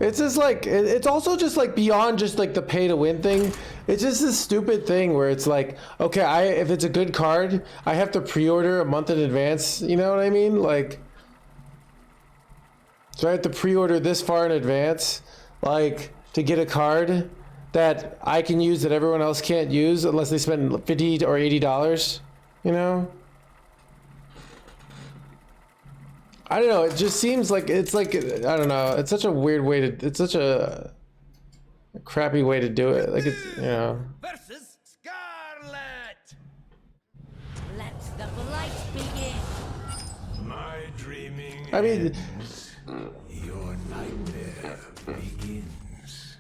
S1: It's just like, it's also just like beyond just like the pay to win thing. It's just this stupid thing where it's like, okay, if it's a good card, I have to pre-order a month in advance. You know what I mean? Like, so I have to pre-order this far in advance, like, to get a card that I can use that everyone else can't use unless they spend $50 or $80, you know? I don't know, it just seems like, it's like, I don't know, it's such a weird way to, it's such a crappy way to do it. Like, it's, you know.
S9: Versus Scarlet.
S8: Let the blight begin.
S7: My dreaming
S1: I mean,
S7: ends. Your nightmare begins.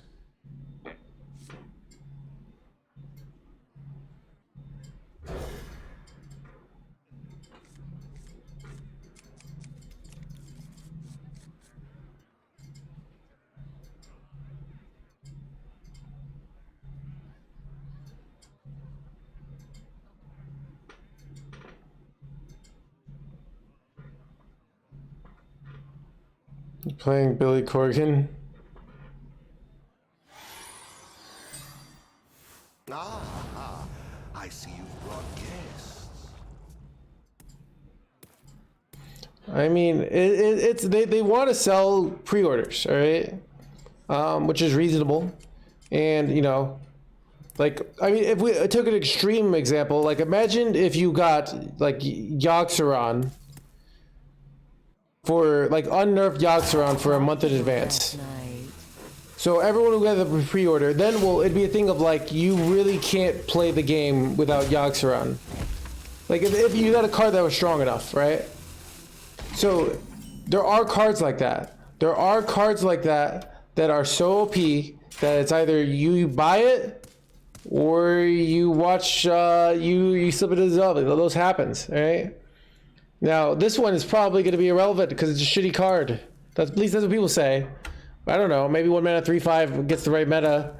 S1: Playing Billy Corgan.
S7: Ah, I see you've brought guests.
S1: I mean, it's they want to sell pre-orders, all right, which is reasonable, and you know, like I mean, if we took an extreme example, like imagine if you got like Yogg-Saron for like unnerfed Yogg-Saron for a month in advance. So everyone who got the pre-order, then it'd be a thing of like you really can't play the game without Yogg-Saron. Like if you got a card that was strong enough, right? So there are cards like that. There are cards like that that are so OP that it's either you buy it or you watch you slip it as well. Those happens, right? Now this one is probably going to be irrelevant because it's a shitty card. At least that's what people say. I don't know. Maybe 1 mana 3/5 gets the right meta,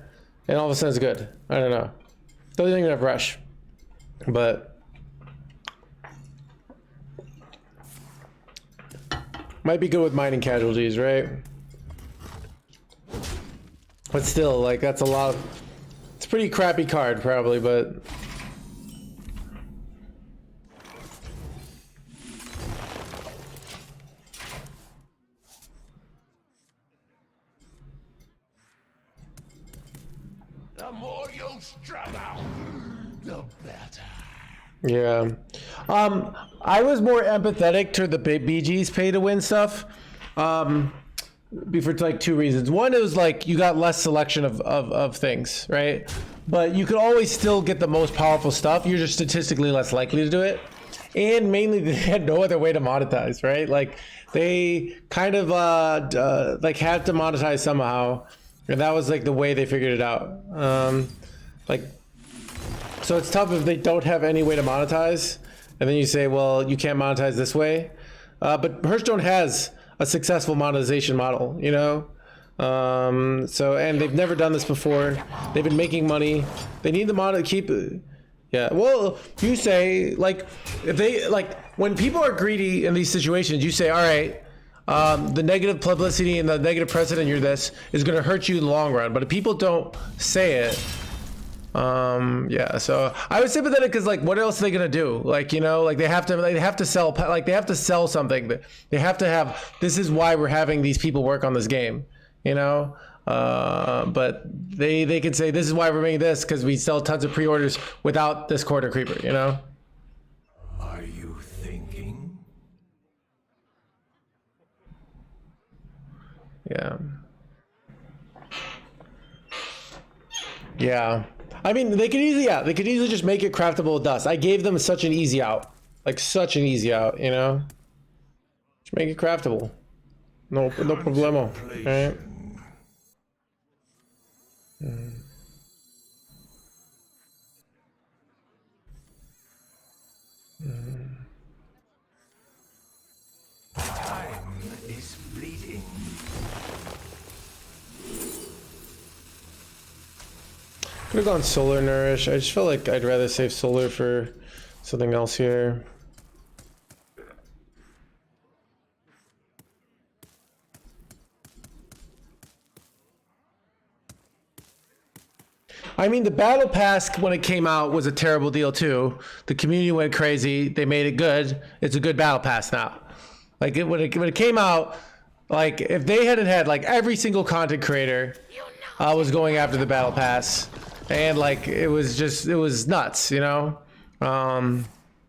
S1: and all of a sudden it's good. I don't know. Doesn't even have rush, but might be good with mining casualties, right? But still, like that's a lot. It's a pretty crappy card, probably, but.
S7: The more you struggle, the better.
S1: Yeah. I was more empathetic to the BG's pay to win stuff. For like 2 reasons. One, it was like you got less selection of things, right? But you could always still get the most powerful stuff. You're just statistically less likely to do it. And mainly they had no other way to monetize, right? Like they kind of like had to monetize somehow. And that was like the way they figured it out. Like, so it's tough if they don't have any way to monetize. And then you say, well, you can't monetize this way. But Hearthstone has a successful monetization model, you know? So, and they've never done this before. They've been making money. They need the model to keep it. Yeah, well, you say, like, if they, like, when people are greedy in these situations, you say, all right, the negative publicity and the negative precedent you're this is going to hurt you in the long run. But if people don't say it, yeah, so I was sympathetic because like, what else are they going to do? Like, you know, like they have to sell, like they have to sell something. They have to have, this is why we're having these people work on this game, you know? But they can say, this is why we're making this because we sell tons of pre-orders without this quarter creeper, you know?
S7: Are you thinking?
S1: Yeah. Yeah. I mean, they could easily just make it craftable with dust. I gave them such an easy out. Like such an easy out, you know? Just make it craftable. No problemo. Right?
S7: Time is fleeting.
S1: Could have gone Solar Nourish. I just felt like I'd rather save Solar for something else here. I mean, the Battle Pass when it came out was a terrible deal too. The community went crazy. They made it good. It's a good Battle Pass now. Like when it came out, like if they hadn't had like every single content creator was going after the Battle Pass, and like it was nuts, you know. And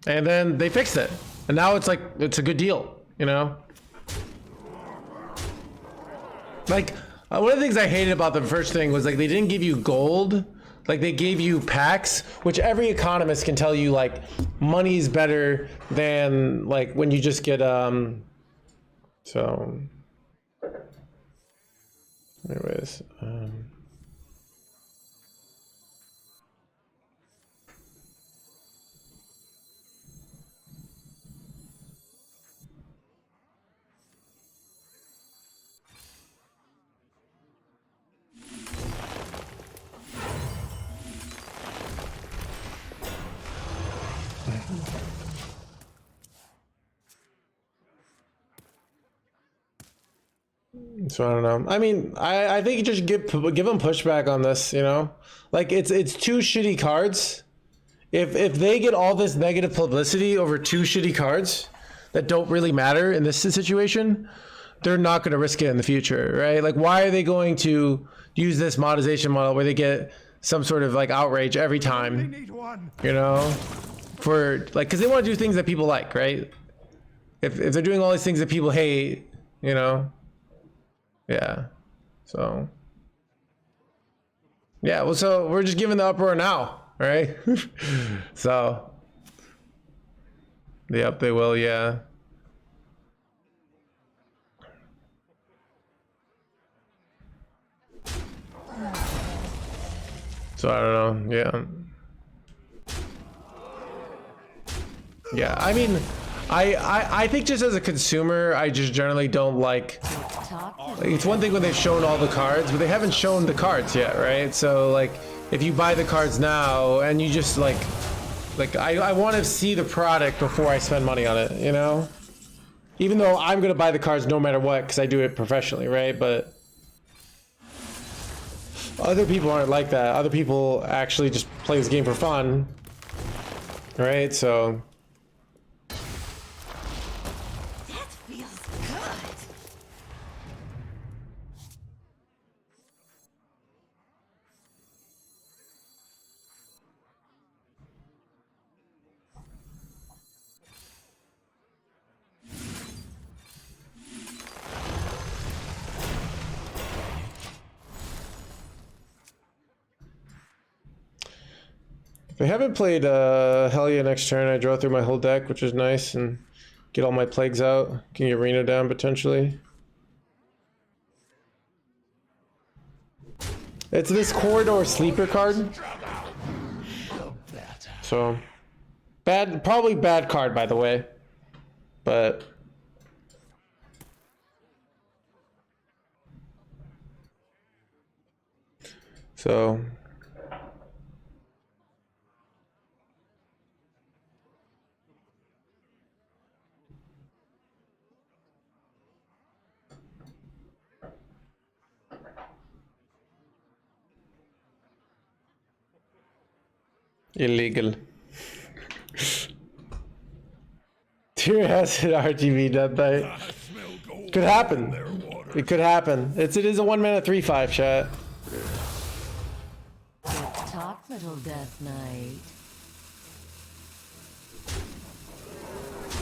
S1: then they fixed it, and now it's like it's a good deal, you know. Like one of the things I hated about the first thing was like they didn't give you gold. Like they gave you packs, which every economist can tell you like money's better than like when you just get so anyways So I don't know. I mean, I think you just give them pushback on this, you know? Like it's two shitty cards. If they get all this negative publicity over two shitty cards that don't really matter in this situation, they're not going to risk it in the future, right? Like, why are they going to use this monetization model where they get some sort of like outrage every time, you know, for like, because they want to do things that people like, right? If they're doing all these things that people hate, you know, yeah. So yeah, well, so we're just giving the uproar now, right? So yep, they will, yeah. So I don't know, yeah. Yeah, I mean, I think just as a consumer, I just generally don't like it's one thing when they've shown all the cards, but they haven't shown the cards yet, right? So like, if you buy the cards now and you just like I want to see the product before I spend money on it, you know? Even though I'm gonna buy the cards no matter what, because I do it professionally, right? But other people aren't like that. Other people actually just play this game for fun, right? So
S8: That feels good.
S1: if I haven't played hell yeah, next turn I draw through my whole deck, which is nice, and get all my plagues out. Can get Reno down potentially. It's this corridor sleeper card. So bad, probably bad card by the way. But so illegal. Tear acid RGB death knight. Could happen. It could happen. It is a 1 mana 3/5 chat.
S6: Talk, little Death Knight.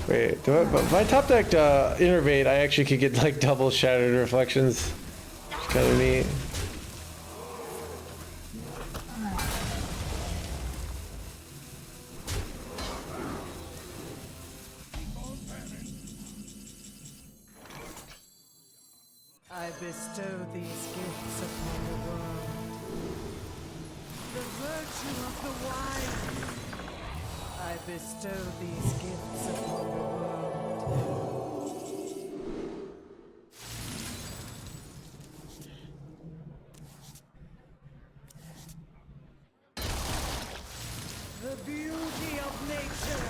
S1: Wait, if I top decked Innervate, I actually could get like double Shattered Reflections. It's kind of neat.
S4: I bestow these gifts upon the world. The virtue of the wild. I bestow these gifts upon the world. The beauty of nature.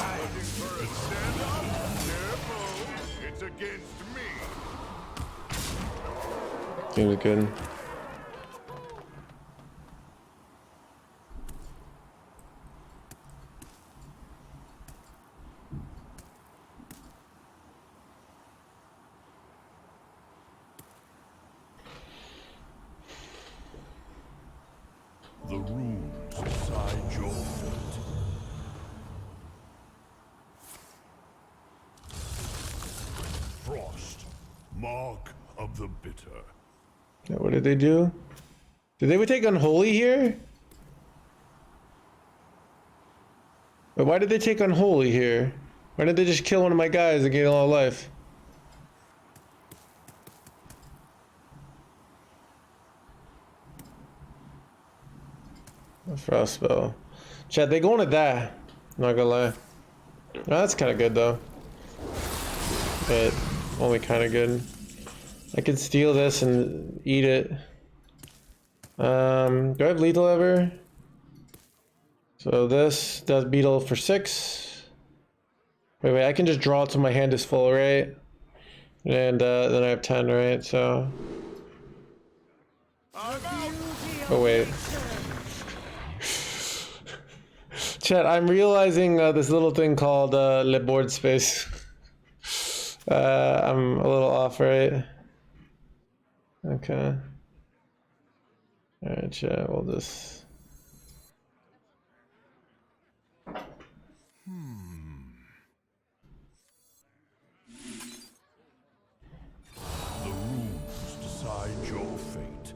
S3: Looking for a standoff? Careful, it's against me.
S1: Really good.
S3: The runes inside your foot. Frost, mark of the bitter.
S1: Yeah, what did they do? Did they take Unholy here? But why did they take Unholy here? Why did they just kill one of my guys and gain a lot of life? Frost spell. Chat, they going to die. Not gonna lie. No, that's kind of good though. But only kind of good. I could steal this and eat it. Do I have lethal ever? So this does beetle for 6. Wait, I can just draw it till my hand is full, right? And then I have 10, right? So. Oh wait. Chat, I'm realizing this little thing called le board space. I'm a little off, right? Okay. Alright, chat, we'll just...
S7: The runes decide your fate.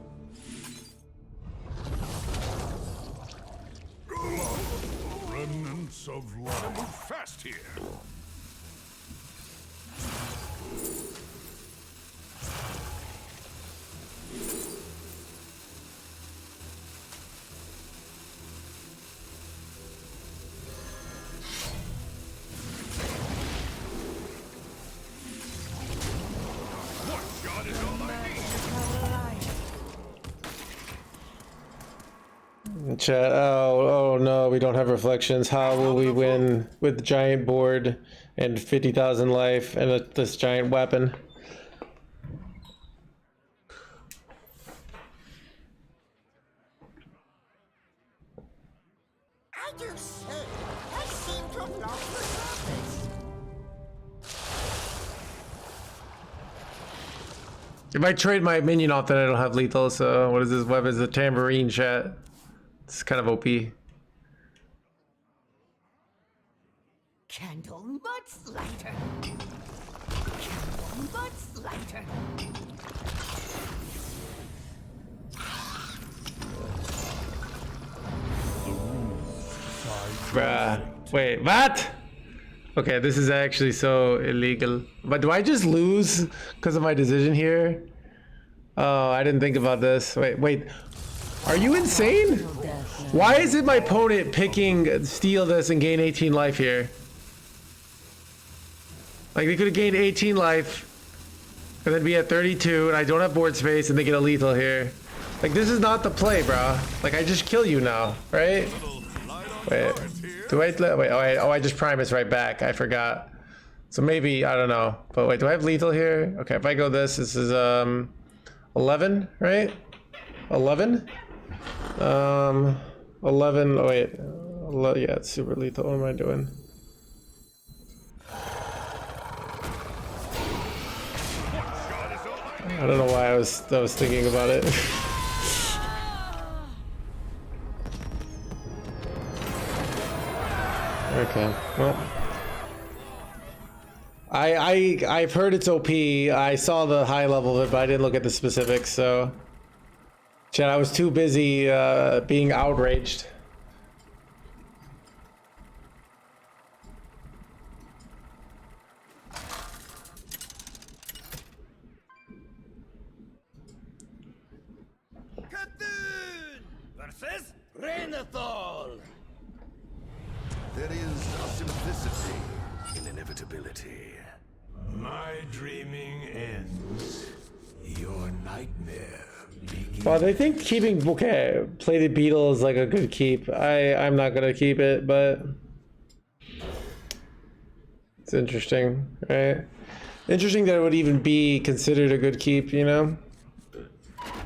S7: Remnants of life.
S3: Move fast here. One shot is all I need.
S1: Chat, oh no, we don't have reflections. How will we win with the giant board and 50,000 life and this giant weapon?
S8: I do so. I seem to have lost the surface.
S1: If I trade my minion off, then I don't have lethal, so what is this weapon? It's a tambourine, chat. It's kind of OP.
S8: Candle mudsliter. Candle mudsliter.
S1: Bruh. Wait, what? Okay, this is actually so illegal. But do I just lose because of my decision here? Oh, I didn't think about this. Wait. Are you insane? Why is it my opponent picking steal this and gain 18 life here? Like, they could have gained 18 life and then be at 32 and I don't have board space and they get a lethal here. Like, this is not the play, bro. Like, I just kill you now, right? Wait, oh, I just Primus right back. I forgot. So maybe, I don't know. But wait, do I have lethal here? Okay, if I go this is 11, right? 11? 11, oh wait. Yeah, it's super lethal. What am I doing? I don't know why I was thinking about it. Okay, well, I've heard it's OP. I saw the high level of it, but I didn't look at the specifics. So, chat, I was too busy being outraged.
S9: Cthulhu versus Renathal.
S7: There is a simplicity in inevitability.
S9: My dreaming ends. Your nightmare begins.
S1: Well, they think keeping plated beetle is like a good keep. I'm not gonna keep it, but it's interesting, right? Interesting that it would even be considered a good keep, you know?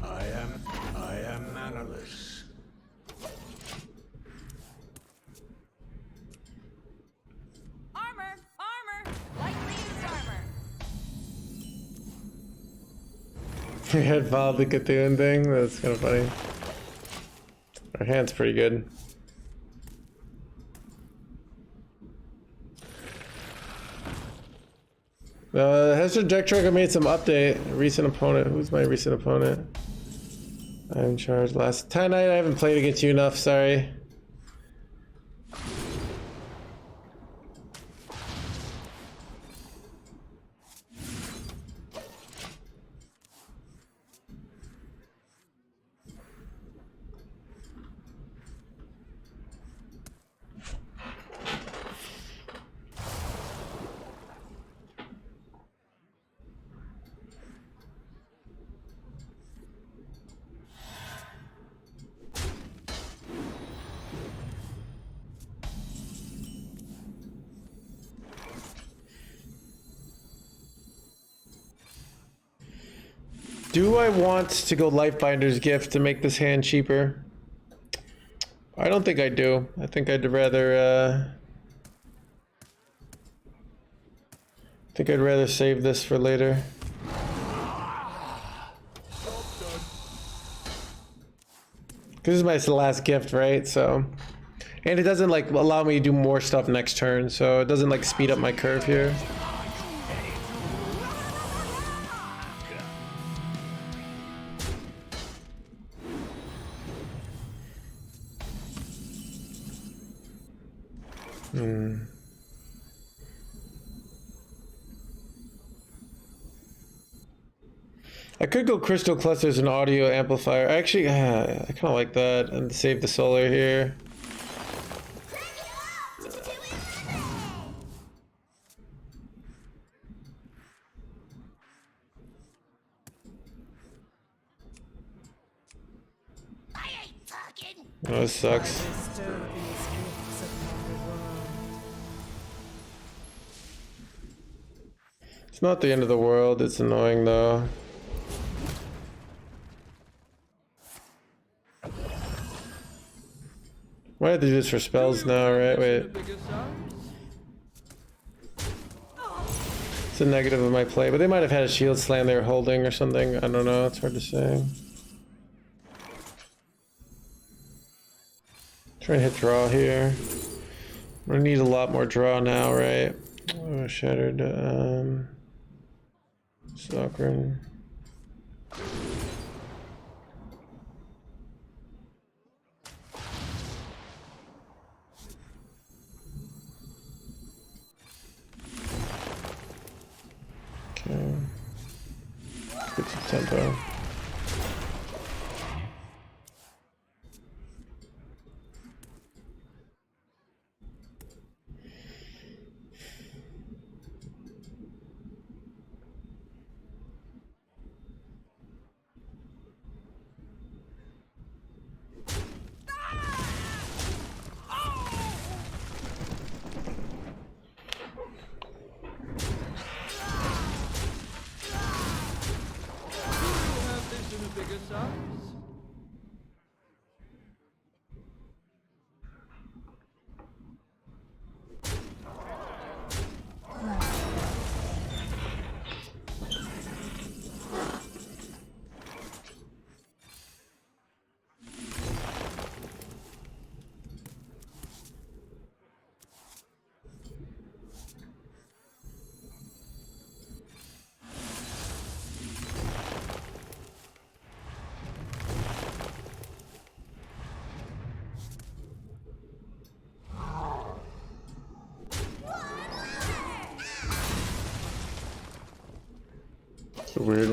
S9: I am mannerless.
S2: Armor! Lightly used armor!
S1: We had followed the Cthulhu thing. That's kind of funny. Our hand's pretty good. Hester Deck Tracker made some update. Recent opponent. Who's my recent opponent? I'm in charge. Last 10 night. I haven't played against you enough. Sorry. Do I want to go Lifebinder's Gift to make this hand cheaper? I don't think I do. I think I'd rather save this for later. This is my last gift, right? So, and it doesn't like allow me to do more stuff next turn, so it doesn't like speed up my curve here. I could go Crystal Clusters and Audio Amplifier. Actually, I kind of like that, and save the solar here.
S2: I ain't talking.
S1: Oh, this sucks.
S4: Bestow these gifts upon the world.
S1: It's not the end of the world. It's annoying though. Might have to do this for spells now, right? Wait. It's a negative of my play, but they might have had a shield slam they were holding or something. I don't know. It's hard to say. Try and hit draw here. I'm gonna need a lot more draw now, right? Oh, shattered. Soccer. Okay. Get some tempo.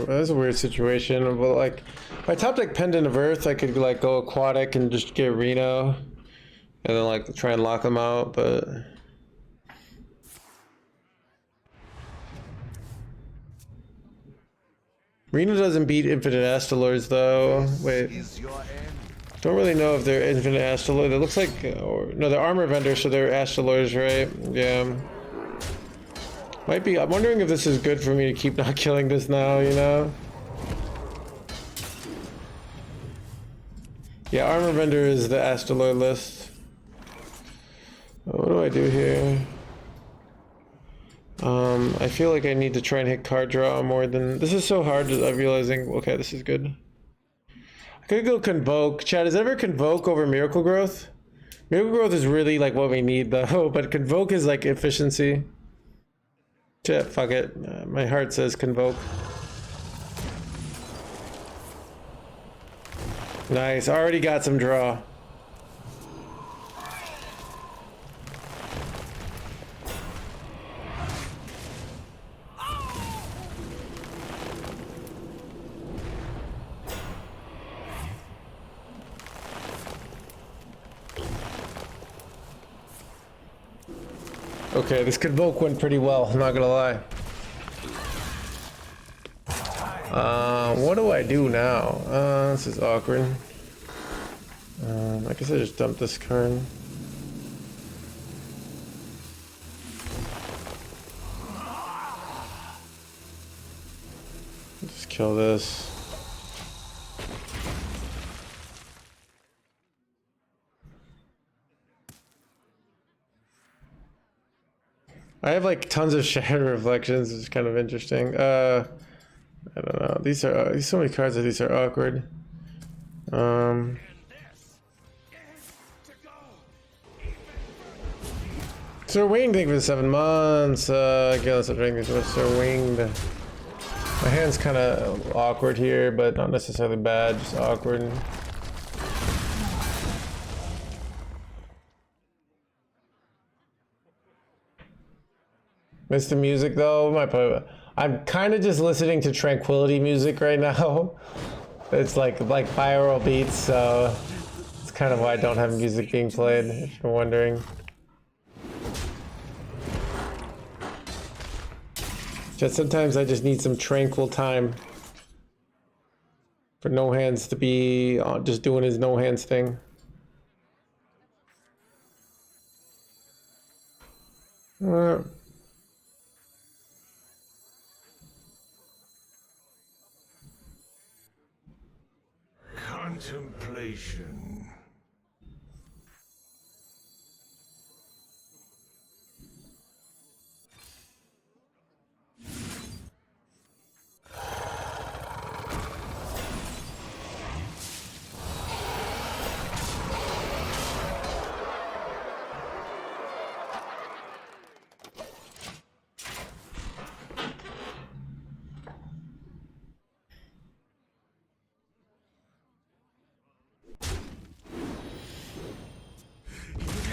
S1: That's a weird situation, but like, if I top deck Pendant of Earth, I could like go aquatic and just get Reno, and then like try and lock them out, but Reno doesn't beat Infinite Astalors though. Wait, don't really know if they're Infinite Astalors. It looks like, no, they're Armor Vendor, so they're Astalors, right? Yeah. Might be. I'm wondering if this is good for me to keep not killing this now, you know? Yeah, Armor Vendor is the Astalor list. What do I do here? I feel like I need to try and hit card draw more than... This is so hard, I'm realizing... Okay, this is good. I could go Convoke. Chad, is ever Convoke over Miracle Growth? Miracle Growth is really like what we need though, but Convoke is like efficiency. Shit, fuck it. My heart says Convoke. Nice, already got some draw. Okay, this Convoke went pretty well, I'm not gonna lie. What do I do now? This is awkward. I guess I just dump this card. Just kill this. I have like tons of shadow reflections. It's kind of interesting. I don't know. These are so many cards that these are awkward. Sir Winged, thank you for the 7 months. Again, let's drink this with Sir Winged. My hand's kind of awkward here, but not necessarily bad, just awkward. Miss the music though. I'm kind of just listening to tranquility music right now. It's like binaural beats, so it's kind of why I don't have music being played, if you're wondering. Just sometimes I just need some tranquil time for No Hands to be just doing his No Hands thing.
S9: Contemplation.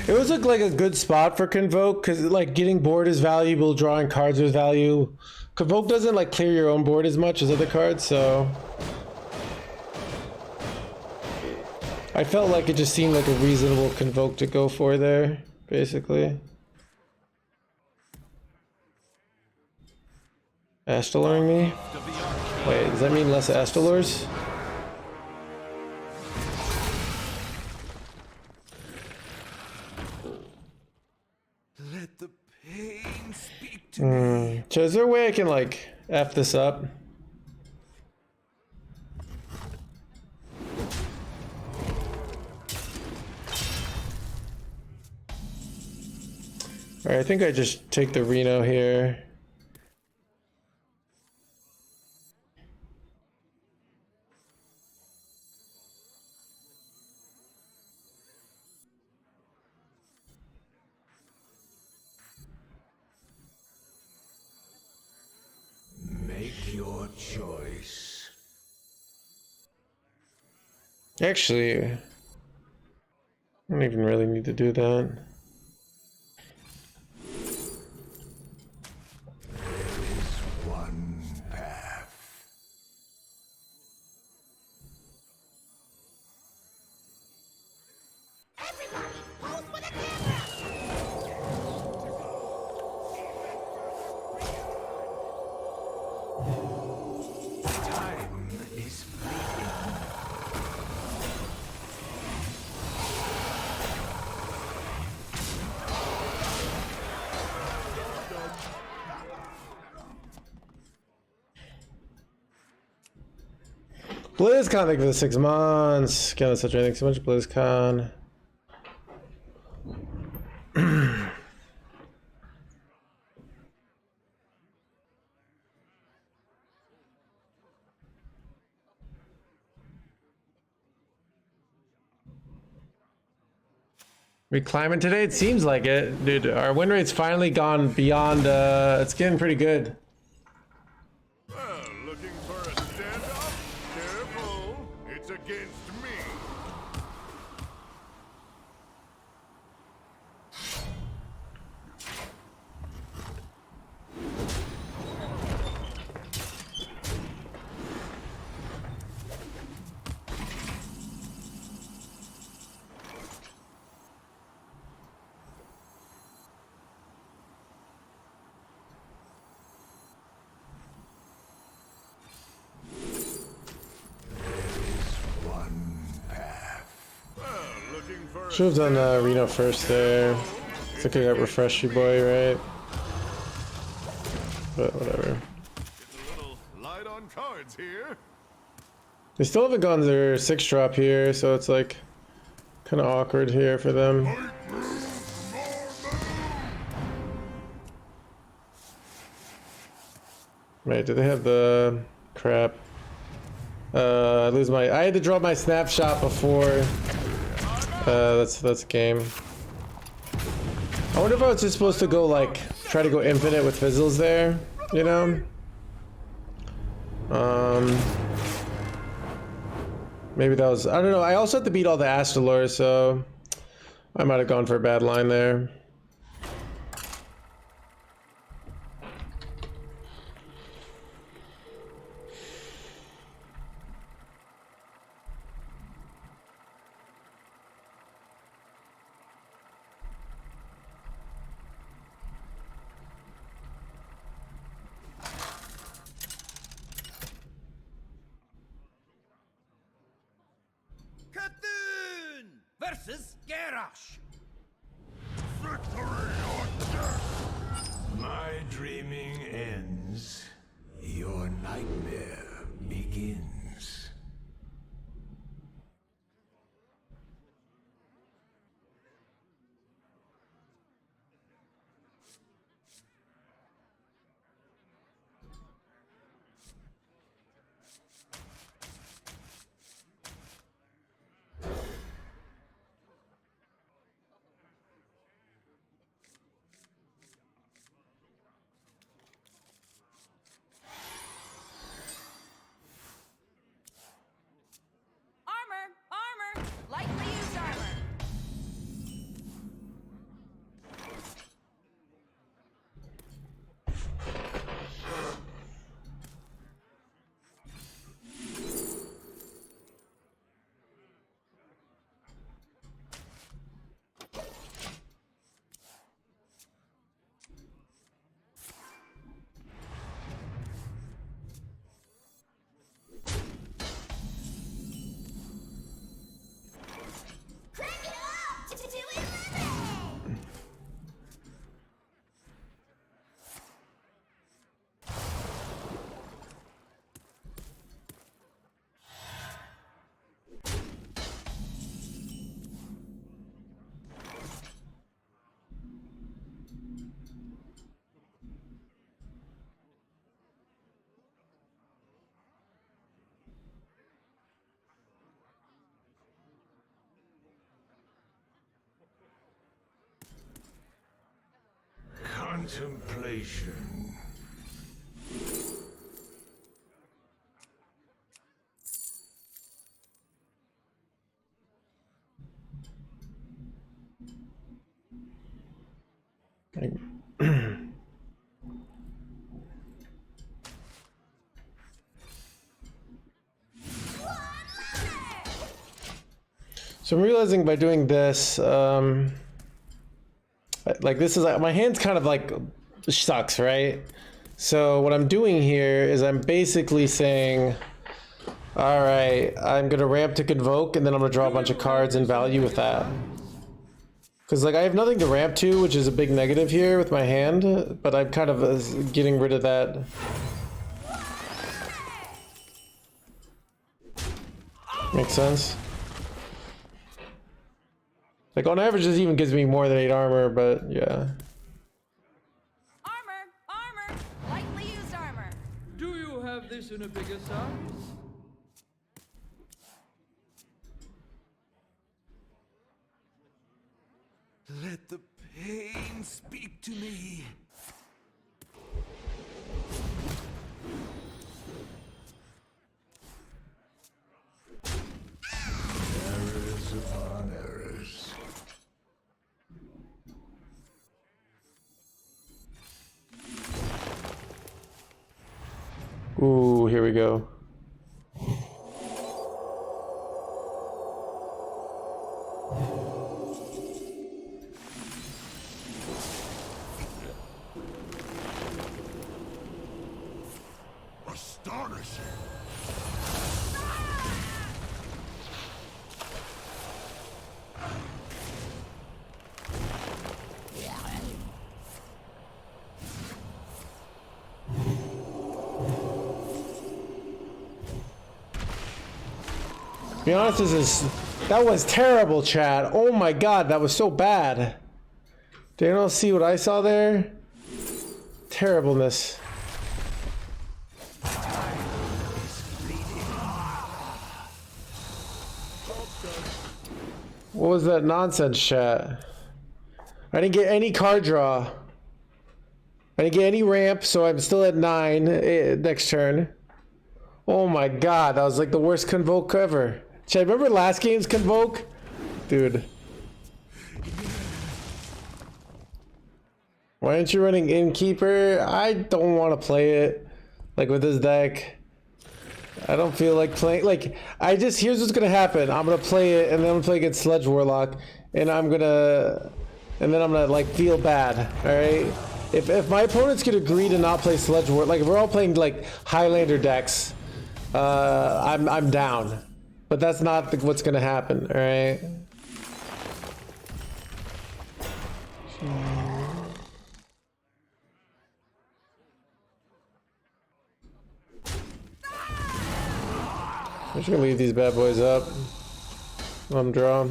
S1: It was like a good spot for Convoke, because like getting board is valuable, drawing cards is value. Convoke doesn't like clear your own board as much as other cards, so I felt like it just seemed like a reasonable Convoke to go for there, basically. Astaloring me? Wait, does that mean less Astalors?
S9: Let the pain speak to me.
S1: So is there a way I can like F this up? Alright, I think I just take the Reno here.
S9: Make your choice.
S1: Actually, I don't even really need to do that.
S9: There is one path.
S2: Everybody, pose for the camera!
S9: Time is fleeting.
S1: BlizzCon, thank you for the 6 months. Again, that's such a thanks so much, BlizzCon. We climbing today? It seems like it. Dude, our win rate's finally gone beyond, it's getting pretty good.
S3: Well, looking for a standoff? Careful, it's against me.
S1: Should have done Reno first there. I think I got refresh you boy, right? But whatever.
S3: It's a little light on cards here.
S1: They still haven't gone their 6 drop here, so it's like kind of awkward here for them. Wait, do they have the crap? I lose my. I had to draw my snapshot before. That's game. I wonder if I was just supposed to go like try to go infinite with fizzles there, you know? Maybe that was, I don't know. I also had to beat all the Astalor, so I might have gone for a bad line there.
S8: Versus Garrosh.
S3: Victory or death!
S9: My dreaming ends. Your nightmare begins.
S8: Armor! Lightly used armor.
S2: Crank it up to 11!
S9: Contemplation.
S1: So I'm realizing by doing this, like this is like, my hand's kind of like sucks, right? So what I'm doing here is I'm basically saying, all right, I'm gonna ramp to Convoke, and then I'm gonna draw a bunch of cards and value with that. Because like I have nothing to ramp to, which is a big negative here with my hand, but I'm kind of getting rid of that. Makes sense? Like on average, this even gives me more than 8 armor, but yeah.
S8: Armor! Lightly used armor.
S5: Do you have this in a bigger size?
S9: Let the pain speak to me. Errors upon errors.
S1: Ooh, here we go.
S3: Astonishing!
S1: To be honest, that was terrible, chat. Oh my god, that was so bad. Did anyone else see what I saw there? Terribleness. What was that nonsense, chat? I didn't get any card draw. I didn't get any ramp, so I'm still at 9 next turn. Oh my god, that was like the worst convoke ever. Chat, remember last game's convoke? Dude. Why aren't you running Innkeeper? I don't want to play it. Like with this deck. I don't feel like playing. Like, here's what's gonna happen. I'm gonna play it, and then I'm gonna play against Sledge Warlock, and then I'm gonna like feel bad. All right. If my opponents could agree to not play Sledge Warlock, like if we're all playing like Highlander decks, I'm down. But that's not what's gonna happen. All right. I'm just gonna leave these bad boys up. Let them draw.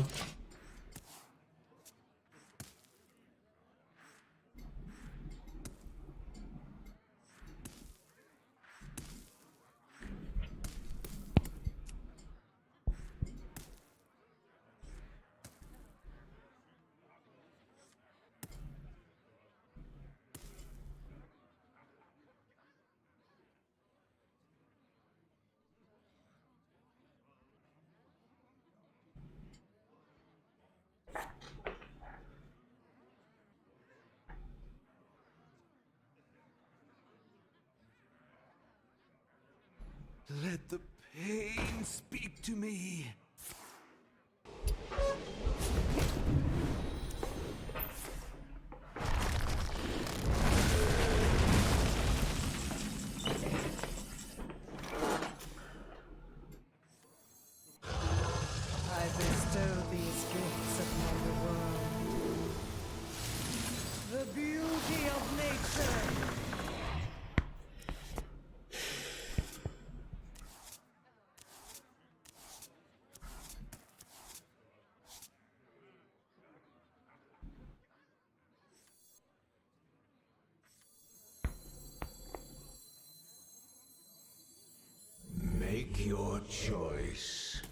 S9: Let the pain speak to me.
S4: I bestow these gifts upon the world. The beauty of nature.
S7: Make your choice.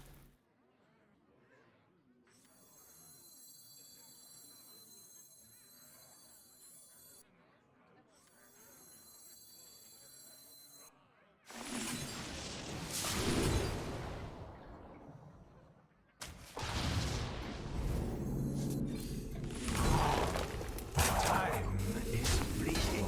S7: Time is fleeting.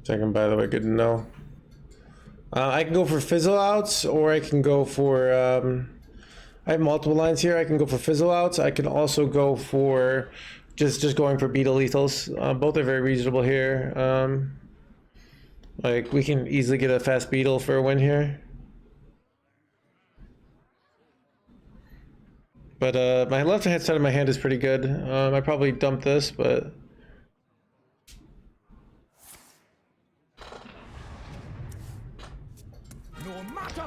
S1: Second, by the way, good to know. I can go for fizzle outs, or I can go for. I have multiple lines here. I can go for fizzle outs. I can also go for just going for beetle lethals. Both are very reasonable here. Like we can easily get a fast beetle for a win here. But my left hand side of my hand is pretty good. I probably dump this, but.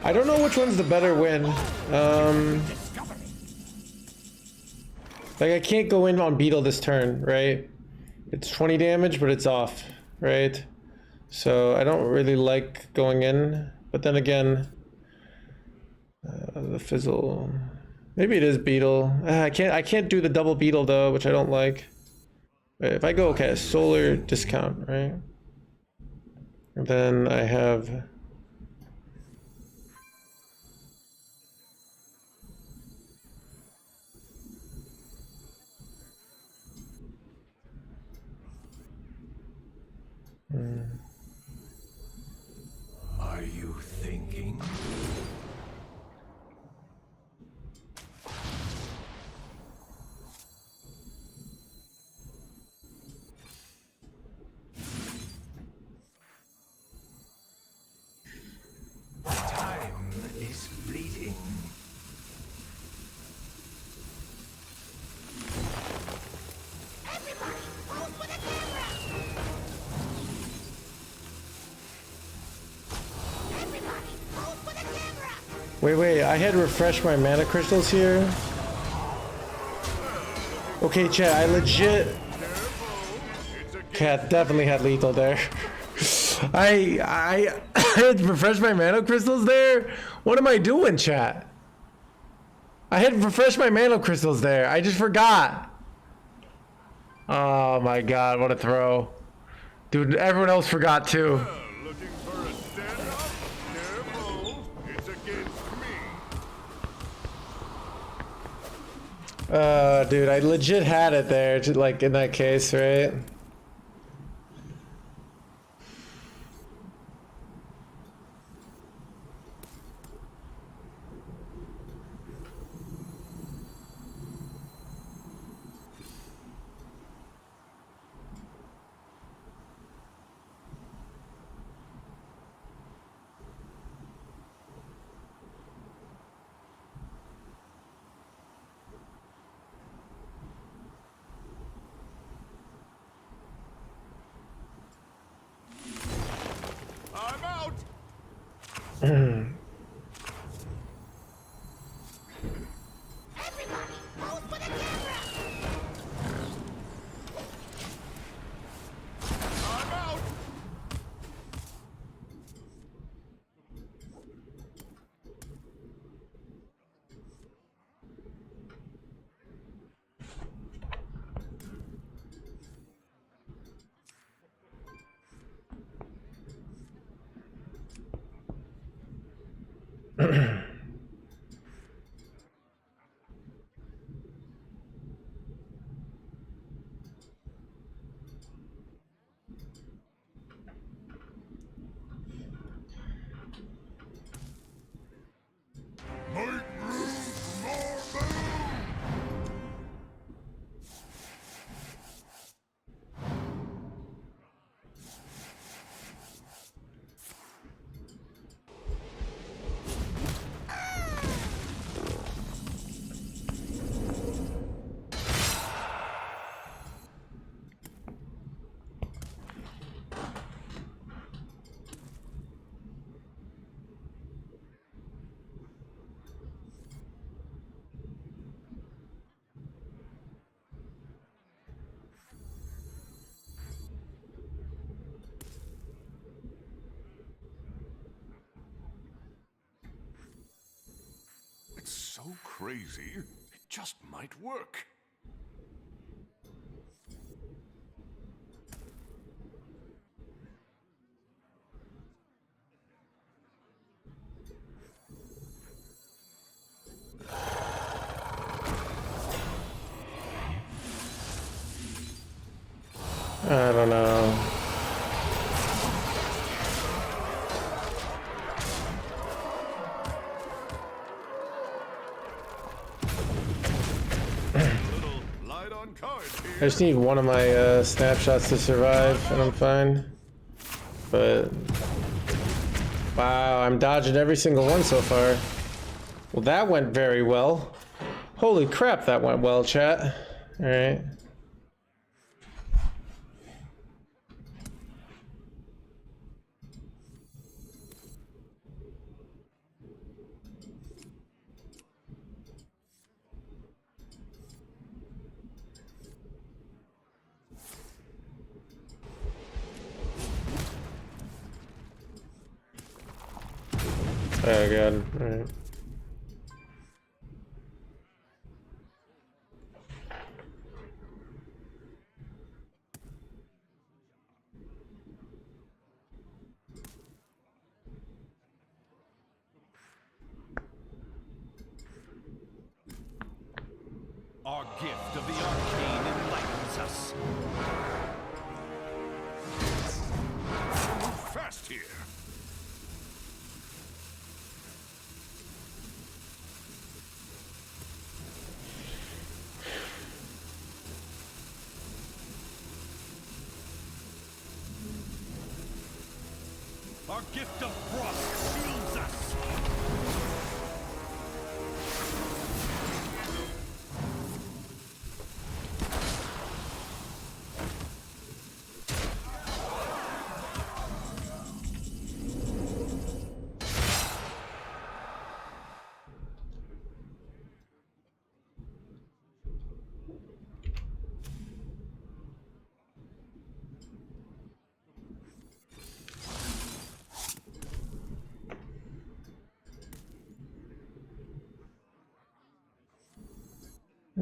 S1: I don't know which one's the better win. Like I can't go in on Beetle this turn, right? It's 20 damage, but it's off, right? So I don't really like going in, but then again, the fizzle. Maybe it is Beetle. I can't do the double Beetle though, which I don't like. If I go, okay, solar discount, right? And then I have.
S7: Are you thinking?
S1: Wait, I had refreshed my mana crystals here. Okay, chat, I legit... Cat definitely had lethal there. I had refreshed my mana crystals there? What am I doing, chat? I had refreshed my mana crystals there. I just forgot. Oh my god, what a throw. Dude, everyone else forgot too.
S3: Looking for a stand-up? Careful, it's against me.
S1: Dude, I legit had it there, just like in that case, right?
S3: I'm out.
S2: Everybody, pose for the camera!
S3: I'm out. It's so crazy, it just might work.
S1: I don't know.
S3: Light on cards
S1: I
S3: here.
S1: just need one of my snapshots to survive, and I'm fine. But wow, I'm dodging every single one so far. Well, that went very well. Holy crap, that went well, chat. All right. Oh god. All right.
S7: Our gift of the arcane enlightens us.
S3: Move fast here.
S7: Our gift of frost shields us.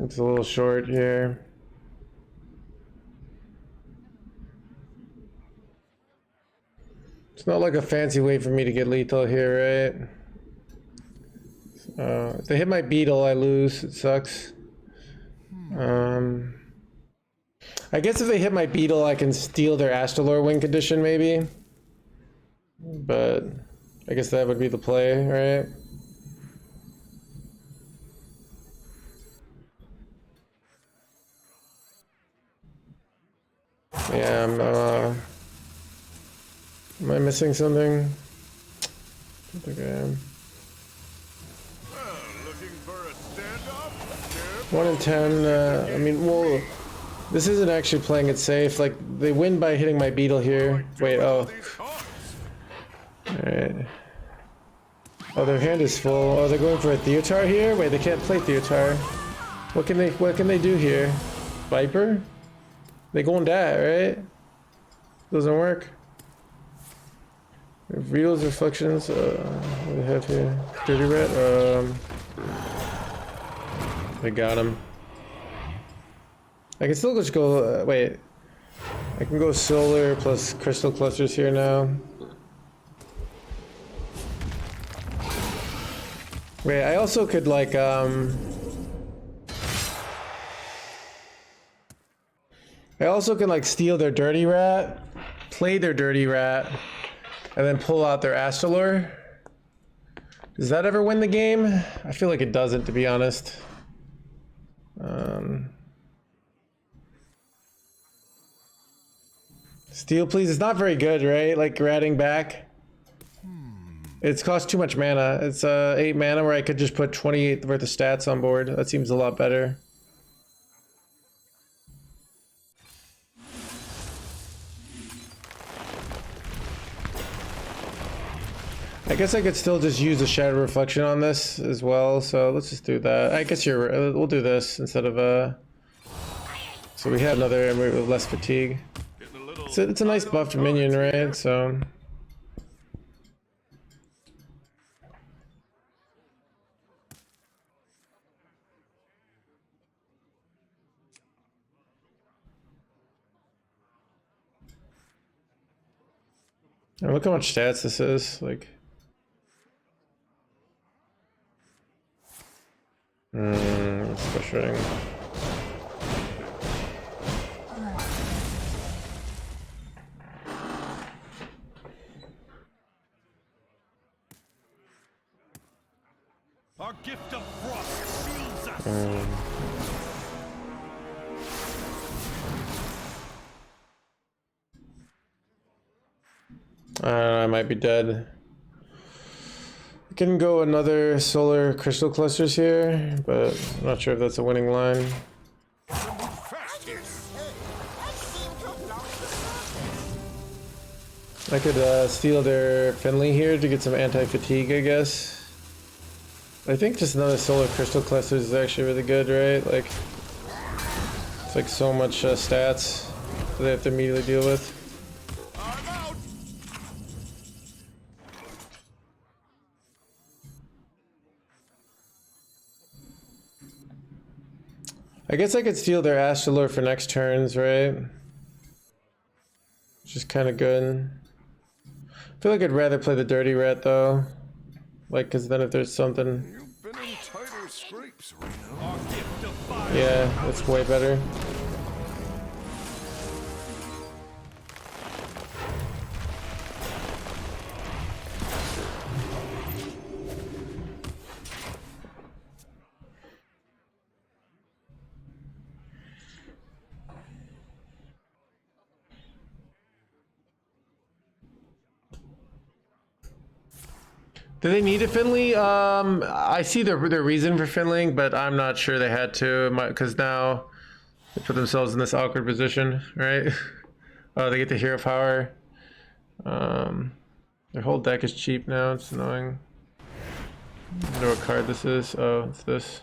S1: It's a little short here. It's not like a fancy way for me to get lethal here, right? If they hit my beetle, I lose. It sucks. I guess if they hit my beetle, I can steal their Astrolore win condition, maybe. But I guess that would be the play, right? Yeah, am I missing something? I don't think I am.
S3: Looking for a standoff?
S1: 1 in 10, I mean, well, this isn't actually playing it safe. Like, they win by hitting my beetle here. Wait, oh. Alright. Oh, their hand is full. Oh, they're going for a Theotar here? Wait, they can't play Theotar. What can they do here? Viper? They going that, right? Doesn't work. Beetle's reflections, what do we have here? Dirty Rat, they got him. I can still just go, wait. I can go solar plus crystal clusters here now. Wait, I also could like, I also can like steal their Dirty Rat, play their Dirty Rat, and then pull out their Astrolore. Does that ever win the game? I feel like it doesn't, to be honest. Steal, please. It's not very good, right? Like ratting back. It's cost too much mana. It's 8 mana where I could just put 28 worth of stats on board. That seems a lot better. I guess I could still just use a Shadow Reflection on this as well, so let's just do that. I guess we'll do this instead of so we have another and we're less fatigue. It's a nice buffed minion, right? So and look how much stats this is, like. It's frustrating.
S3: Our gift of frost shields us.
S1: I might be dead. I can go another solar crystal clusters here, but I'm not sure if that's a winning line. I could steal their Finley here to get some anti-fatigue, I guess. I think just another solar crystal clusters is actually really good, right? Like, it's like so much stats that they have to immediately deal with. I guess I could steal their Astrolore for next turns, right? Which is kind of good. I feel like I'd rather play the Dirty Rat though. Like, cause then if there's something.
S3: You've been in tighter scrapes, Reno.
S1: Yeah, that's way better. Do they need a Finley? I see their reason for Finleying, but I'm not sure they had to, because now they put themselves in this awkward position, right? Oh, they get the hero power. Their whole deck is cheap now. It's annoying. I don't know what card this is. Oh, it's this.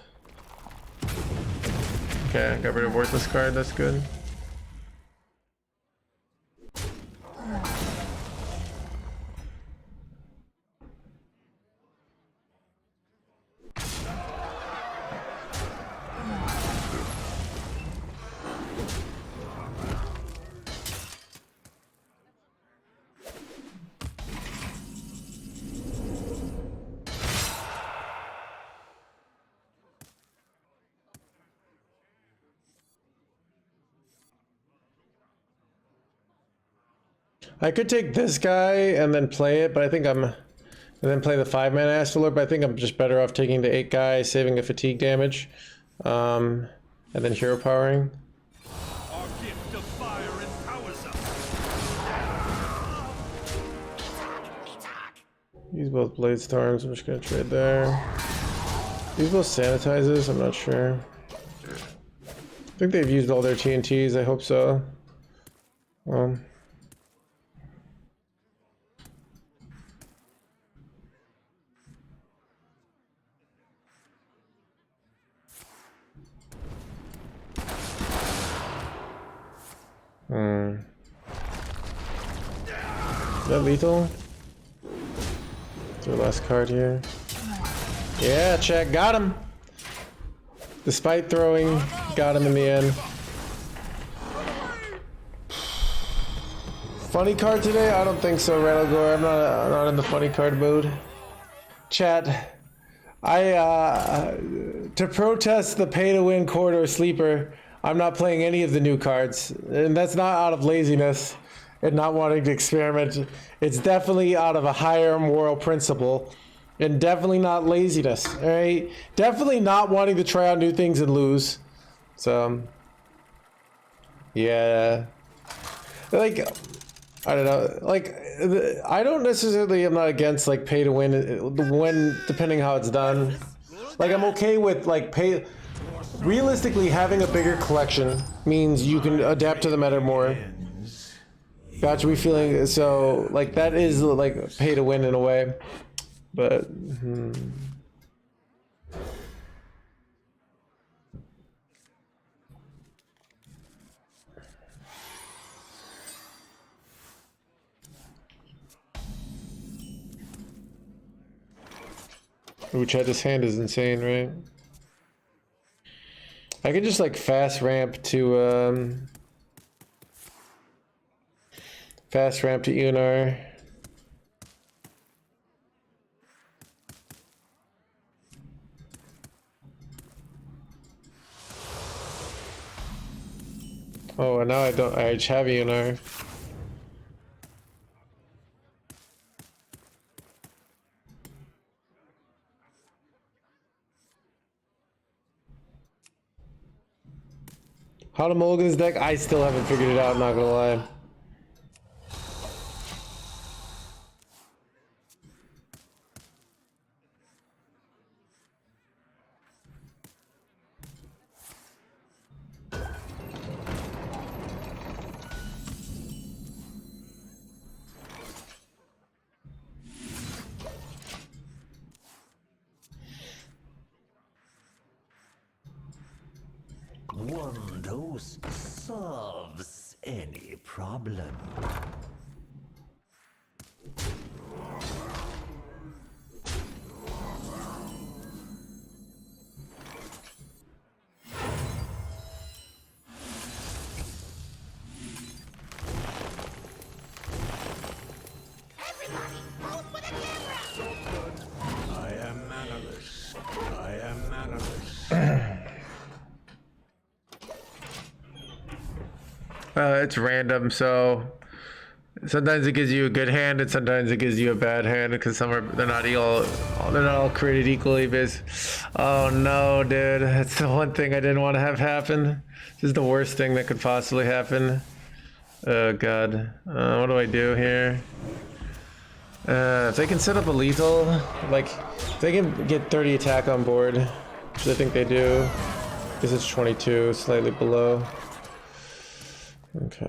S1: Okay, I got rid of worthless card. That's good. I could take this guy and then play it, but I think and then play the 5-man Astrolord, but I think I'm just better off taking the 8 guy, saving a fatigue damage, and then hero powering.
S3: Our gift of fire empowers us.
S1: Use both Blade Storms, I'm just gonna trade there. Use both Sanitizers, I'm not sure. I think they've used all their TNTs, I hope so. Is that lethal? Their last card here. Yeah, check, got him! Despite throwing, got him in the end. Funny card today? I don't think so, Rattlegore. I'm not in the funny card mood. Chat, to protest the pay-to-win corridor sleeper, I'm not playing any of the new cards. And that's not out of laziness and not wanting to experiment. It's definitely out of a higher moral principle. And definitely not laziness, alright? Definitely not wanting to try out new things and lose. So, yeah. Like, I don't know. Like, I don't necessarily, I'm not against, like, pay to win, depending how it's done. Like, I'm okay with, like, realistically, having a bigger collection means you can adapt to the meta more. Gotcha, we feeling, so, like, that is, like, pay to win in a way. But ooh, Chad, this hand is insane, right? I could just like fast ramp to Unar. Oh, and now I don't. I have Unar. How to Mulligan's deck? I still haven't figured it out, not gonna lie.
S7: One dose solves any problem.
S2: Everybody, pose for the camera!
S3: I am mannerless. I am mannerless.
S1: It's random, so sometimes it gives you a good hand, and sometimes it gives you a bad hand because they're not all created equally. Because oh no, dude, that's the one thing I didn't want to have happen. This is the worst thing that could possibly happen. Oh god, what do I do here? If they can set up a lethal, like if they can get 30 attack on board, which I think they do, because it's 22, slightly below. Okay.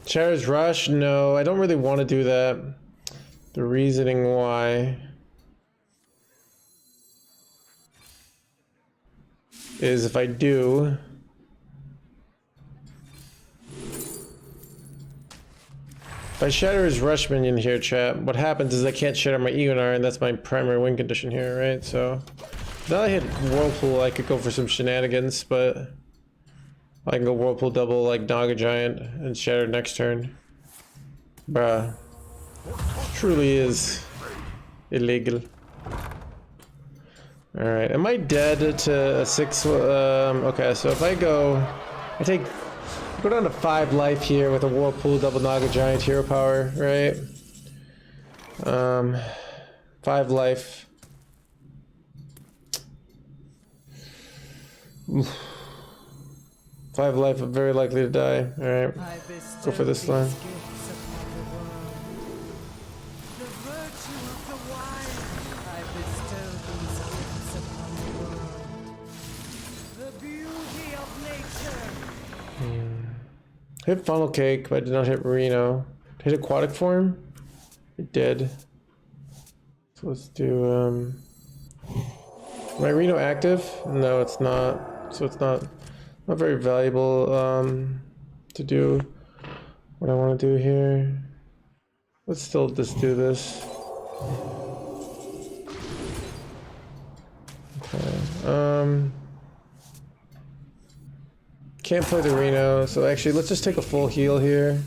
S1: Shadow's Rush? No, I don't really want to do that. The reasoning why is if I do, if I shatter his rush minion here, chat, what happens is I can't shatter my Eonar, and that's my primary win condition here, right? So now I hit Whirlpool, I could go for some shenanigans, but I can go Whirlpool double like Naga Giant and Shatter next turn. Bruh. Truly is illegal. Alright, am I dead to a 6? Okay, so if I go down to 5 life here with a Whirlpool double Naga Giant hero power, right? 5 life. Oof. 5 life, I'm very likely to die. Alright, go for this line. Hit Funnel Cake, but I did not hit Reno. Hit Aquatic Form? It did. So let's do, my Reno active? No, it's not. So it's not very valuable to do what I want to do here. Let's still just do this. Okay. Can't play the Reno, so actually let's just take a full heal here.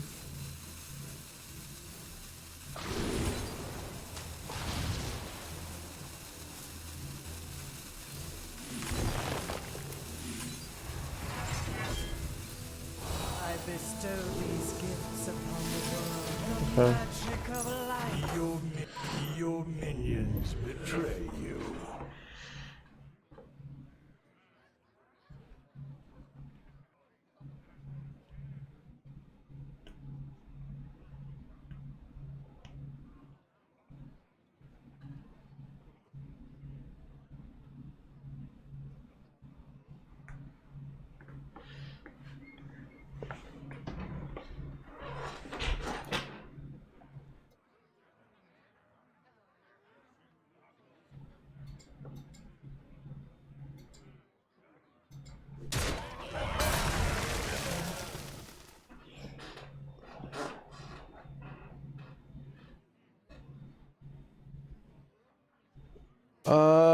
S4: I bestow these gifts upon the world.
S1: Okay.
S4: Magic of life.
S7: Your minions betray you.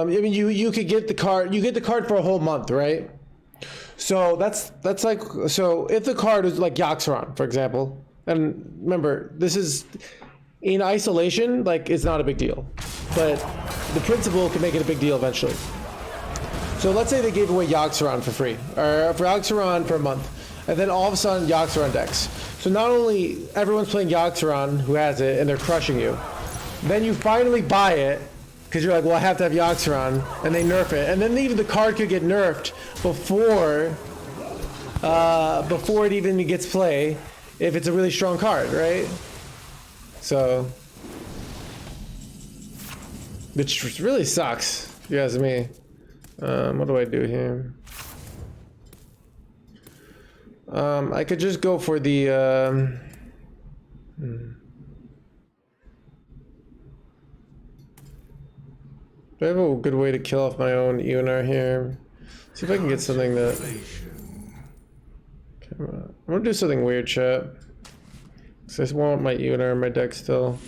S1: I mean, you could get the card. You get the card for a whole month, right? So that's like, so if the card is like Yaxaron, for example, and remember, this is in isolation, like it's not a big deal, but the principle can make it a big deal eventually. So let's say they gave away Yaxaron for free, or for Yaxaron for a month, and then all of a sudden Yaxaron decks. So not only everyone's playing Yaxaron who has it and they're crushing you, then you finally buy it because you're like, well, I have to have Yaxaron, and they nerf it, and then even the card could get nerfed before it even gets play if it's a really strong card, right? So, which really sucks, if you ask me. What do I do here? I could just go for the do I have a good way to kill off my own Eonar here? See if I can get something that... Okay, I'm gonna do something weird, chat. Because I just want my Eonar in my deck still.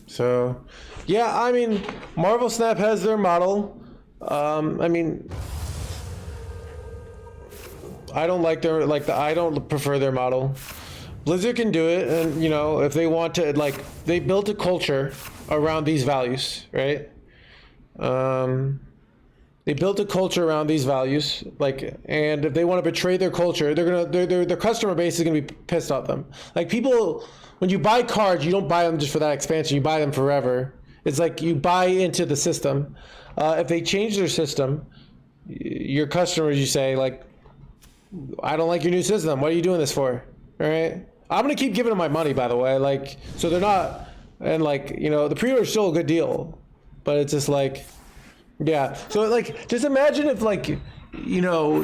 S1: So, yeah, I mean, Marvel Snap has their model. I mean, I don't like their, I don't prefer their model. Blizzard can do it, and you know, if they want to, like, they built a culture around these values, right? They built a culture around these values, like, and if they want to betray their culture, their customer base is gonna be pissed off them. Like, people, when you buy cards, you don't buy them just for that expansion, you buy them forever. It's like you buy into the system. If they change their system, your customers, you say, like, I don't like your new system, what are you doing this for? All right? I'm gonna keep giving them my money, by the way, like, so they're not, and like, you know, the pre-order is still a good deal, but it's just like, yeah. So like, just imagine if, like, you know,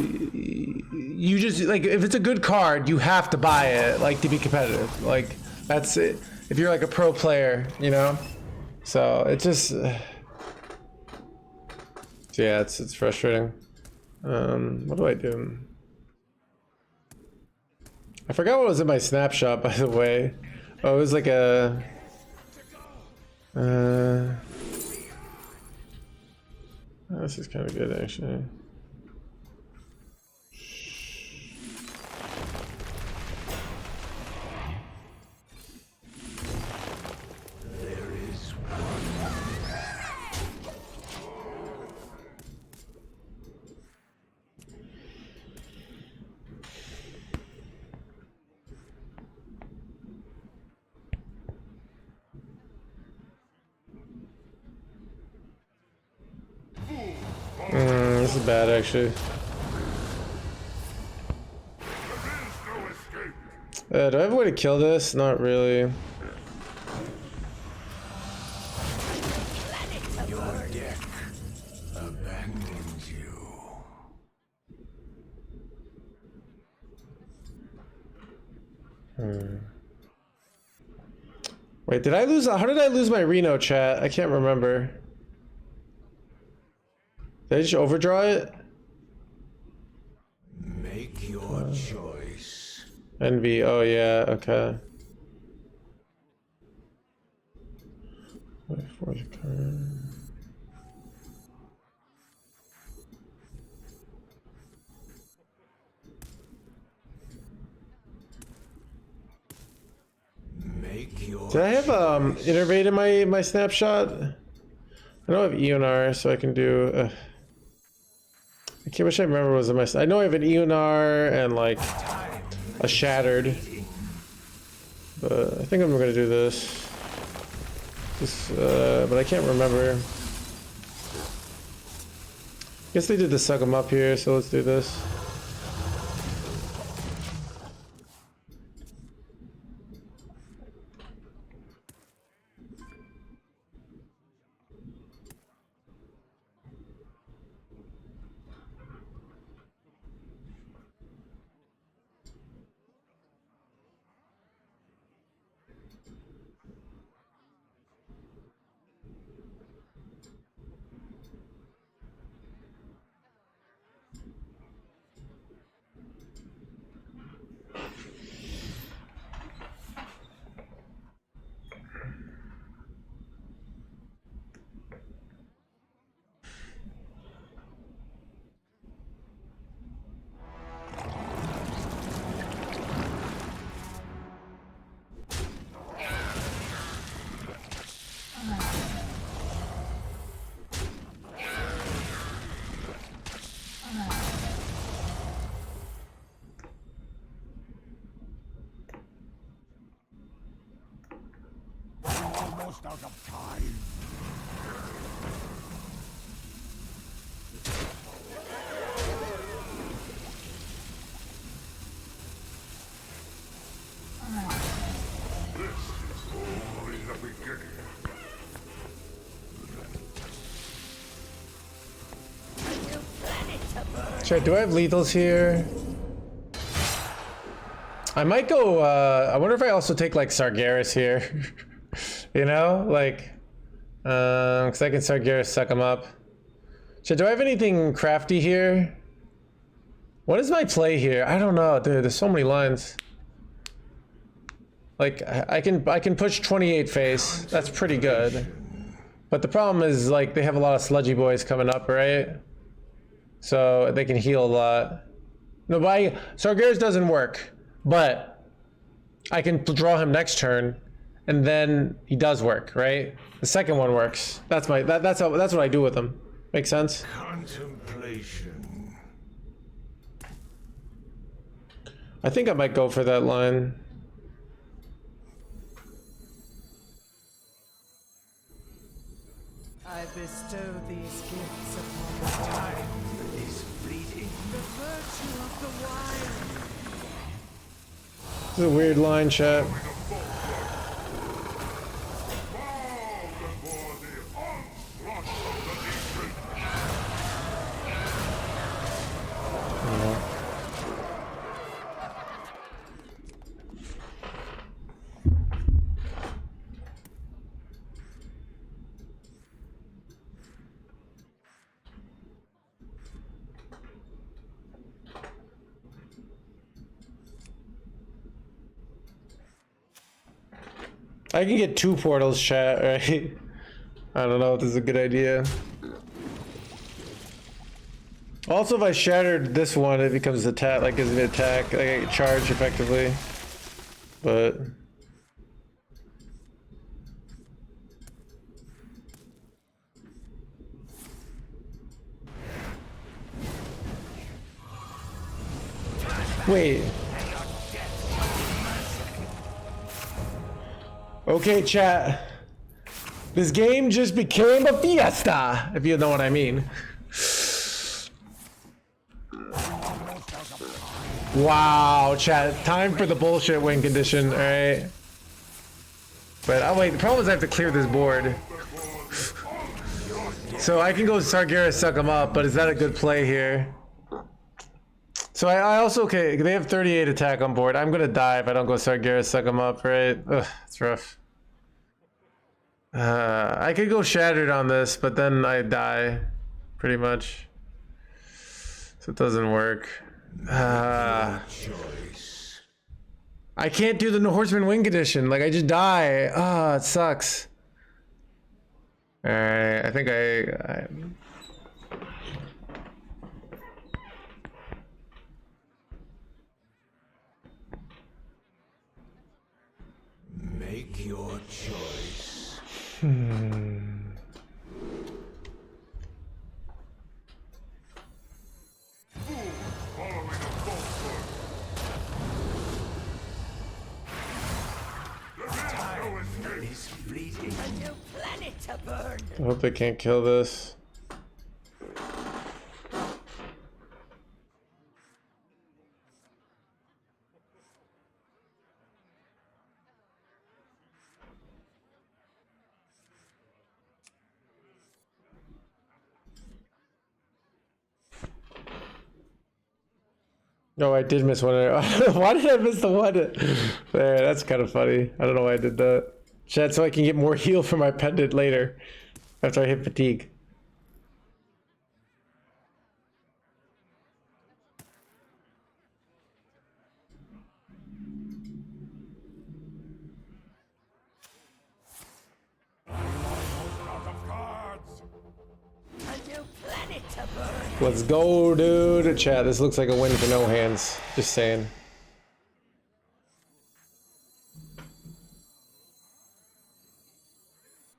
S1: you just like if it's a good card, you have to buy it like to be competitive. Like that's it. If you're like a pro player, you know. So it just yeah, it's frustrating. What do I do? I forgot what was in my snapshot, by the way. Oh, it was like a this is kind of good actually. This is bad, actually. Do I have a way to kill this? Not really.
S7: Your deck abandons you.
S1: Wait, did I lose? How did I lose my Reno chat? I can't remember. Did I just overdraw it?
S7: Make your choice.
S1: Envy. Oh yeah. Okay. Wait, fourth card.
S7: Make your
S1: Did I have innervate in my snapshot? I don't have ENR, so I can do. I can't wish I remember what was in my. I know I have an ENR and like a shattered, but I think I'm gonna do this. But I can't remember. Guess they did the suck 'em up here, so let's do this.
S7: Almost out of time.
S3: Only the beginning.
S1: Check. Do I have lethals here? I might go. I wonder if I also take like Sargeras here. You know, like, because I can Sargeras suck him up. Shit, do I have anything crafty here? What is my play here? I don't know, dude. There's so many lines. Like, I can push 28 face. That's pretty good. But the problem is, like, they have a lot of sludgy boys coming up, right? So they can heal a lot. No, but Sargeras doesn't work. But I can draw him next turn. And then he does work, right? The second one works. That's what I do with him. Make sense?
S7: Contemplation.
S1: I think I might go for that line.
S4: I bestow these gifts upon the world.
S7: Time is fleeting.
S4: The virtue of the wild.
S1: This is a weird line, chat. I can get 2 portals, chat, right? I don't know if this is a good idea. Also, if I shattered this one, it becomes attack, like gives me an attack, like I get charged effectively. But wait. Okay, chat. This game just became a fiesta, if you know what I mean. Wow, chat. Time for the bullshit win condition, alright? But oh wait, the problem is I have to clear this board. So I can go Sargeras, suck him up, but is that a good play here? So I also, okay, they have 38 attack on board. I'm gonna die if I don't go Sargeras, suck him up, right? Ugh, it's rough. I could go Shattered on this, but then I die, pretty much. So it doesn't work. I can't do the No Horseman win condition. Like, I just die. Ah, it sucks. Alright, I think I...
S7: Make your choice.
S8: A new planet to burn.
S1: I hope they can't kill this. No, I did miss one. Why did I miss the one? There, that's kind of funny. I don't know why I did that. Chat, so I can get more heal for my pendant later after I hit fatigue.
S8: A new planet to burn.
S1: Let's go, dude. Chat, this looks like a win for No Hands. Just saying.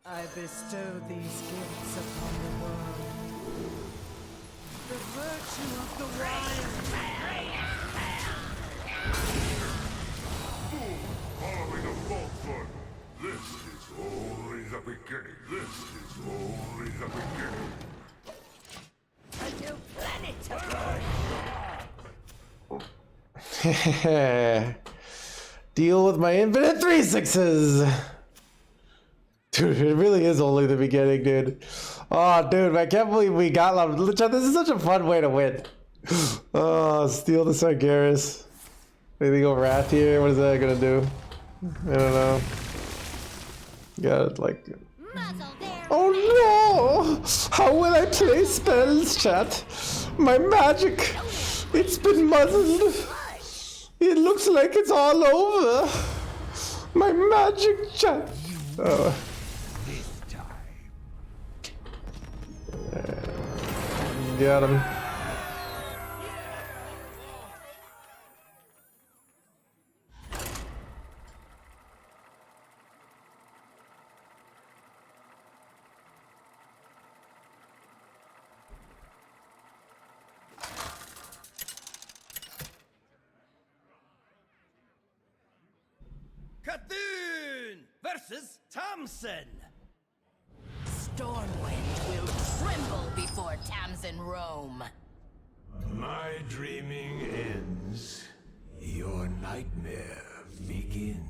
S4: I bestow these gifts upon the world. The virtue of the wild.
S3: Following a falsehood. This is only the beginning. This is only the beginning.
S8: A new planet to burn.
S1: Deal with my infinite 3/6s. Dude, it really is only the beginning, dude. Oh, dude, I can't believe we got love. This is such a fun way to win. Oh, steal the Sargeras. Maybe go Wrath here. What is that gonna do? I don't know. Got like.
S2: Muzzle there.
S1: Oh no! How will I play spells, chat? My magic, it's been muzzled. It looks like it's all over. My magic, chat. Oh. Got him.
S10: Cthulhu versus Thompson.
S6: Stormwind will tremble before Tamsin Rome.
S7: My dreaming ends. Your nightmare begins.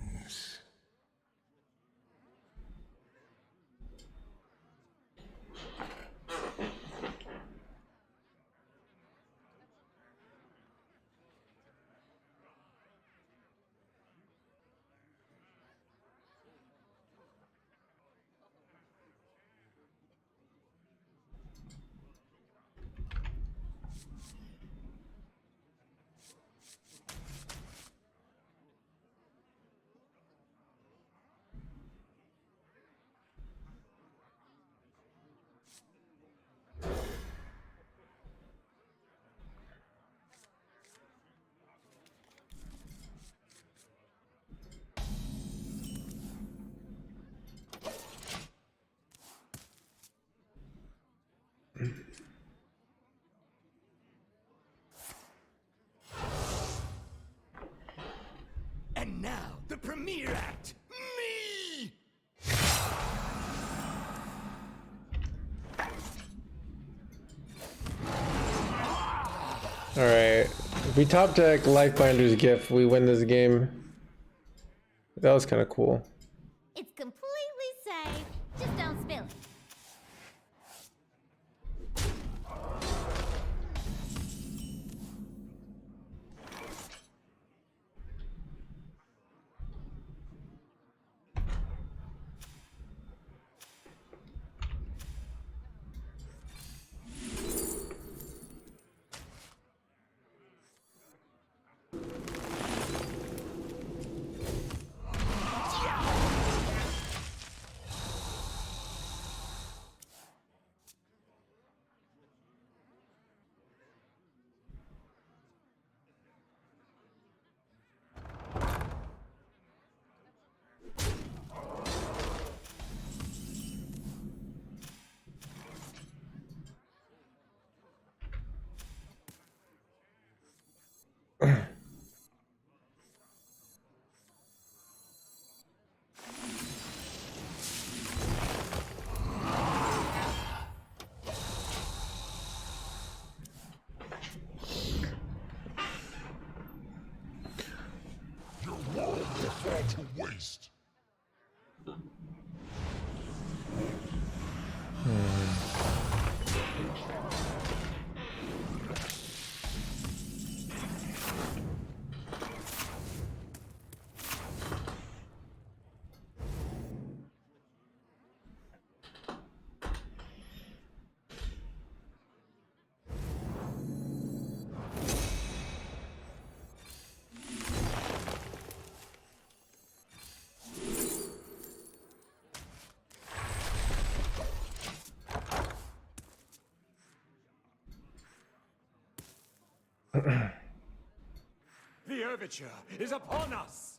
S10: And now, the premiere act, me!
S1: Alright. If we top deck Lifebinder's Gift, we win this game. That was kind of cool.
S2: It's completely safe. Just don't spill it.
S3: To waste.
S10: The overture is upon us!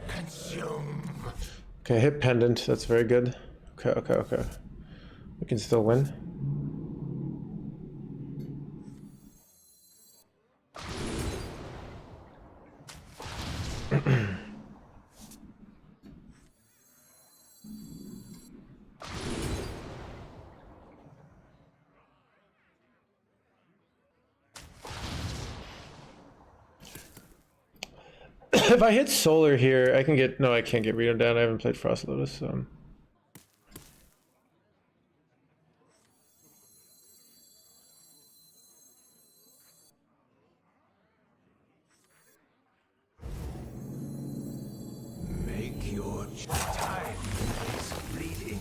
S3: Consume.
S1: Okay, hit pendant. That's very good. Okay. We can still win. If I hit solar here, I can get... No, I can't get Reno down. I haven't played Frost Lotus, so...
S10: Make your time is fleeting.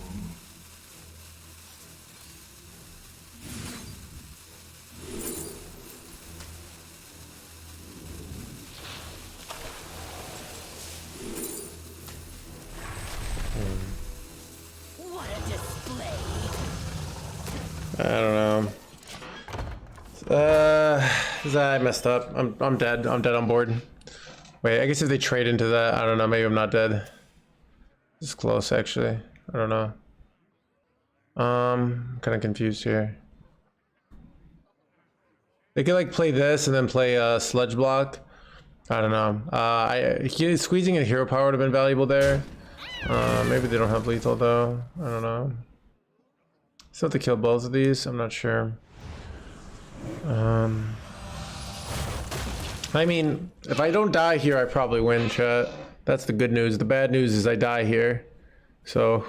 S6: What a display!
S1: I don't know. I messed up. I'm dead. I'm dead on board. Wait, I guess if they trade into that, I don't know. Maybe I'm not dead. It's close, actually. I don't know. I'm kind of confused here. They could like play this and then play Sludge Block. I don't know. Squeezing a hero power would have been valuable there. Maybe they don't have lethal though. I don't know. Still have to kill both of these. I'm not sure. I mean, if I don't die here, I probably win, chat. That's the good news. The bad news is I die here. So...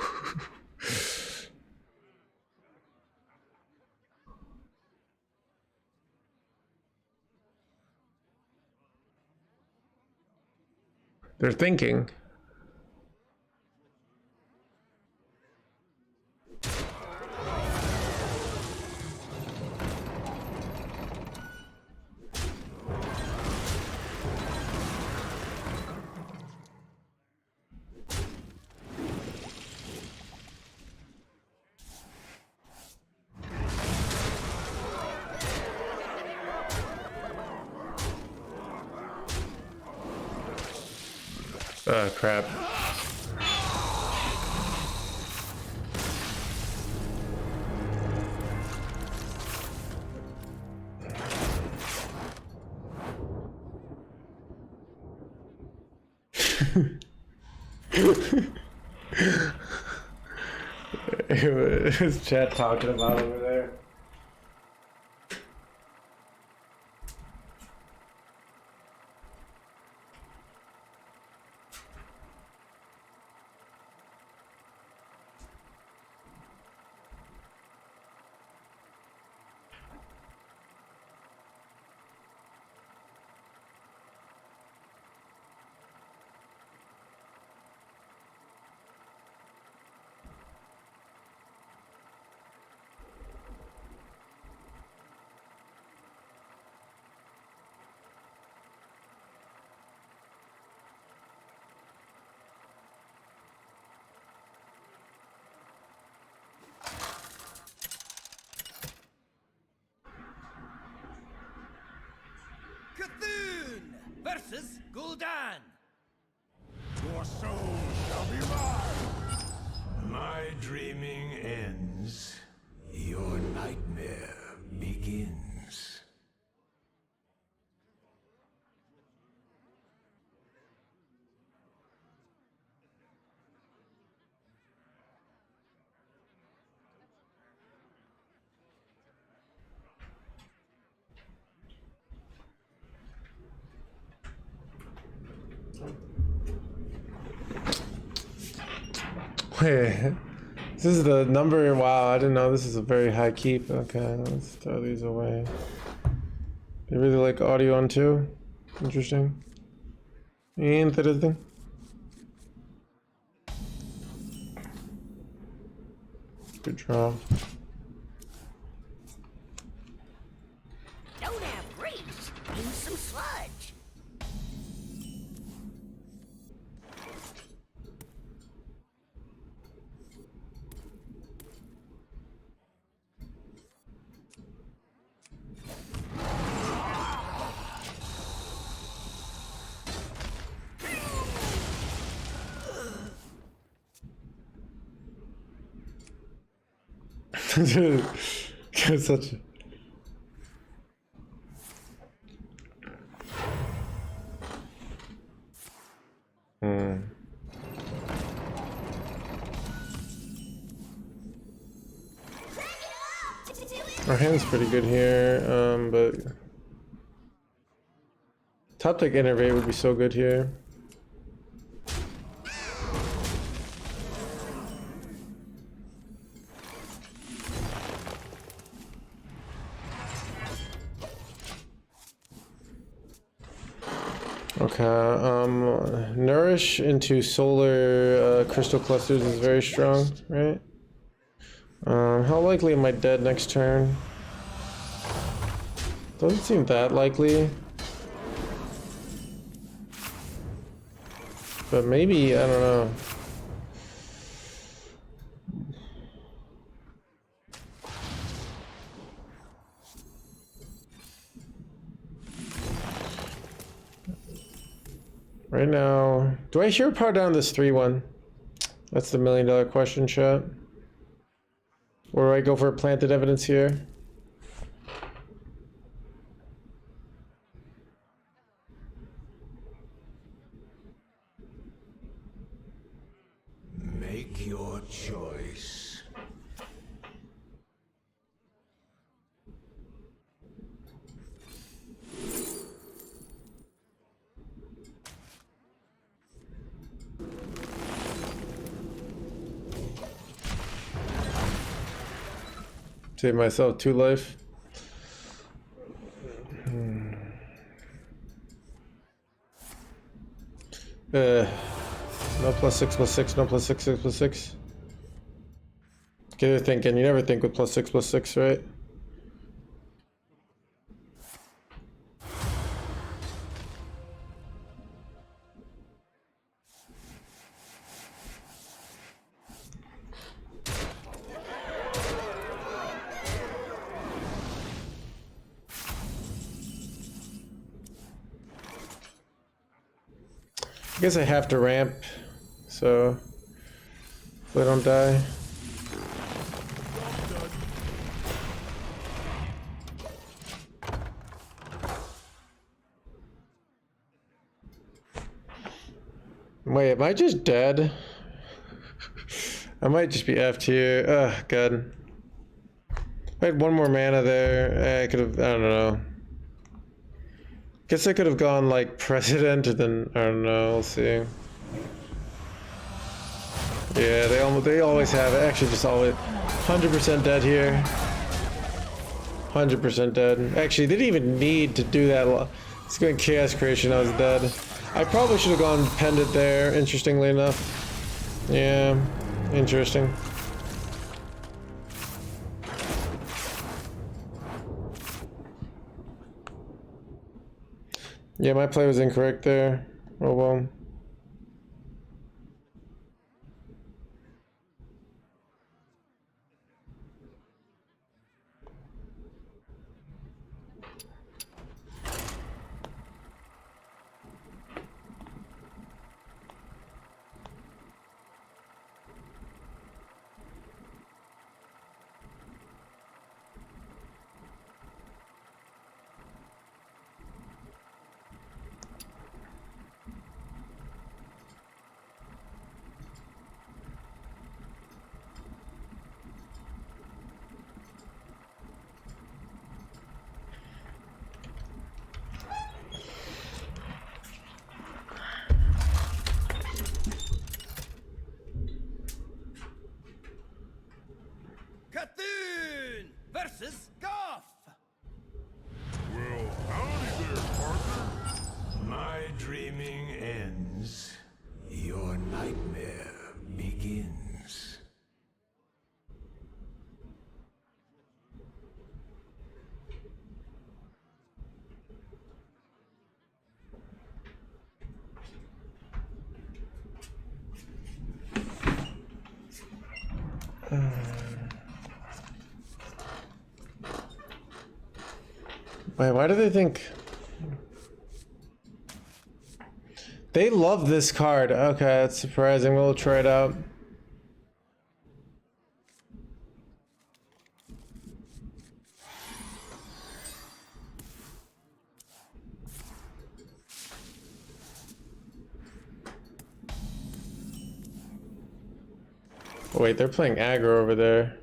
S1: They're thinking. Crap. Who's chat talking about over there?
S10: Cthulhu versus Gul'dan. Your soul shall be mine. My dreaming ends. Your nightmare begins.
S1: Wait, this is the number. Wow, I didn't know this is a very high keep. Okay, let's throw these away. They really like audio on too. Interesting. Interesting. Good draw.
S8: Don't have reach. Use some sludge.
S1: Such a... Our hand's pretty good here, but top deck innervate would be so good here. Okay, nourish into solar crystal clusters is very strong, right? How likely am I dead next turn? Doesn't seem that likely. But maybe, I don't know. Right now, do I hero power down this 3-1? That's the $1 million question, chat. Or do I go for planted evidence here?
S10: Make your choice.
S1: Save myself 2 life. No +6/+6, no +6/6/6. Get her thinking. You never think with +6/+6, right? I guess I have to ramp, so if I don't die. Wait, am I just dead? I might just be F'd here. Ugh, God. I had one more mana there. I could have, I don't know. Guess I could have gone like president and then, I don't know, we'll see. Yeah, they always have it. Actually, just always 100% dead here. 100% dead. Actually, they didn't even need to do that. It's going Chaos Creation, I was dead. I probably should have gone Pendant there, interestingly enough. Yeah, interesting. Yeah, my play was incorrect there. Oh well.
S10: Cthulhu versus Goff.
S3: Well, howdy there, partner.
S7: My dreaming ends. Your nightmare begins.
S1: Wait, why do they think? They love this card. Okay, that's surprising. We'll try it out. Oh, wait, they're playing aggro over there.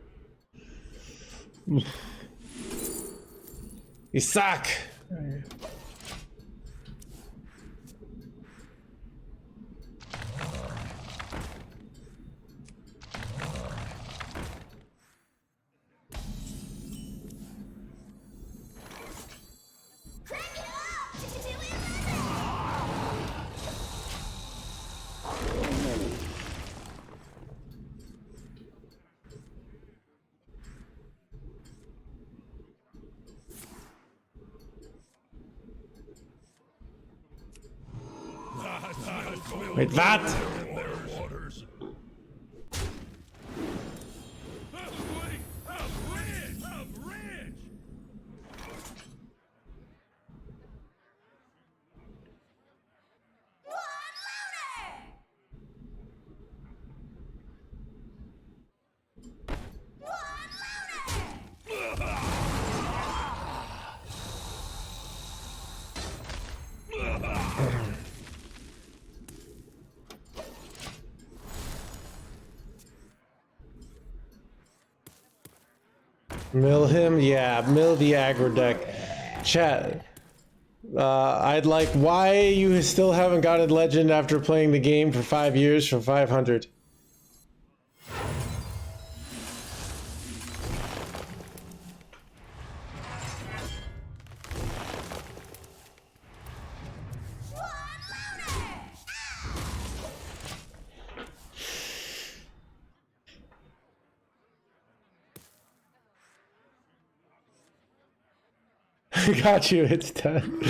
S1: You suck! Wait, that? Mill him? Yeah, mill the aggro deck. Chat. I'd like why you still haven't gotten legend after playing the game for 5 years for 500. Got you, it's done.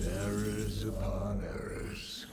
S7: Errors upon errors.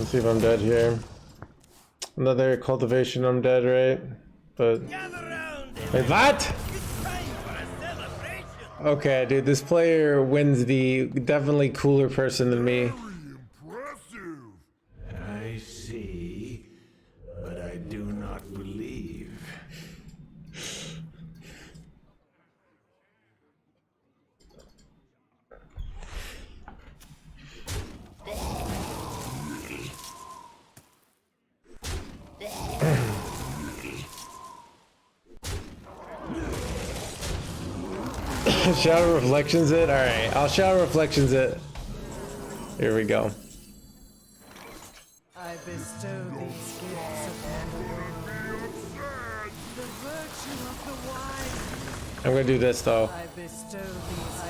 S1: Let's see if I'm dead here. Another cultivation, I'm dead, right? But wait, what? Okay, dude, this player wins the definitely cooler person than me.
S7: I see, but I do not believe.
S1: Shadow Reflections it? Alright, I'll Shadow Reflections it. Here we go.
S4: I bestow these gifts upon the world. The virtue of the wise.
S1: I'm gonna do this though.
S4: I bestow these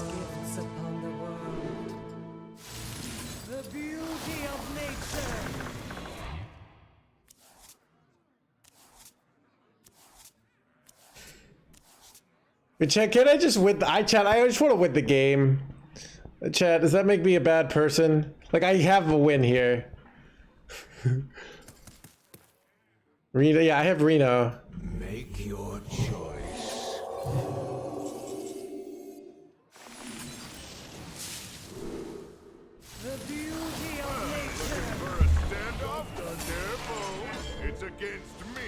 S4: gifts upon the world. The beauty of nature.
S1: But chat, can I just win the I just want to win the game. Chat, does that make me a bad person? Like, I have a win here. Reno, yeah, I have Reno.
S7: Make your choice.
S4: The beauty of nature.
S3: For a standoff? Careful. It's against me.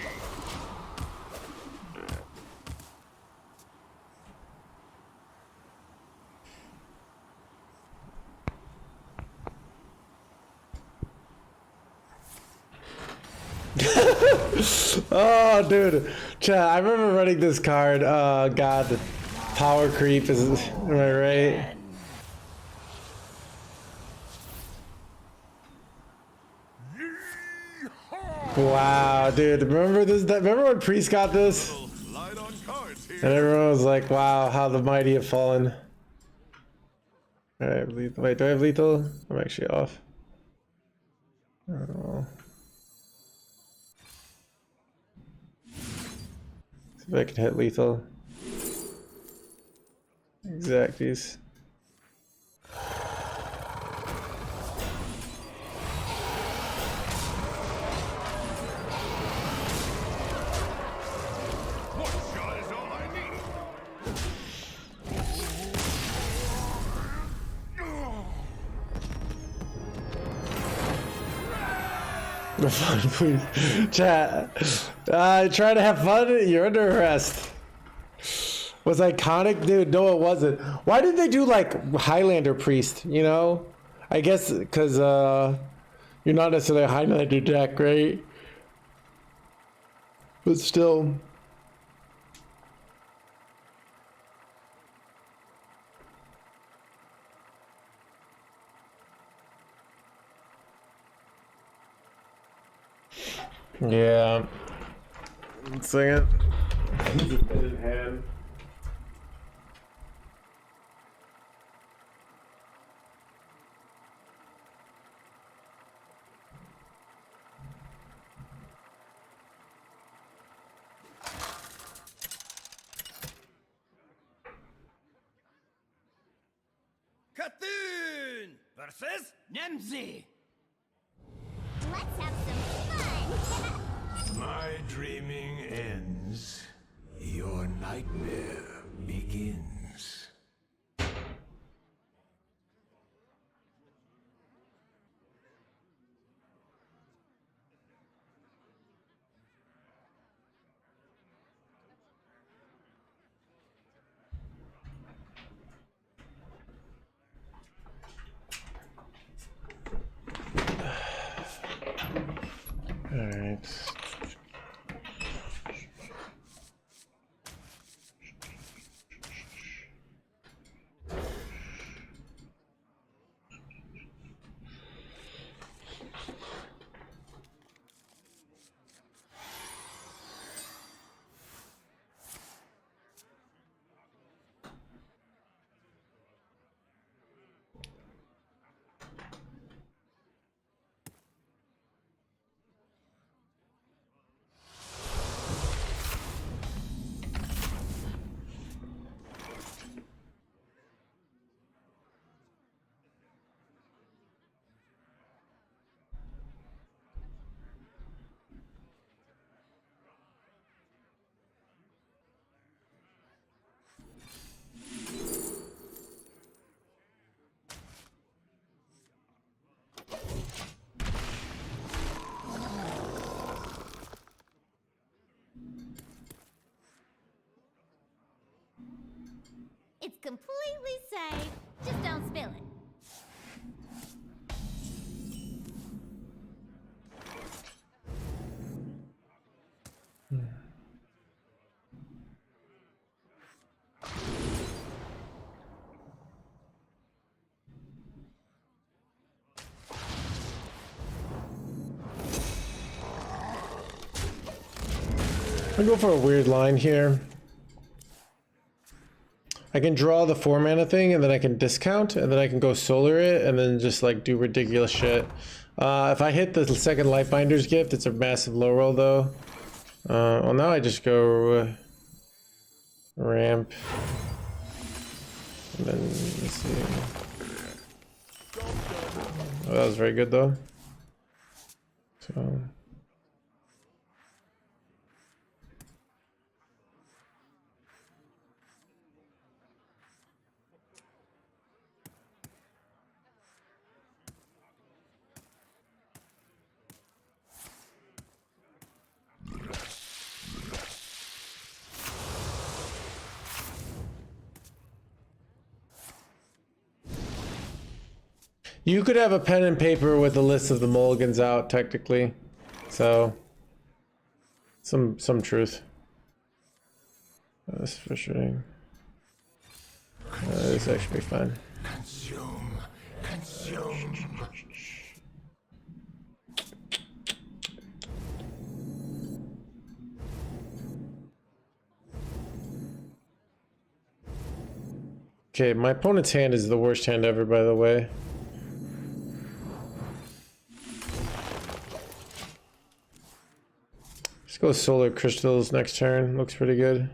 S1: Oh, dude. Chat, I remember running this card. God. Power creep is, am I right? Wow, dude. Remember this? Remember when Priest got this?
S3: Light on cards here.
S1: And everyone was like, wow, how the mighty have fallen. Alright, wait, do I have lethal? I'm actually off. I don't know. See if I can hit lethal. Exacties.
S3: One shot is all I need.
S1: Fun, please. Chat. Try to have fun. You're under arrest. Was iconic, dude? No, it wasn't. Why did they do like Highlander Priest? You know, I guess because you're not necessarily a Highlander deck, right? But still. Yeah. Let's sing it. In hand.
S10: Katoon versus Nemzi.
S2: Let's have
S7: dreaming ends, your nightmare begins.
S1: All right.
S2: It's completely safe. Just don't spill it.
S1: I'll go for a weird line here. I can draw the 4-mana thing, and then I can discount, and then I can go solar it, and then just like do ridiculous shit. If I hit the second Lightbinder's Gift, it's a massive low roll though. Well, now I just go ramp, and then let's see. Oh, that was very good though. So. You could have a pen and paper with a list of the mulligans out, technically. So, some truth. That's frustrating. This actually be fine.
S7: Consume.
S1: Okay, my opponent's hand is the worst hand ever, by the way. Let's go Solar Crystals next turn. Looks pretty good.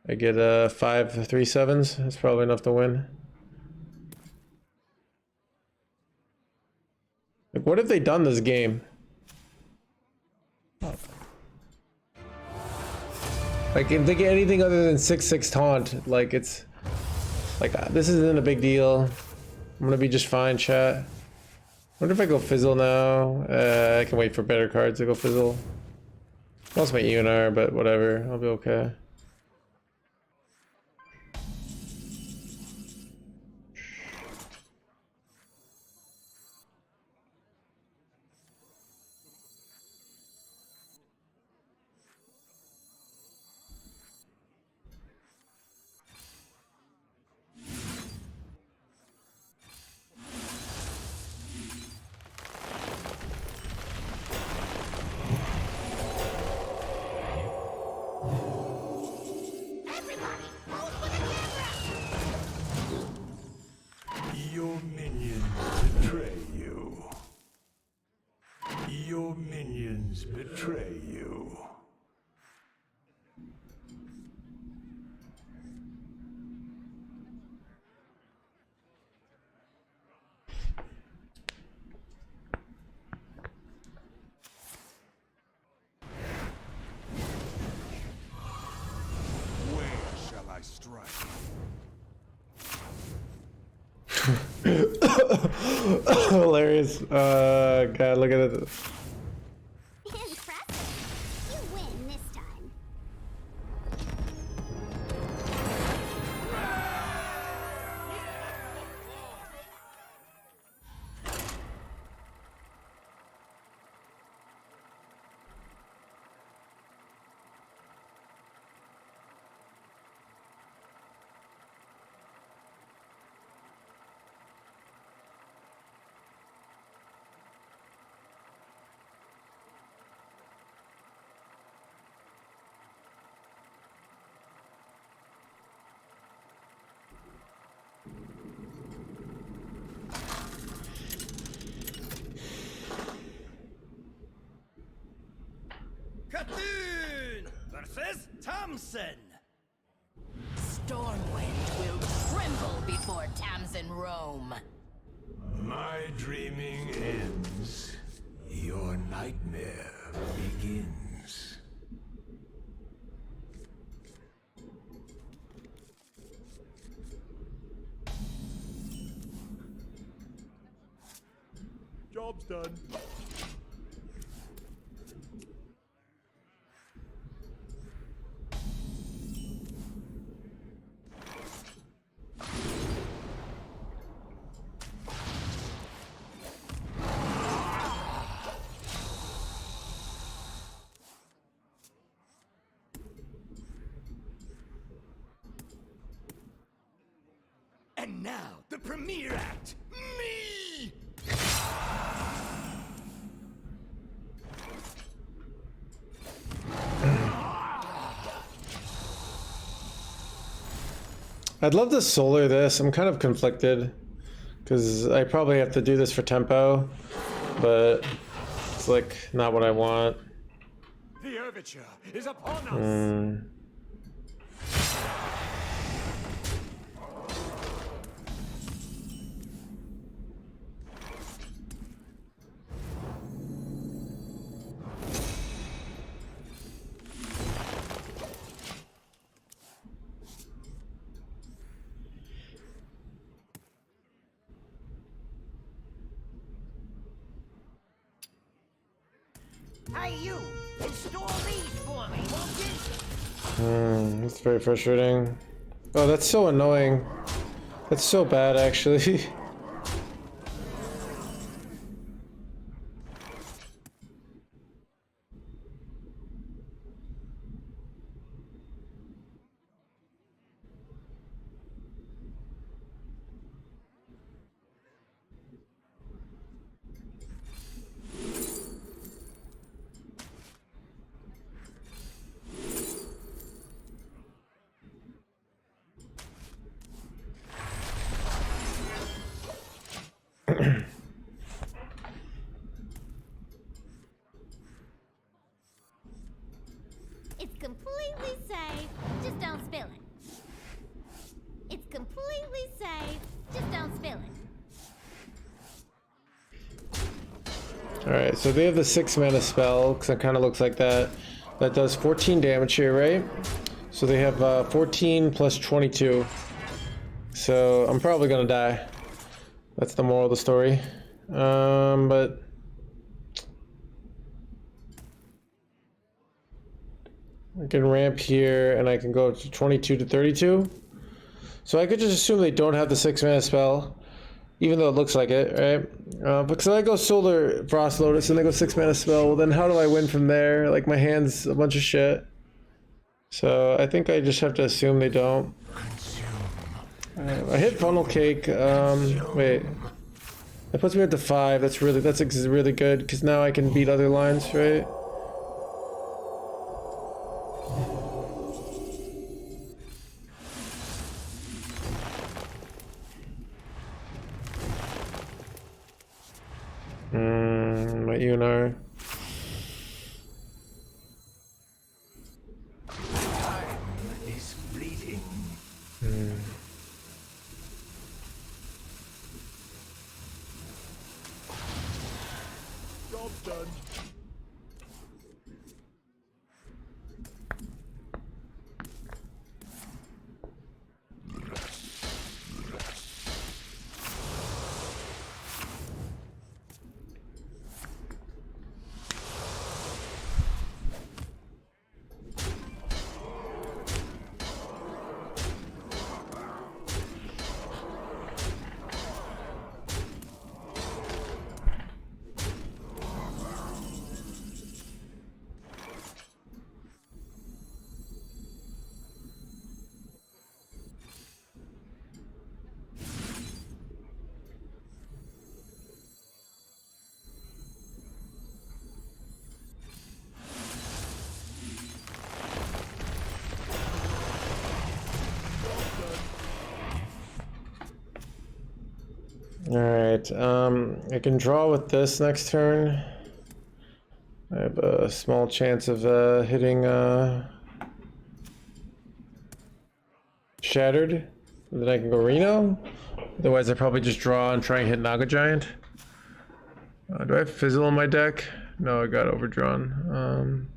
S1: I get 5 3/7s. That's probably enough to win. Like, what have they done this game? Like, if they get anything other than 6/6 taunt, like, it's like, this isn't a big deal. I'm gonna be just fine, chat. Wonder if I go Fizzle now. I can wait for better cards to go Fizzle. Lost my ENR, but whatever. I'll be okay.
S7: Your minions betray you. Your minions betray you.
S1: Hilarious. God, look at it.
S2: Impressive. You win this time.
S10: Cthulhu versus Thompson.
S6: Stormwind will tremble before Tamsin Rome.
S7: My dreaming ends. Your nightmare begins.
S10: Job's done. And now, the premiere act! Me!
S1: I'd love to solar this. I'm kind of conflicted because I probably have to do this for tempo, but it's like not what I want.
S10: The overture is upon us!
S8: Hey, you! Install these for me, won't you?
S1: That's very frustrating. Oh, that's so annoying. That's so bad, actually.
S2: It's completely safe. Just don't spill it. It's completely safe. Just don't spill it.
S1: Alright, so they have the 6 mana spell, because it kind of looks like that. That does 14 damage here, right? So they have 14 plus 22. So I'm probably gonna die. That's the moral of the story. But I can ramp here and I can go to 22 to 32. So I could just assume they don't have the 6 mana spell, even though it looks like it, right? Because I go Solar Frost Lotus and they go 6 mana spell, well then how do I win from there? Like my hand's a bunch of shit. So I think I just have to assume they don't. I hit Funnel Cake. Wait. That puts me up to 5. That's really good because now I can beat other lines, right? My Unar.
S7: Time is fleeting.
S10: Job's done.
S1: Alright, I can draw with this next turn. I have a small chance of hitting Shattered. Then I can go Reno. Otherwise I probably just draw and try and hit Naga Giant. Do I have Fizzle in my deck? No, I got overdrawn.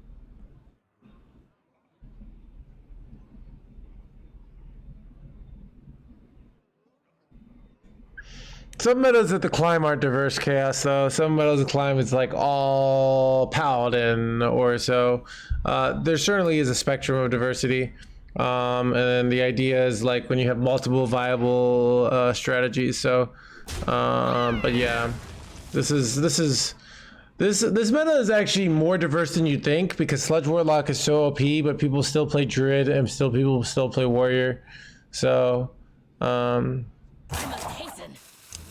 S1: Some metas at the climb aren't diverse chaos though. Some metas at the climb is like all paladin or so. There certainly is a spectrum of diversity. And the idea is like when you have multiple viable strategies. So, but yeah, this meta is actually more diverse than you think because Sludge Warlock is so OP, but people still play Druid and people still play Warrior. So,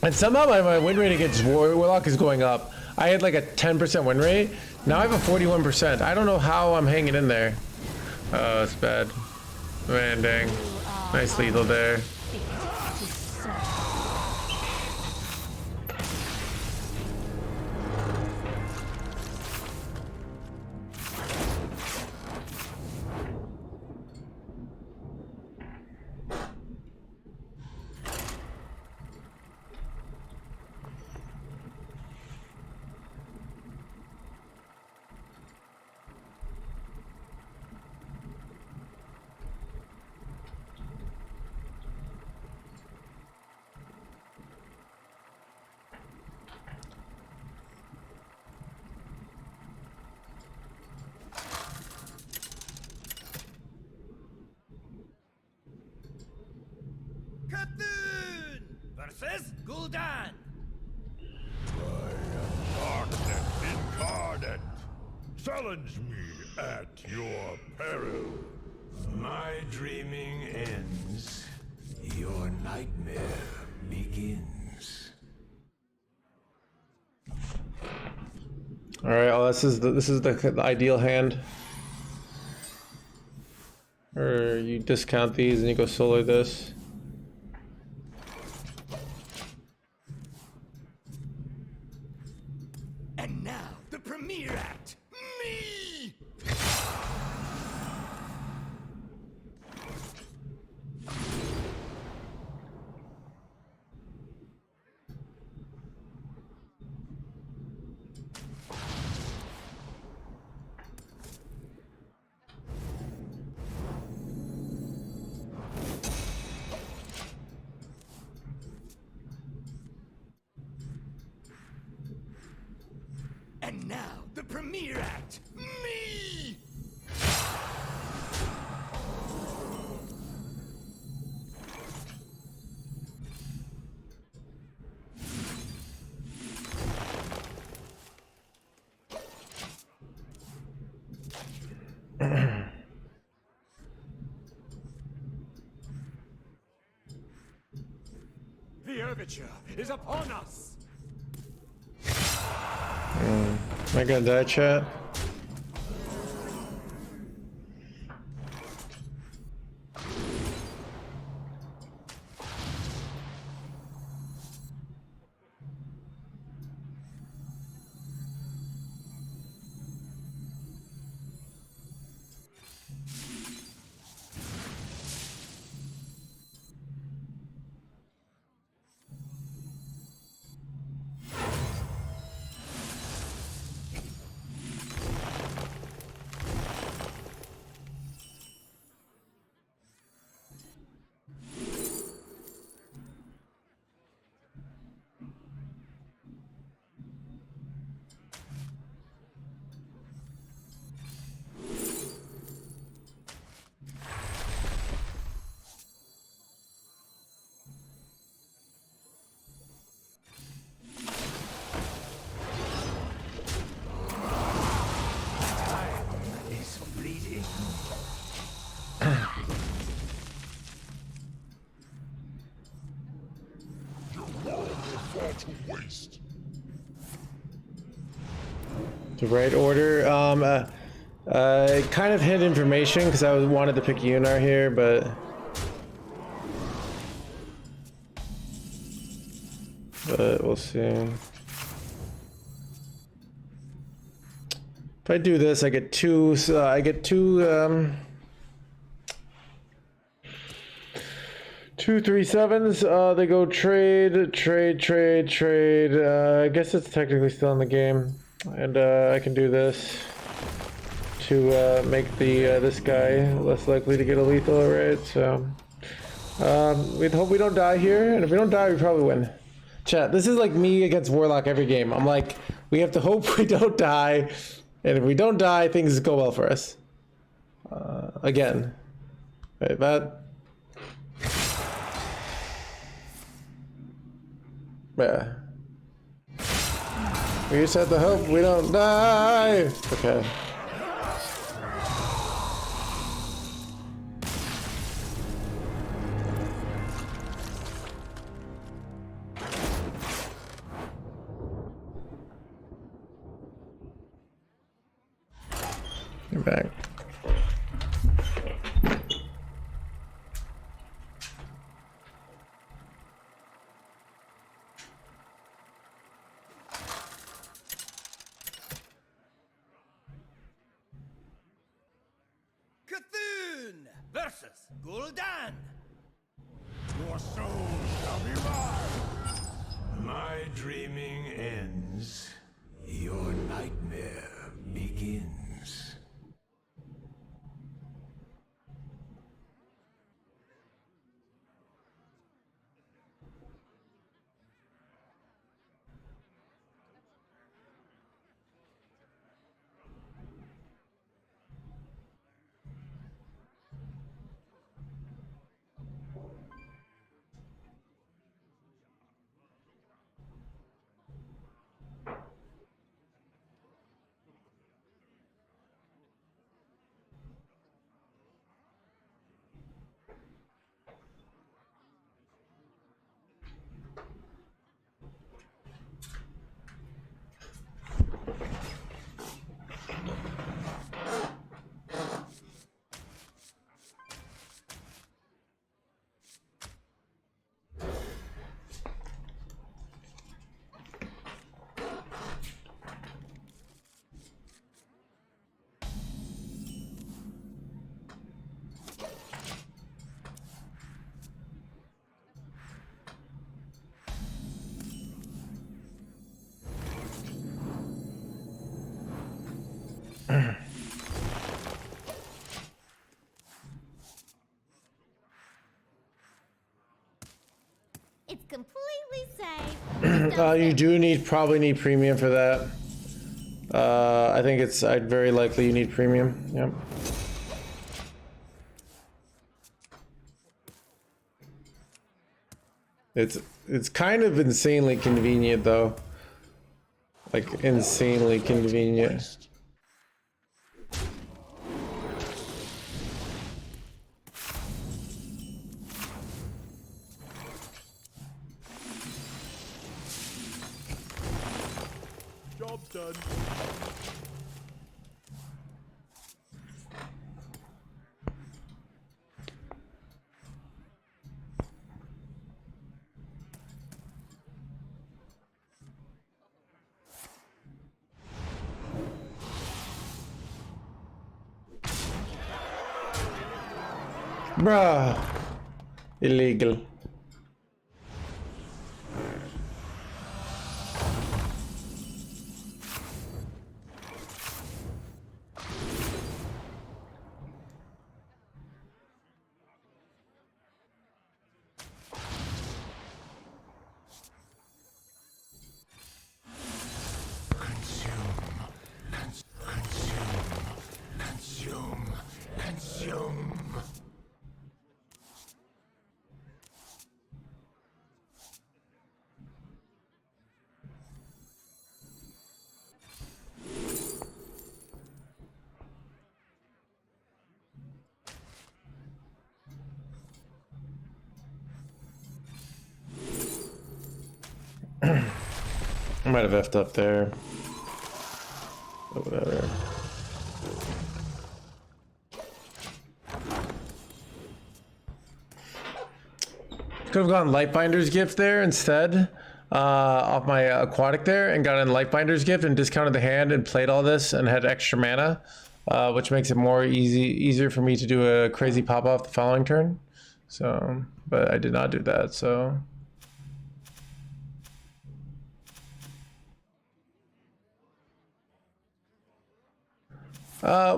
S1: and somehow my win rate against Warlock is going up. I had like a 10% win rate. Now I have a 41%. I don't know how I'm hanging in there. Oh, it's bad. Man, dang. Nice lethal there.
S8: Versus Gul'dan.
S3: Darkness incarnate. Challenge me at your peril.
S7: My dreaming ends. Your nightmare begins.
S1: All right. Oh, this is the ideal hand. Or you discount these and you go solar this.
S8: And now, the premiere act. Me! And now, the premiere act. Me!
S10: The overture is upon us.
S1: Am I gonna die, chat? The right order. I kind of hid information because I wanted to pick Yunar here, but but we'll see. If I do this, I get two. I get two 3/7s. They go trade. I guess it's technically still in the game, and I can do this to make the this guy less likely to get a lethal, right? So we hope we don't die here, and if we don't die, we probably win. Chat, this is like me against Warlock every game. I'm like, we have to hope we don't die, and if we don't die, things go well for us. Again, right, that. Yeah. We just have to hope we don't die. Okay. You're back.
S8: Versus Gul'dan.
S3: Your soul shall be mine!
S7: My dreaming ends. Your nightmare begins.
S2: It's completely safe. Just don't
S1: You
S2: spill it.
S1: do probably need premium for that. I think it's very likely you need premium. Yep. It's kind of insanely convenient though. Like insanely convenient.
S10: Job's done.
S1: Bruh. Illegal.
S7: Consume.
S1: I might have effed up there. But whatever. Could have gone Lightbinder's gift there instead, off my aquatic there and got in Lightbinder's Gift and discounted the hand and played all this and had extra mana, which makes it more easier for me to do a crazy pop off the following turn. So, but I did not do that, so.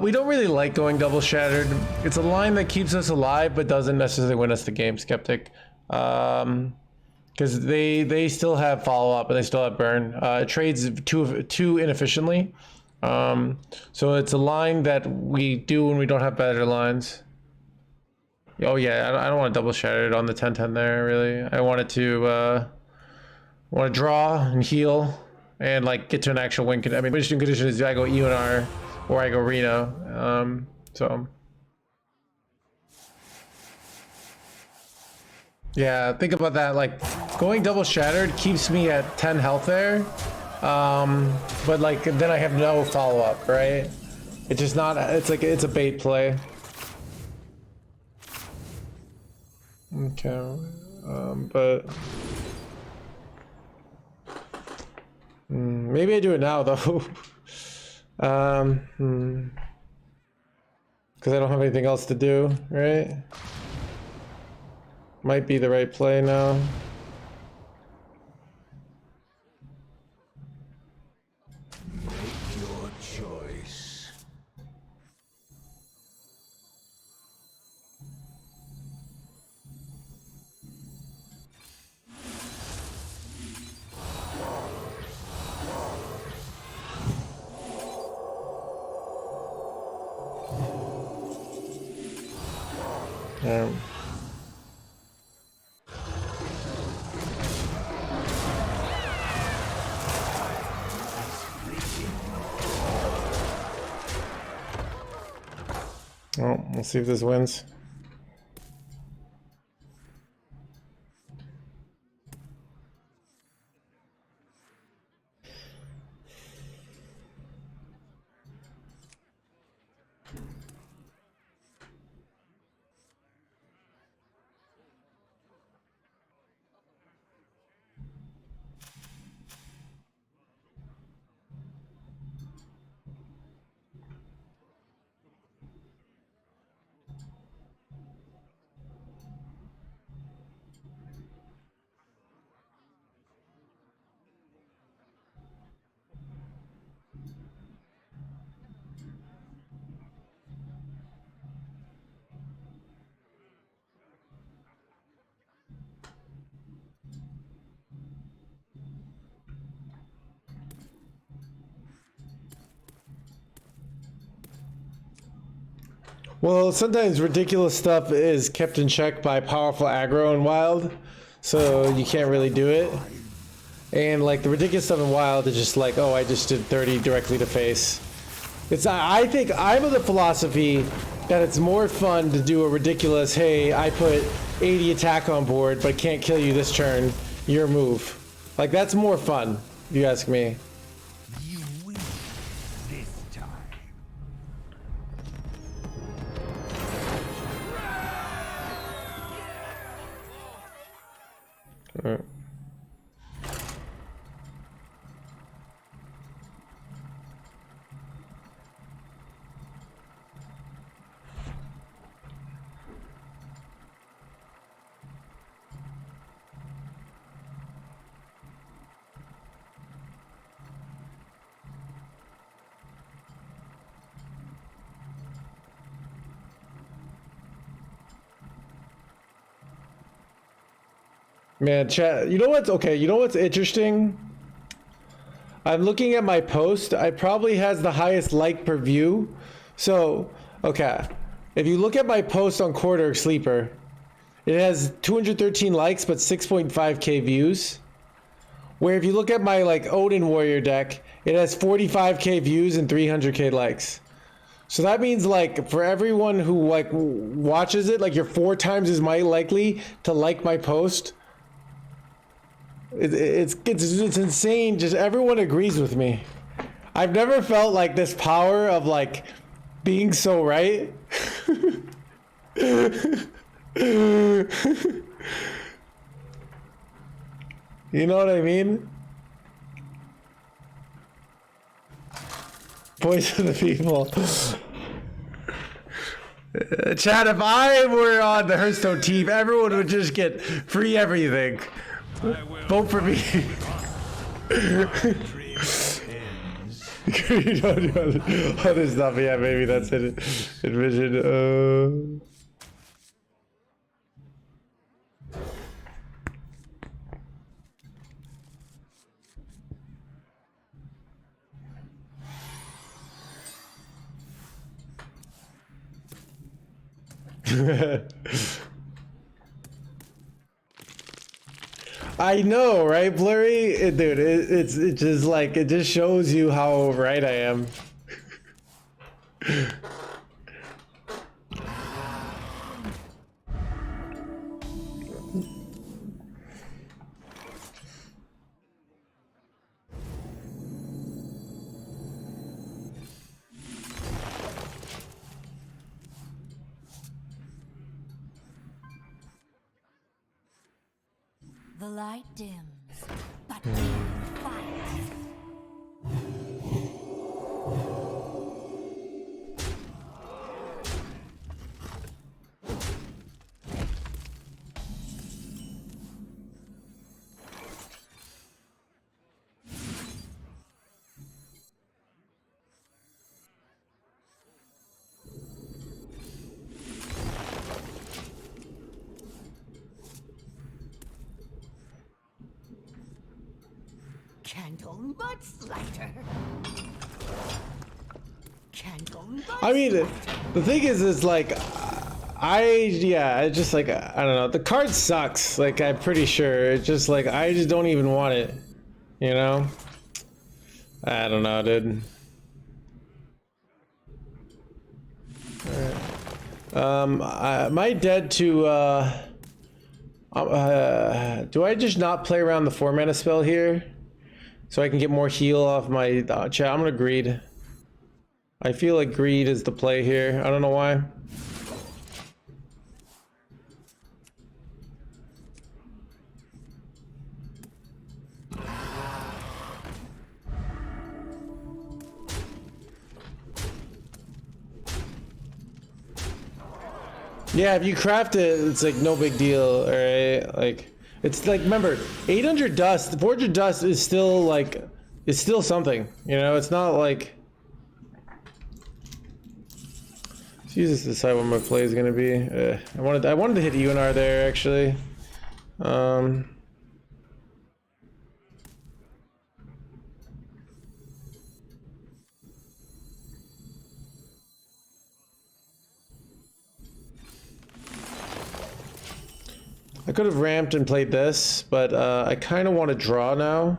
S1: We don't really like going double shattered. It's a line that keeps us alive, but doesn't necessarily win us the game, Skeptic. Because they still have follow up and they still have burn. It trades too inefficiently. So it's a line that we do when we don't have better lines. Oh yeah, I don't want to double shatter it on the 10-10 there, really. I wanted to draw and heal and like get to an actual win. I mean, winning condition is I go EONR or I go Reno. So yeah, think about that. Like going double shattered keeps me at 10 health there. But like then I have no follow up, right? It's just not, it's like it's a bait play. Okay, but maybe I do it now though. Because I don't have anything else to do, right? Might be the right play now.
S7: Make your choice.
S1: Well, we'll see if this wins. Well, sometimes ridiculous stuff is kept in check by powerful aggro in Wild, so you can't really do it. And like the ridiculous stuff in Wild is just like, oh, I just did 30 directly to face. I think I'm of the philosophy that it's more fun to do a ridiculous, hey, I put 80 attack on board, but can't kill you this turn, your move. Like that's more fun, if you ask me.
S10: You win this time.
S1: Man, chat, you know what's okay, you know what's interesting? I'm looking at my post. I probably has the highest like per view. So, okay. If you look at my post on Quarter Sleeper, it has 213 likes but 6.5k views. Where if you look at my like Odin Warrior deck, it has 45k views and 300k likes. So that means like for everyone who like watches it, like you're 4 times as likely to like my post. It's insane. Just everyone agrees with me. I've never felt like this power of like being so right. You know what I mean? Voice of the people. Chad, if I were on the Hearthstone team, everyone would just get free everything. Vote for me. Other stuff, yeah, maybe that's it. Envision. I know, right, Blurry? Dude, it just like, it just shows you how right I am.
S2: The light dims, but we fight. Candle much lighter. Candle much
S1: I mean, the thing is like, it's just like, I don't know, the card sucks, like, I'm pretty sure. It's just like, I just don't even want it, you know? I don't know, dude. Am I dead to, do I just not play around the 4-mana spell here? So I can get more heal off my chat. I'm gonna greed. I feel like greed is the play here. I don't know why. Yeah, if you craft it, it's like no big deal, alright? Like, it's like, remember, 800 dust, 400 dust is still like, it's still something, you know? It's not like... Let's use this to decide what my play is gonna be. I wanted to hit UNR there, actually. I could have ramped and played this, but I kind of want to draw now.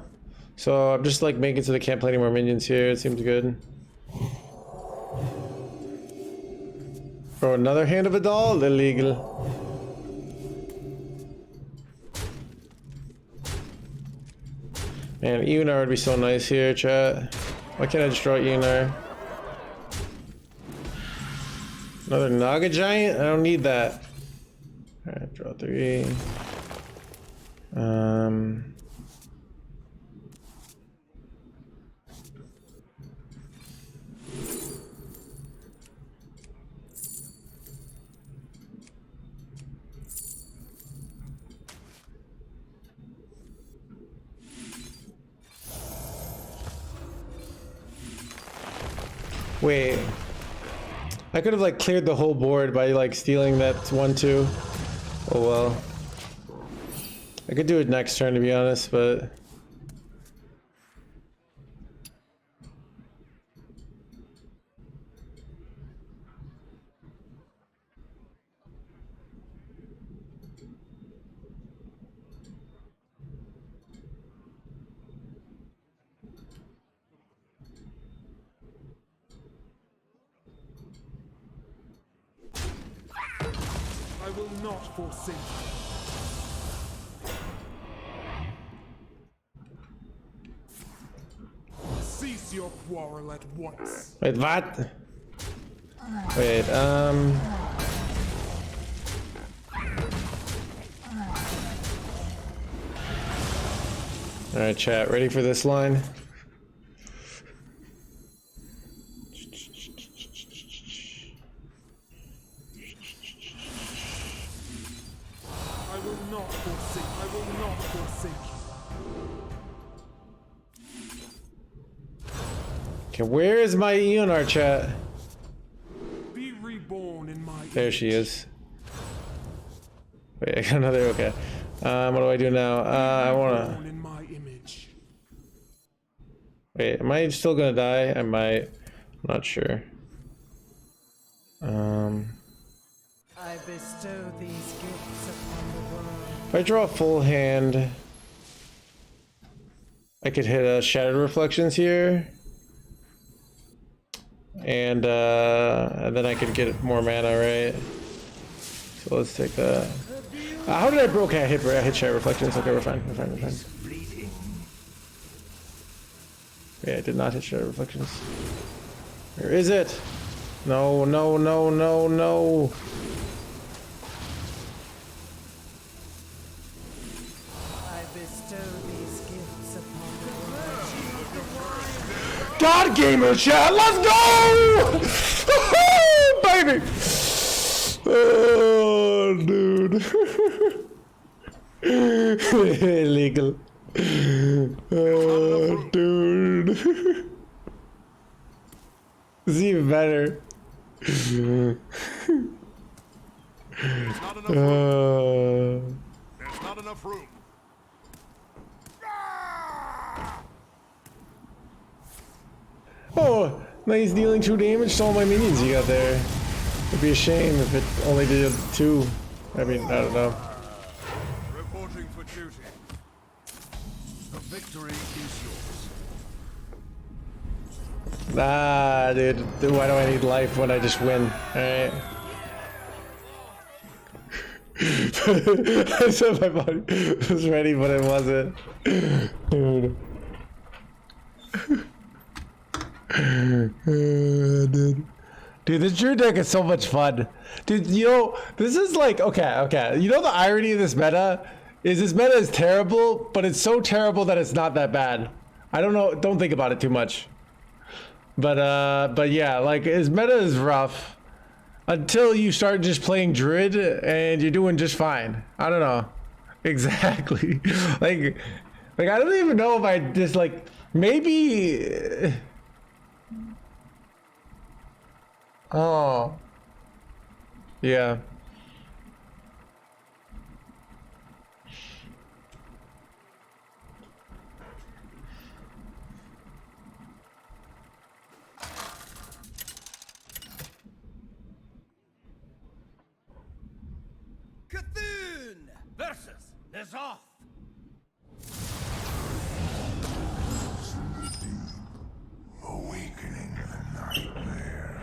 S1: So I'm just like making so they can't play any more minions here. It seems good. Throw another hand of a doll? Illegal. Man, Eonar would be so nice here, chat. Why can't I just draw Eonar? Another Naga Giant? I don't need that. Alright, draw 3. Wait. I could have like cleared the whole board by like stealing that 1/2. Oh well. I could do it next turn to be honest, but...
S10: I will not forsake you. Cease your quarrel at once.
S1: Wait, what? Wait, Alright, chat, ready for this line?
S10: I will not forsake. I will not forsake.
S1: Okay, where is my Eonar, chat?
S10: Be reborn in my.
S1: There she is. Wait, I got another, okay. What do I do now? I wanna...
S10: In my image.
S1: Wait, am I still gonna die? I might. I'm not sure.
S4: I bestow these gifts upon the world.
S1: If I draw a full hand, I could hit a Shattered Reflections here. And then I could get more mana, right? So let's take that. How did I broke? Okay, I hit Shattered Reflections. Okay, we're fine. We're fine. We're fine. Yeah, I did not hit Shattered Reflections. Where is it? No, no, no, no, no.
S4: I bestow these gifts upon the world.
S1: God gamer chat, let's go! Baby! Oh, dude. Illegal. Oh, dude. It's even better.
S3: There's not enough room.
S1: Oh, nice dealing 2 damage to all my minions you got there. It'd be a shame if it only did 2. I mean, I don't know.
S3: Reporting for duty. The victory is yours.
S1: Nah, dude. Why do I need life when I just win? Alright. I said my body was ready, but it wasn't. Dude. Dude. Dude, this Druid deck is so much fun. Dude, you know, this is like, okay. You know the irony of this meta? Is this meta is terrible, but it's so terrible that it's not that bad. I don't know, don't think about it too much. But yeah, like, his meta is rough. Until you start just playing Druid, and you're doing just fine. I don't know. Exactly. like, I don't even know if I just, like, maybe... Oh. Yeah.
S8: Cthulhu versus Nazoth.
S3: Awakening the nightmare.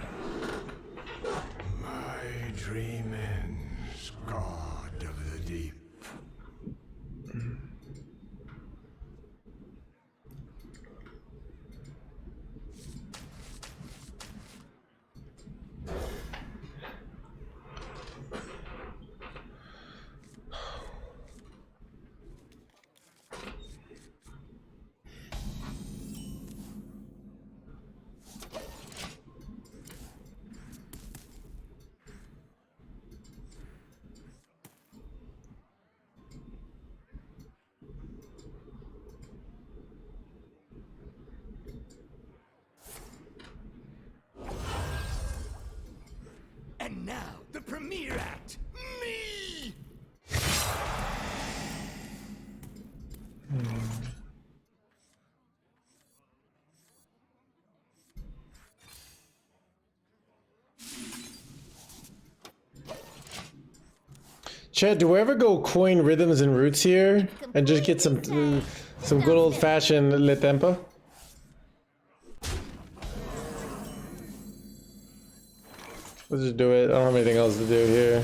S7: My dreamings, god of the deep.
S8: And now, the premiere act, me!
S1: Chad, do we ever go coin rhythms and roots here and just get some good old fashioned Le Tempo? Let's just do it. I don't have anything else to do here.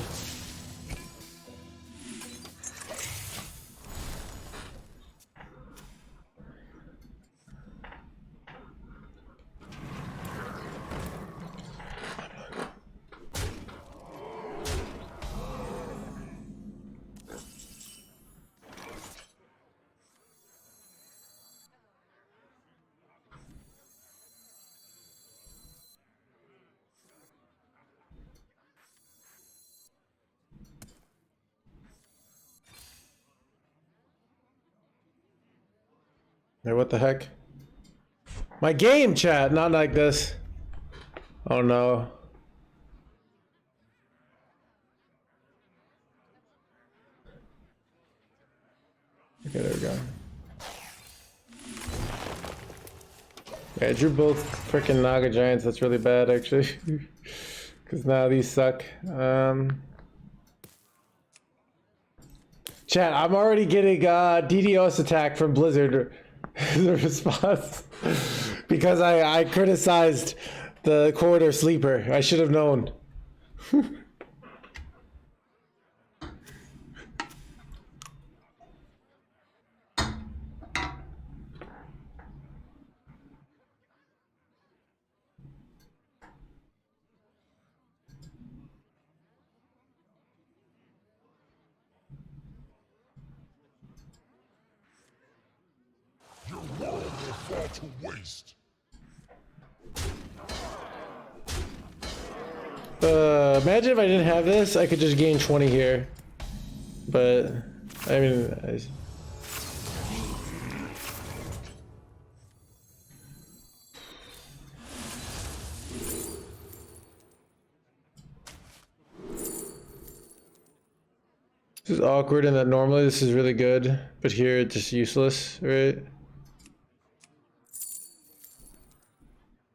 S1: Hey, what the heck? My game chat, not like this. Oh no. Okay, there we go. Yeah, I drew both freaking Naga Giants. That's really bad, actually. Because now these suck. Chat, I'm already getting DDoS attack from Blizzard. The response. Because I criticized the corridor sleeper. I should have known.
S3: Your world will fall to waste.
S1: Imagine if I didn't have this, I could just gain 20 here. But, I mean... This is awkward in that normally this is really good, but here it's just useless, right?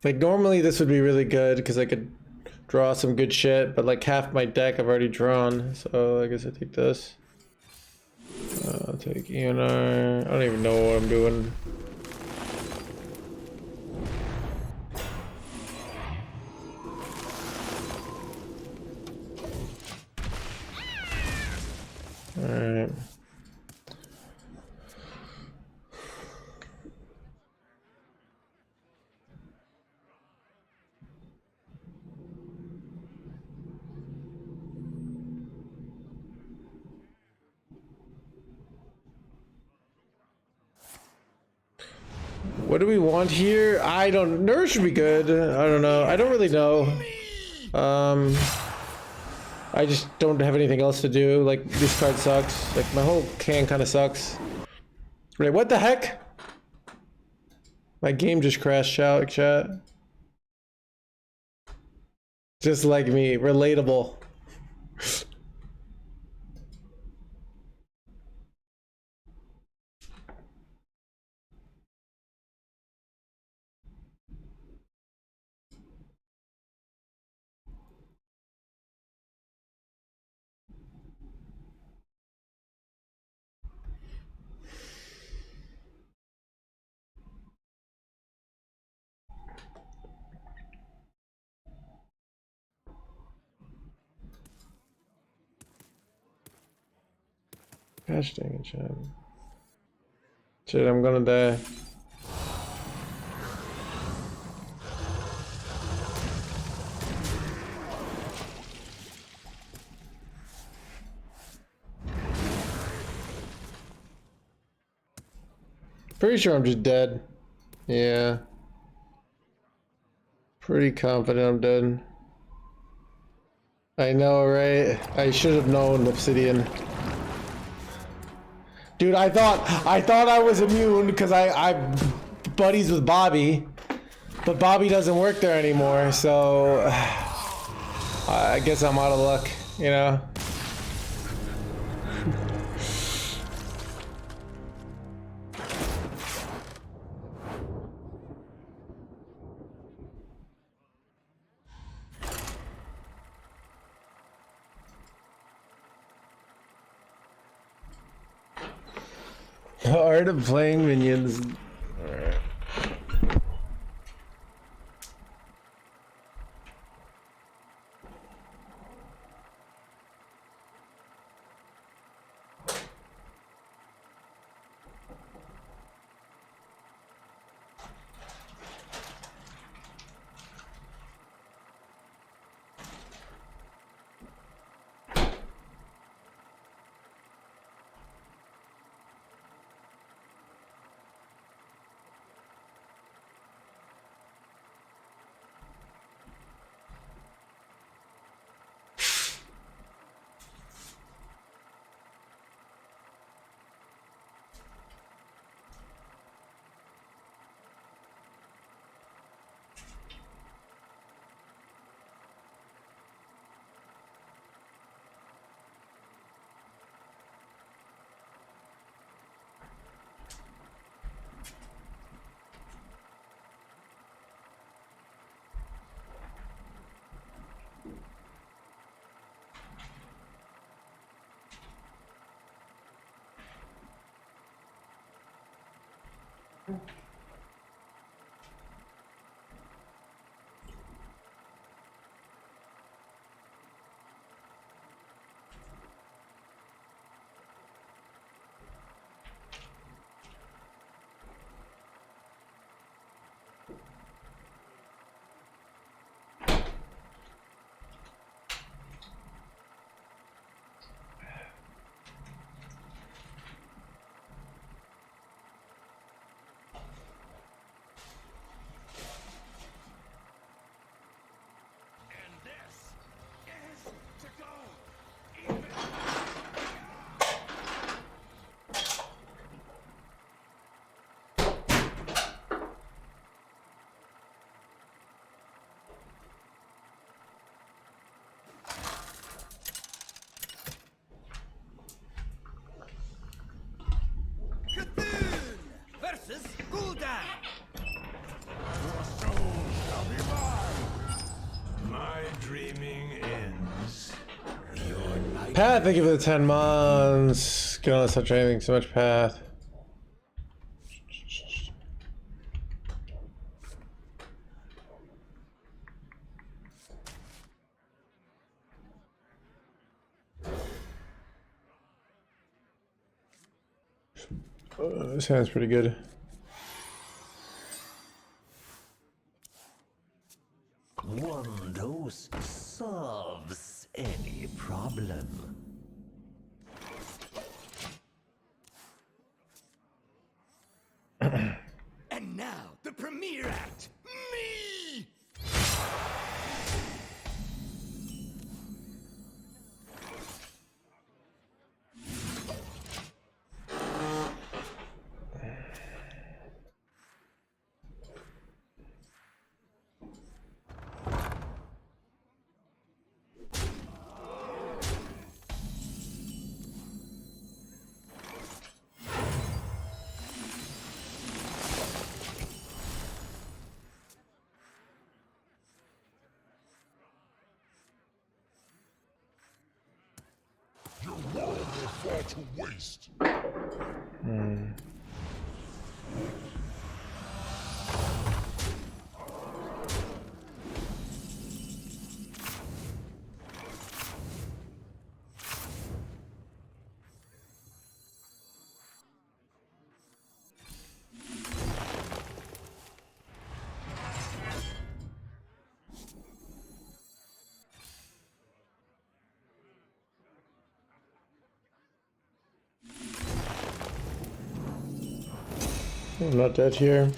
S1: Like normally this would be really good because I could draw some good shit, but like half my deck I've already drawn, so I guess I take this. I'll take ENR. I don't even know what I'm doing. Alright. What do we want here? I don't... Nourish should be good. I don't know. I don't really know. I just don't have anything else to do. Like, this card sucks. Like, my whole can kind of sucks. Wait, what the heck? My game just crashed out, chat. Just like me. Relatable. Gosh dang it, chat. Shit, I'm gonna die. Pretty sure I'm just dead. Yeah. Pretty confident I'm dead. I know, right? I should have known Obsidian. Dude, I thought I was immune because I'm buddies with Bobby, but Bobby doesn't work there anymore, so I guess I'm out of luck, you know? The art of playing minions. Alright.
S8: Versus Gul'dan.
S7: My dreaming ends. Your night.
S1: Pat, thank you for the 10 months. Get on such anything so much, Pat. This hand's pretty good.
S7: One dose solves any problem.
S8: And now, the premiere act. Me!
S3: Your world will fall to waste.
S1: I'm not dead here.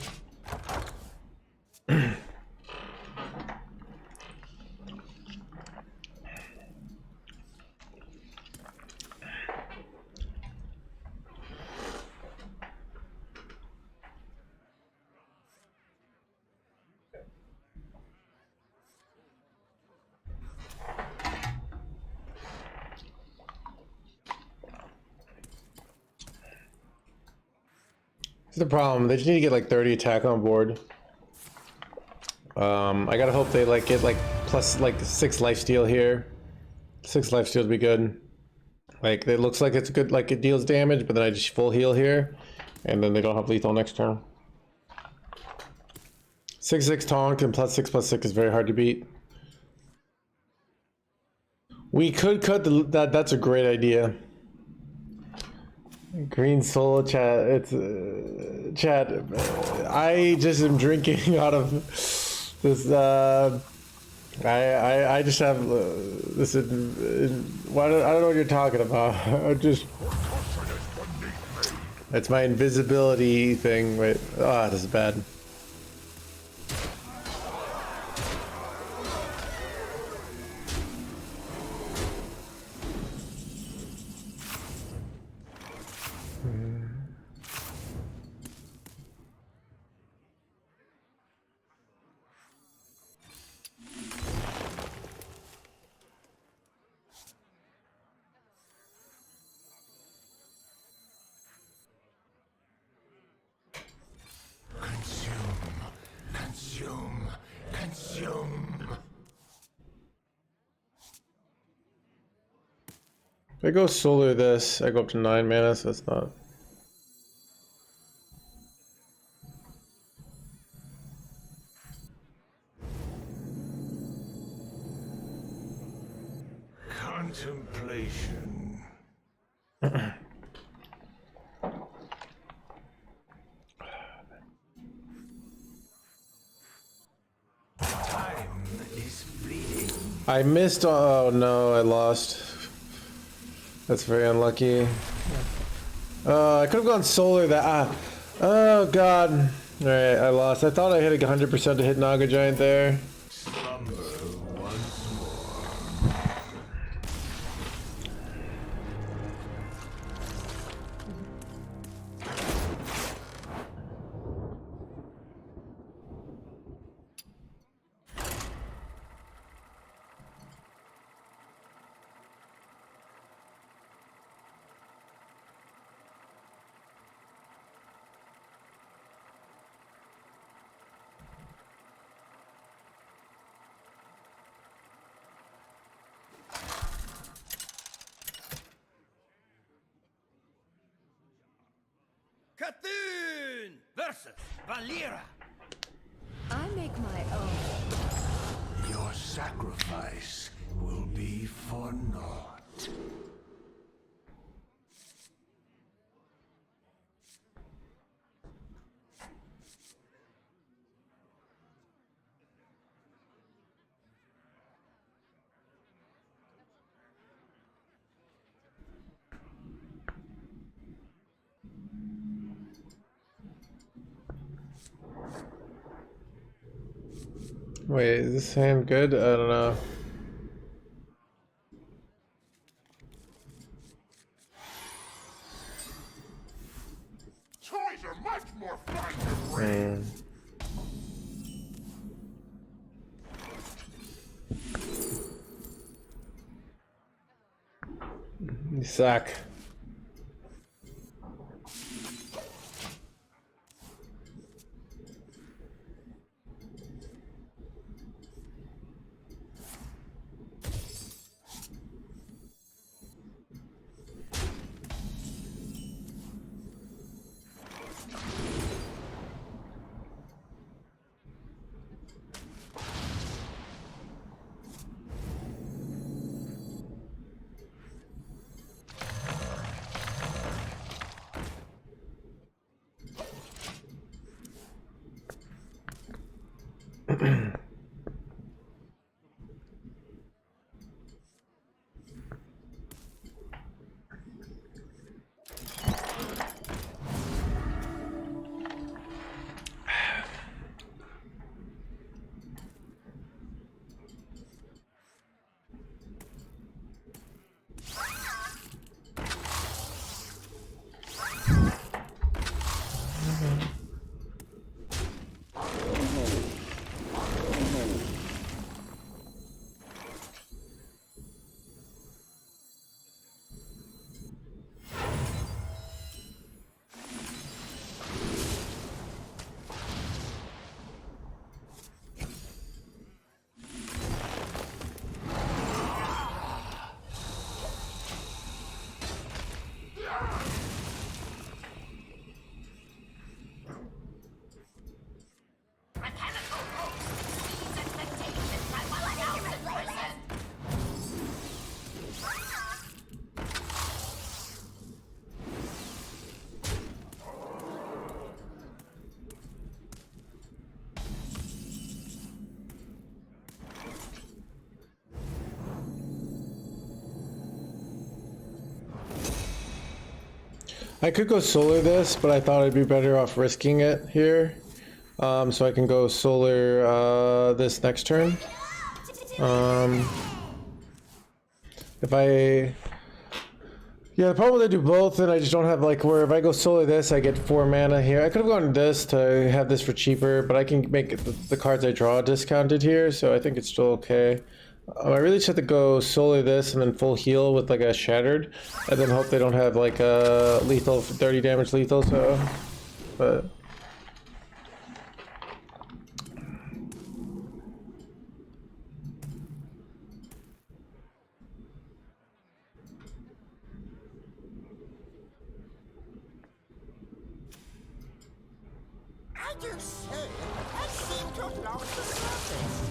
S1: This is the problem. They just need to get like 30 attack on board. I gotta hope they like get like plus like 6 lifesteal here. 6 lifesteal would be good. Like it looks like it's good, like it deals damage, but then I just full heal here, and then they don't have lethal next turn. 6/6 taunt and +6/6 is very hard to beat. We could cut that. That's a great idea. Green Soul chat. It's chat. I just am drinking out of this. I just have this. I don't know what you're talking about. I just. It's my invisibility thing. Wait. Ah, this is bad. If I go solar this, I go up to 9 mana, so it's not.
S7: Contemplation. Time is fleeting.
S1: I missed. Oh no, I lost. That's very unlucky. I could have gone solar that. Oh god. Alright, I lost. I thought I hit 100% to hit Naga Giant there.
S7: Slumber once more.
S8: Cthulhu versus Valera.
S4: I make my own.
S7: Your sacrifice will be for naught.
S1: Wait, is this hand good? I don't know.
S3: Toys are much more fun to bring.
S1: You suck. I could go solar this, but I thought I'd be better off risking it here. So I can go solar this next turn. If I... Yeah, the problem is I do both and I just don't have like where if I go solar this, I get 4 mana here. I could have gone this to have this for cheaper, but I can make the cards I draw discounted here, so I think it's still okay. I really just have to go solar this and then full heal with like a shattered, and then hope they don't have like a lethal 30 damage lethal. So, but
S8: I do say, I seem to have lost the surface.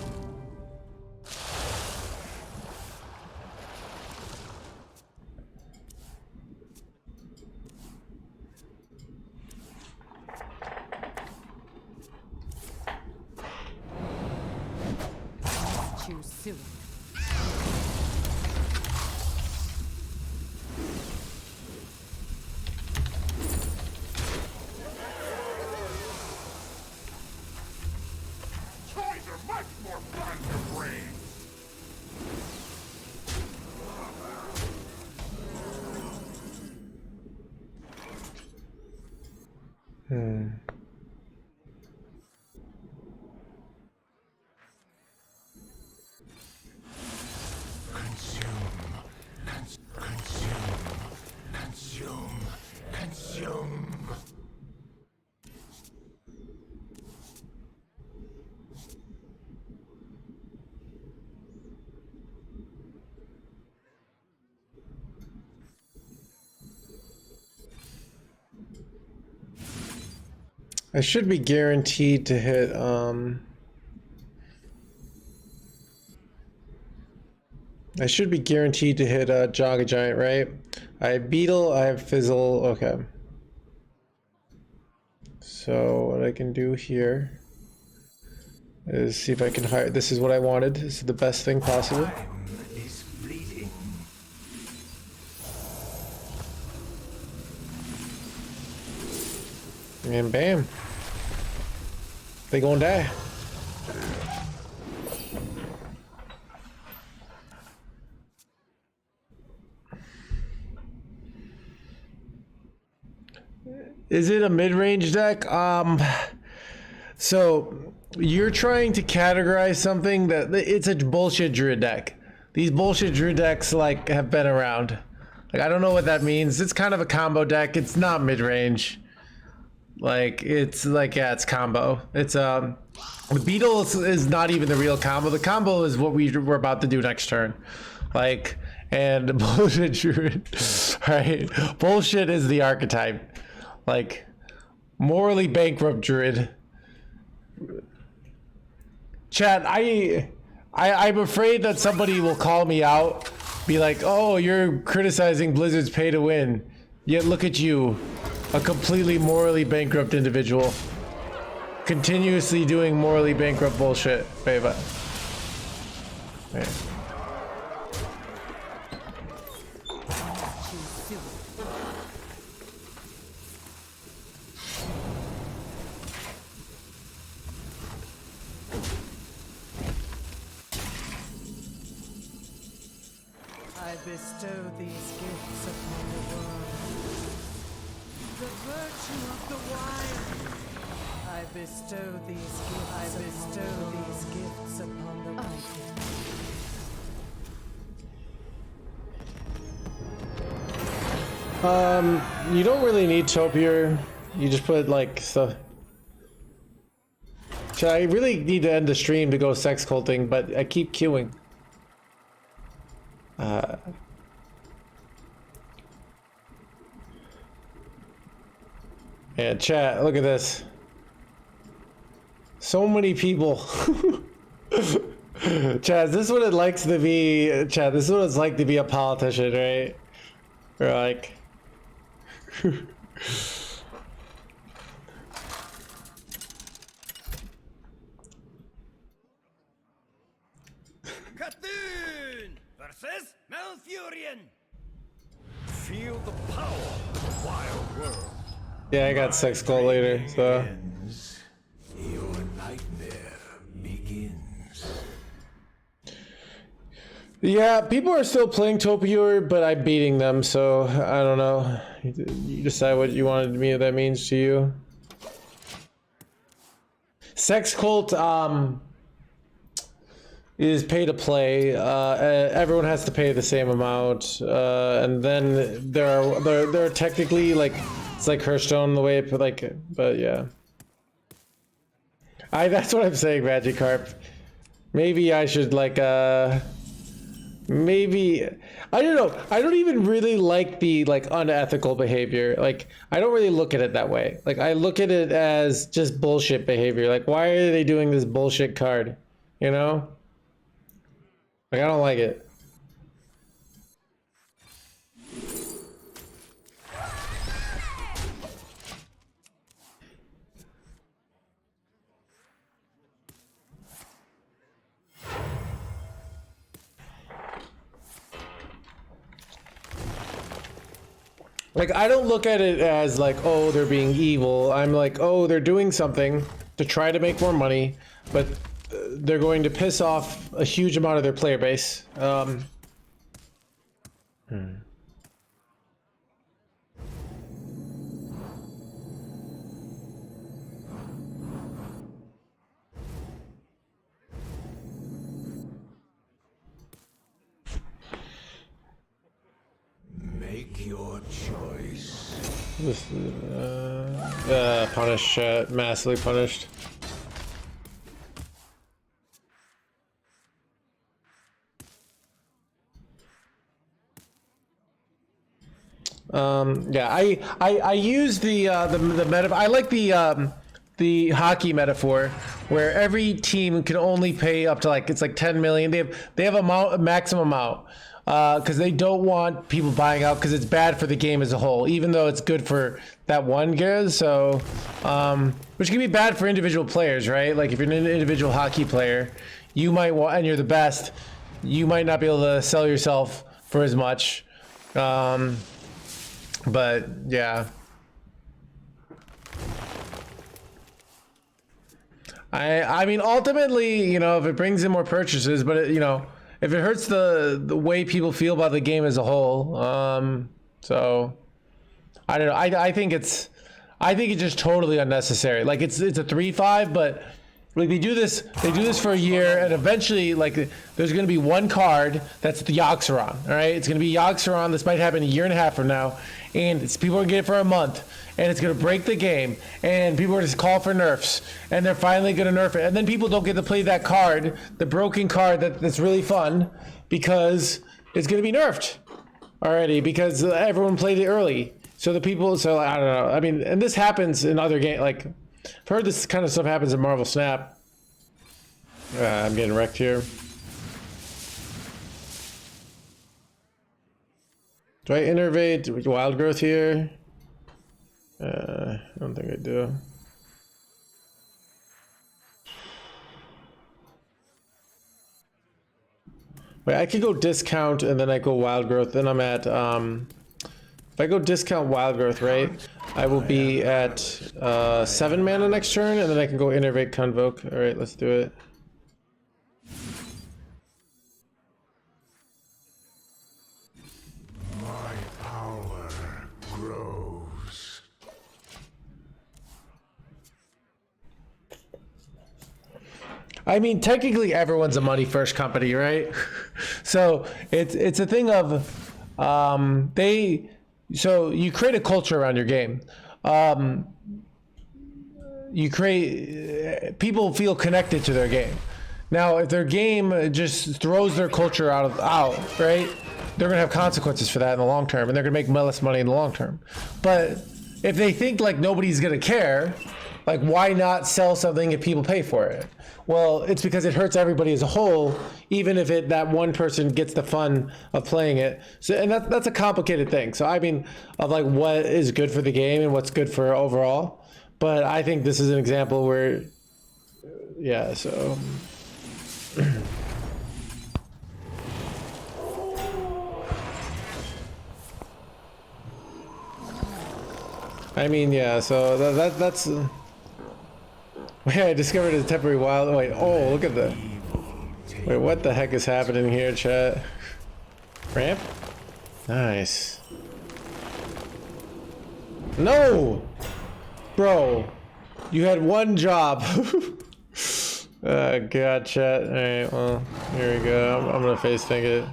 S4: too soon.
S3: Toys are much more fun to bring.
S7: Consume.
S1: I should be guaranteed to hit I should be guaranteed to hit Jogga Giant, right? I have Beetle, I have Fizzle, okay. So what I can do here is see if I can hire. This is what I wanted. This is the best thing possible.
S7: Time is fleeting.
S1: And bam. They gonna die. Is it a mid-range deck? So you're trying to categorize something that it's a bullshit druid deck. These bullshit druid decks like have been around. Like I don't know what that means. It's kind of a combo deck. It's not mid-range. Like it's like yeah, it's combo. It's the Beetle is not even the real combo. The combo is what we're about to do next turn. Like and bullshit druid. Right? Bullshit is the archetype. Like morally bankrupt druid. Chat, I'm afraid that somebody will call me out, be like, oh, you're criticizing Blizzard's pay to win. Yet look at you, a completely morally bankrupt individual. Continuously doing morally bankrupt bullshit. Wait, but wait.
S4: I bestow these gifts upon the world. The virtue of the wild. I bestow these gifts. I bestow these gifts upon the wild.
S1: You don't really need Topiary. You just put like stuff. Chat, I really need to end the stream to go sex culting, but I keep queuing. Yeah, chat, look at this. So many people. Chat, is this what it likes to be? Chat, this is what it's like to be a politician, right? Or like.
S8: Cthulhu versus Malfurion. Feel the power of the wild world.
S1: Yeah, I got sex cult later, so.
S7: Ends. Your nightmare begins.
S1: Yeah, people are still playing Topiary, but I'm beating them, so I don't know. You decide what you wanted me that means to you. Sex cult is pay to play. Everyone has to pay the same amount, and then there are technically like it's like Hearthstone the way it like, but yeah. That's what I'm saying, Magikarp. Maybe I should like maybe I don't know. I don't even really like the like unethical behavior. Like I don't really look at it that way. Like I look at it as just bullshit behavior. Like why are they doing this bullshit card? You know? Like I don't like it. Like, I don't look at it as like, oh, they're being evil. I'm like, oh, they're doing something to try to make more money, but they're going to piss off a huge amount of their player base.
S7: Make your choice.
S1: Just, punished, chat. Massively punished. Yeah, I use the meta. I like the hockey metaphor where every team can only pay up to like, it's like 10 million. They have a maximum amount because they don't want people buying out because it's bad for the game as a whole, even though it's good for that one gear. So which can be bad for individual players, right? Like if you're an individual hockey player, you might want, and you're the best, you might not be able to sell yourself for as much. But yeah, I mean, ultimately, you know, if it brings in more purchases, but it, you know, if it hurts the way people feel about the game as a whole, so I don't know. I think it's just totally unnecessary. Like it's a 3-5, but like they do this for a year, and eventually, like, there's going to be one card that's the Yoxeron, all right? It's going to be Yoxeron. This might happen a year and a half from now, and people are going to get it for a month, and it's going to break the game, and people are just call for nerfs, and they're finally going to nerf it, and then people don't get to play that card, the broken card that's really fun, because it's going to be nerfed already, because everyone played it early. So the people, so I don't know. I mean, and this happens in other games, like, I've heard this kind of stuff happens in Marvel Snap. I'm getting wrecked here. Do I innervate wild growth here? I don't think I do. Wait, I could go discount and then I go wild growth. Then I'm at, if I go discount wild growth, right? I will be at 7 mana next turn, and then I can go innervate convoke. All right, let's do it.
S7: My power grows.
S1: I mean, technically, everyone's a money first company, right? So it's a thing of So you create a culture around your game. You create, people feel connected to their game. Now, if their game just throws their culture out, right? They're gonna have consequences for that in the long term, and they're gonna make less money in the long term. But if they think like nobody's gonna care, like why not sell something if people pay for it? Well, it's because it hurts everybody as a whole, even if that one person gets the fun of playing it. So, and that's a complicated thing. So I mean, of like what is good for the game and what's good for overall. But I think this is an example where, yeah. So. I mean, yeah. So that's. Wait, I discovered a temporary wild. Wait, oh, look at the. Wait, what the heck is happening here, chat? Ramp? Nice. No! Bro, you had one job. God, chat. Alright, well, here we go. I'm gonna face tank it.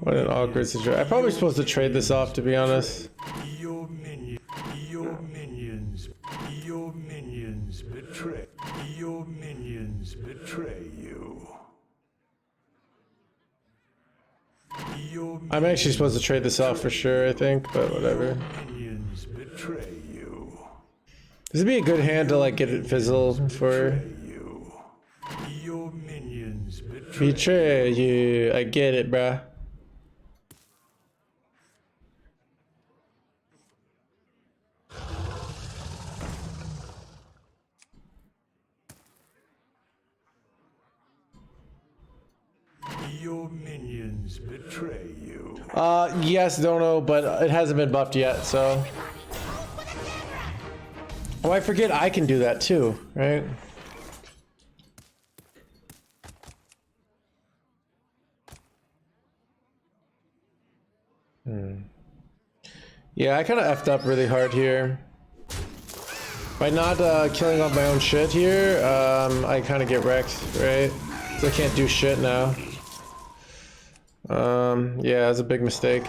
S1: What an awkward situation. I'm probably supposed to trade this off, to be honest.
S7: Your minions betray. Your minions betray you.
S1: I'm actually supposed to trade this off for sure, I think, but whatever.
S7: Minions betray you.
S1: This would be a good hand to like get it fizzled for.
S7: Your minions betray.
S1: Betray you. I get it, bruh.
S7: minions betray you.
S1: Yes, Dono, but it hasn't been buffed yet, so. Oh, I forget I can do that too, right? Yeah, I kind of effed up really hard here. By not killing off my own shit here, I kind of get wrecked, right? So I can't do shit now. Yeah, that's a big mistake.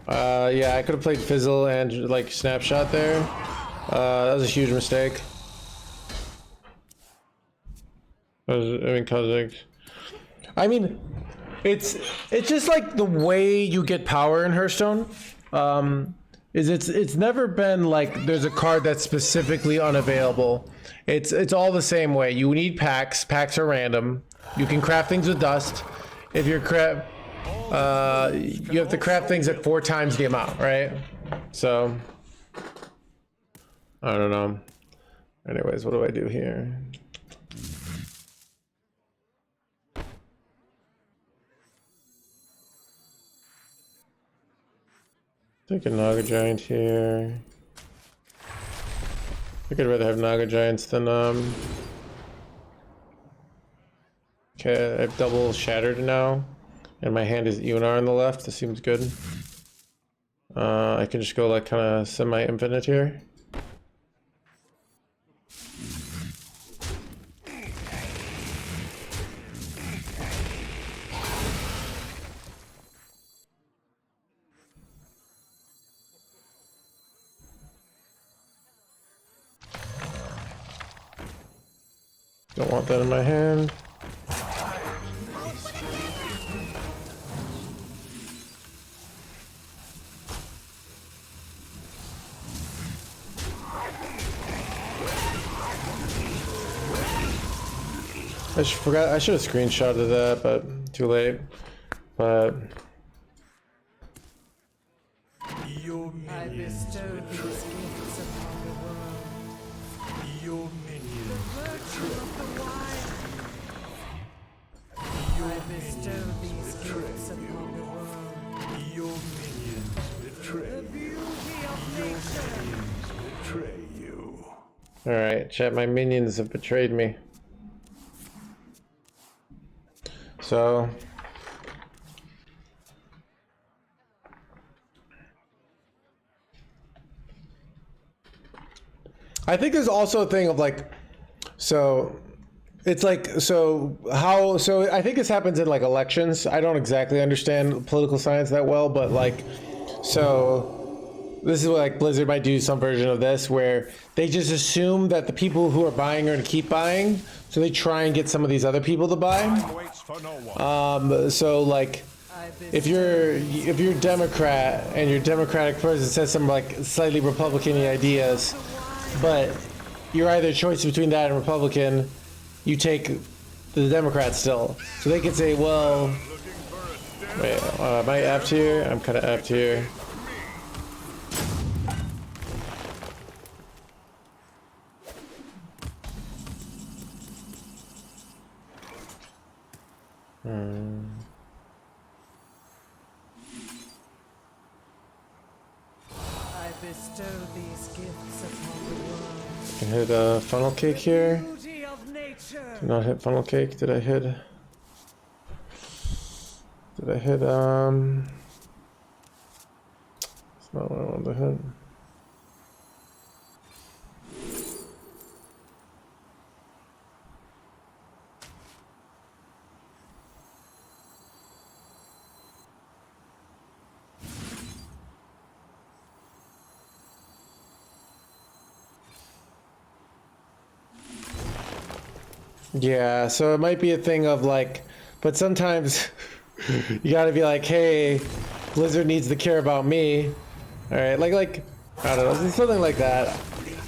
S1: Yeah, I could have played Fizzle and like Snapshot there. That was a huge mistake. I mean, it's just like the way you get power in Hearthstone. It's never been like there's a card that's specifically unavailable. It's all the same way. You need packs. Packs are random. You can craft things with dust. If you're you have to craft things at 4 times the amount, right? So I don't know. Anyways, what do I do here? Take a Naga Giant here. I think I'd rather have Naga Giants than okay, I've double shattered now, and my hand is Eonar on the left. This seems good. I can just go like kind of semi-infinite here. Don't want that in my hand. I should have screenshotted that, but too late. But
S4: I bestow these gifts upon the world.
S7: Your minions
S4: The virtue of the wild. I bestow these gifts upon the world.
S7: Your minions betray
S4: The beauty of
S7: Your
S4: nature.
S7: minions betray you.
S1: alright, chat, my minions have betrayed me. So I think there's also a thing of like, so it's like, so I think this happens in like elections. I don't exactly understand political science that well, but like, so this is what like Blizzard might do some version of this where they just assume that the people who are buying are going to keep buying. So they try and get some of these other people to buy. So like, if you're Democrat and your Democratic president says some like slightly Republican-y ideas, but you're either a choice between that and Republican, you take the Democrat still. So they could say, well, wait, am I effed here? I'm kind of effed here.
S4: I bestow these gifts upon the world.
S1: I can hit a funnel cake here.
S4: Beauty of nature.
S1: Did not hit funnel cake. Did I hit? It's not what I wanted to hit. Yeah, so it might be a thing of like, but sometimes you gotta be like, hey, Blizzard needs to care about me. All right, like I don't know, something like that.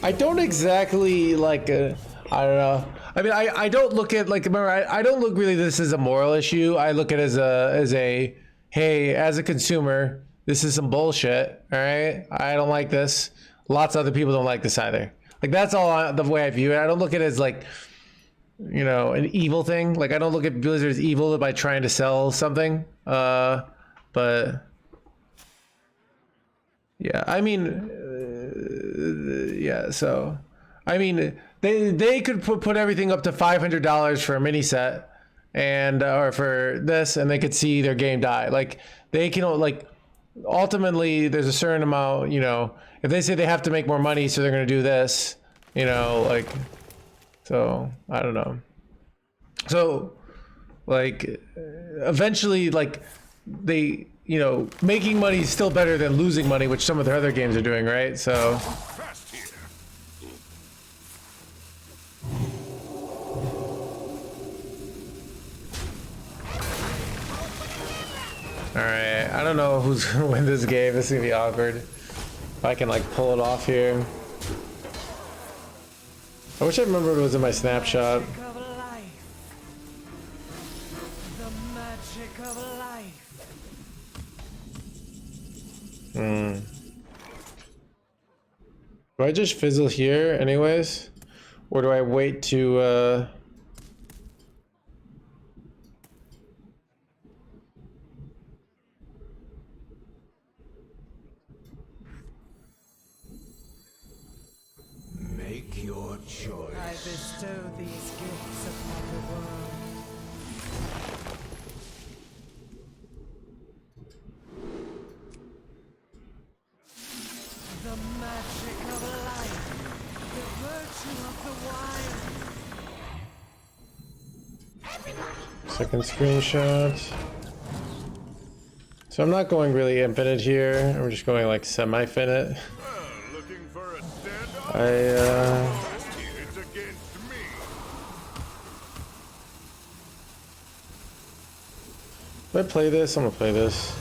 S1: I don't exactly like, I don't know. I mean, I don't look at like, remember, I don't look really this as a moral issue. I look at it as a, hey, as a consumer, this is some bullshit. All right, I don't like this. Lots of other people don't like this either. Like that's all the way I view it. I don't look at it as like, you know, an evil thing. Like I don't look at Blizzard as evil by trying to sell something. But yeah, I mean, yeah. So, I mean, they could put everything up to $500 for a mini set, and or for this, and they could see their game die. Like they can like ultimately, there's a certain amount. You know, if they say they have to make more money, so they're gonna do this. You know, like, so I don't know. So, like, eventually, like they, you know, making money is still better than losing money, which some of their other games are doing, right? So. Alright, I don't know who's gonna win this game. This is gonna be awkward. If I can like pull it off here. I wish I remembered it was in my snapshot.
S4: The magic of life.
S1: Do I just fizzle here anyways? Or do I wait to
S7: Make your choice.
S4: I bestow these gifts upon the world. The magic of life, the virtue of the wild.
S1: second screenshot? So I'm not going really infinite here. I'm just going like semi-finite.
S3: Looking for a standoff? It's against me.
S1: If I play this, I'm gonna play this.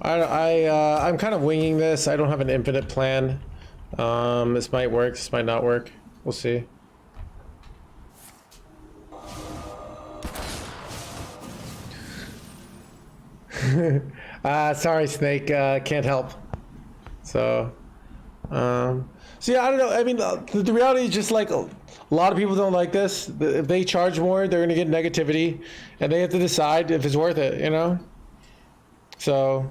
S1: I'm kind of winging this. I don't have an infinite plan. This might work, this might not work. We'll see. Sorry, Snake. Can't help. So yeah, I don't know. I mean, the reality is just like a lot of people don't like this. If they charge more, they're gonna get negativity, and they have to decide if it's worth it. You know. So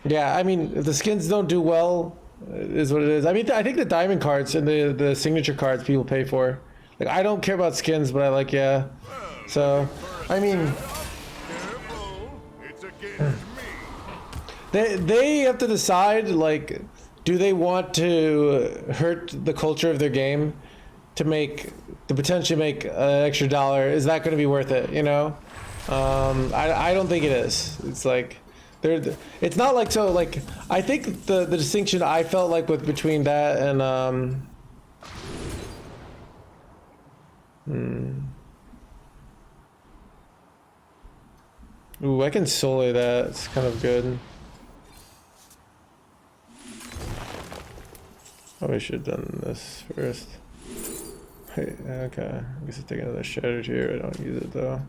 S1: yeah, I mean, if the skins don't do well, it is what it is. I mean, I think the diamond cards and the signature cards people pay for. Like, I don't care about skins, but I like, yeah. So, I mean,
S3: It's against me.
S1: they have to decide, like, do they want to hurt the culture of their game to potentially make an extra $1? Is that going to be worth it? You know, I don't think it is. It's like. It's not like, so like I think the distinction I felt like between that and ooh, I can solo that. It's kind of good. Probably should have done this first. Hey, okay, I guess I'll take another shattered here. I don't use it though.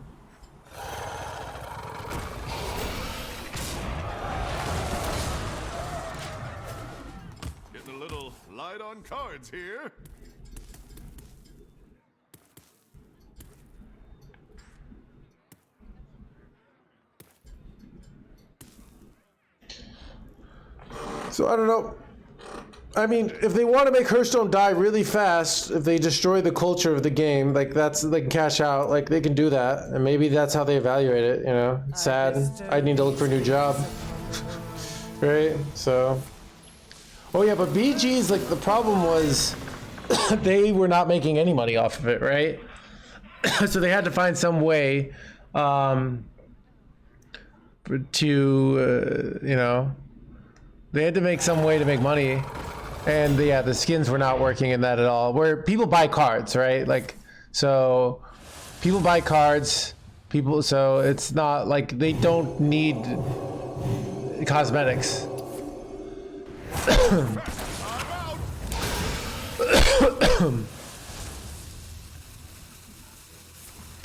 S3: Light on cards here.
S1: So I don't know. I mean, if they want to make Hearthstone die really fast, if they destroy the culture of the game, like they can cash out, like they can do that, and maybe that's how they evaluate it. You know, it's sad. I need to look for a new job, right? So. Oh yeah, but BG's, like, the problem was they were not making any money off of it, right? So they had to find some way to, you know, they had to make some way to make money. And yeah, the skins were not working in that at all. Where people buy cards, right? Like, so people buy cards, so it's not like they don't need cosmetics.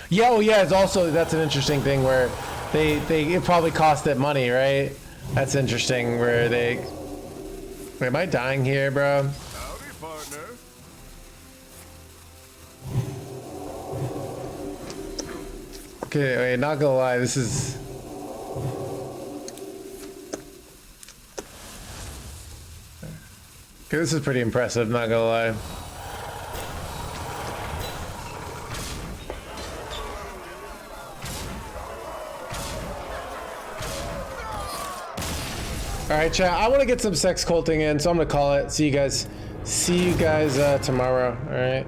S1: Yeah, oh yeah, it's also, that's an interesting thing where it probably cost it money, right? That's interesting where wait, am I dying here, bro?
S3: Howdy, partner.
S1: Okay, wait, not gonna lie, this is... Okay, this is pretty impressive, not gonna lie. Alright, chat, I want to get some sex culting in, so I'm gonna call it. See you guys tomorrow, alright?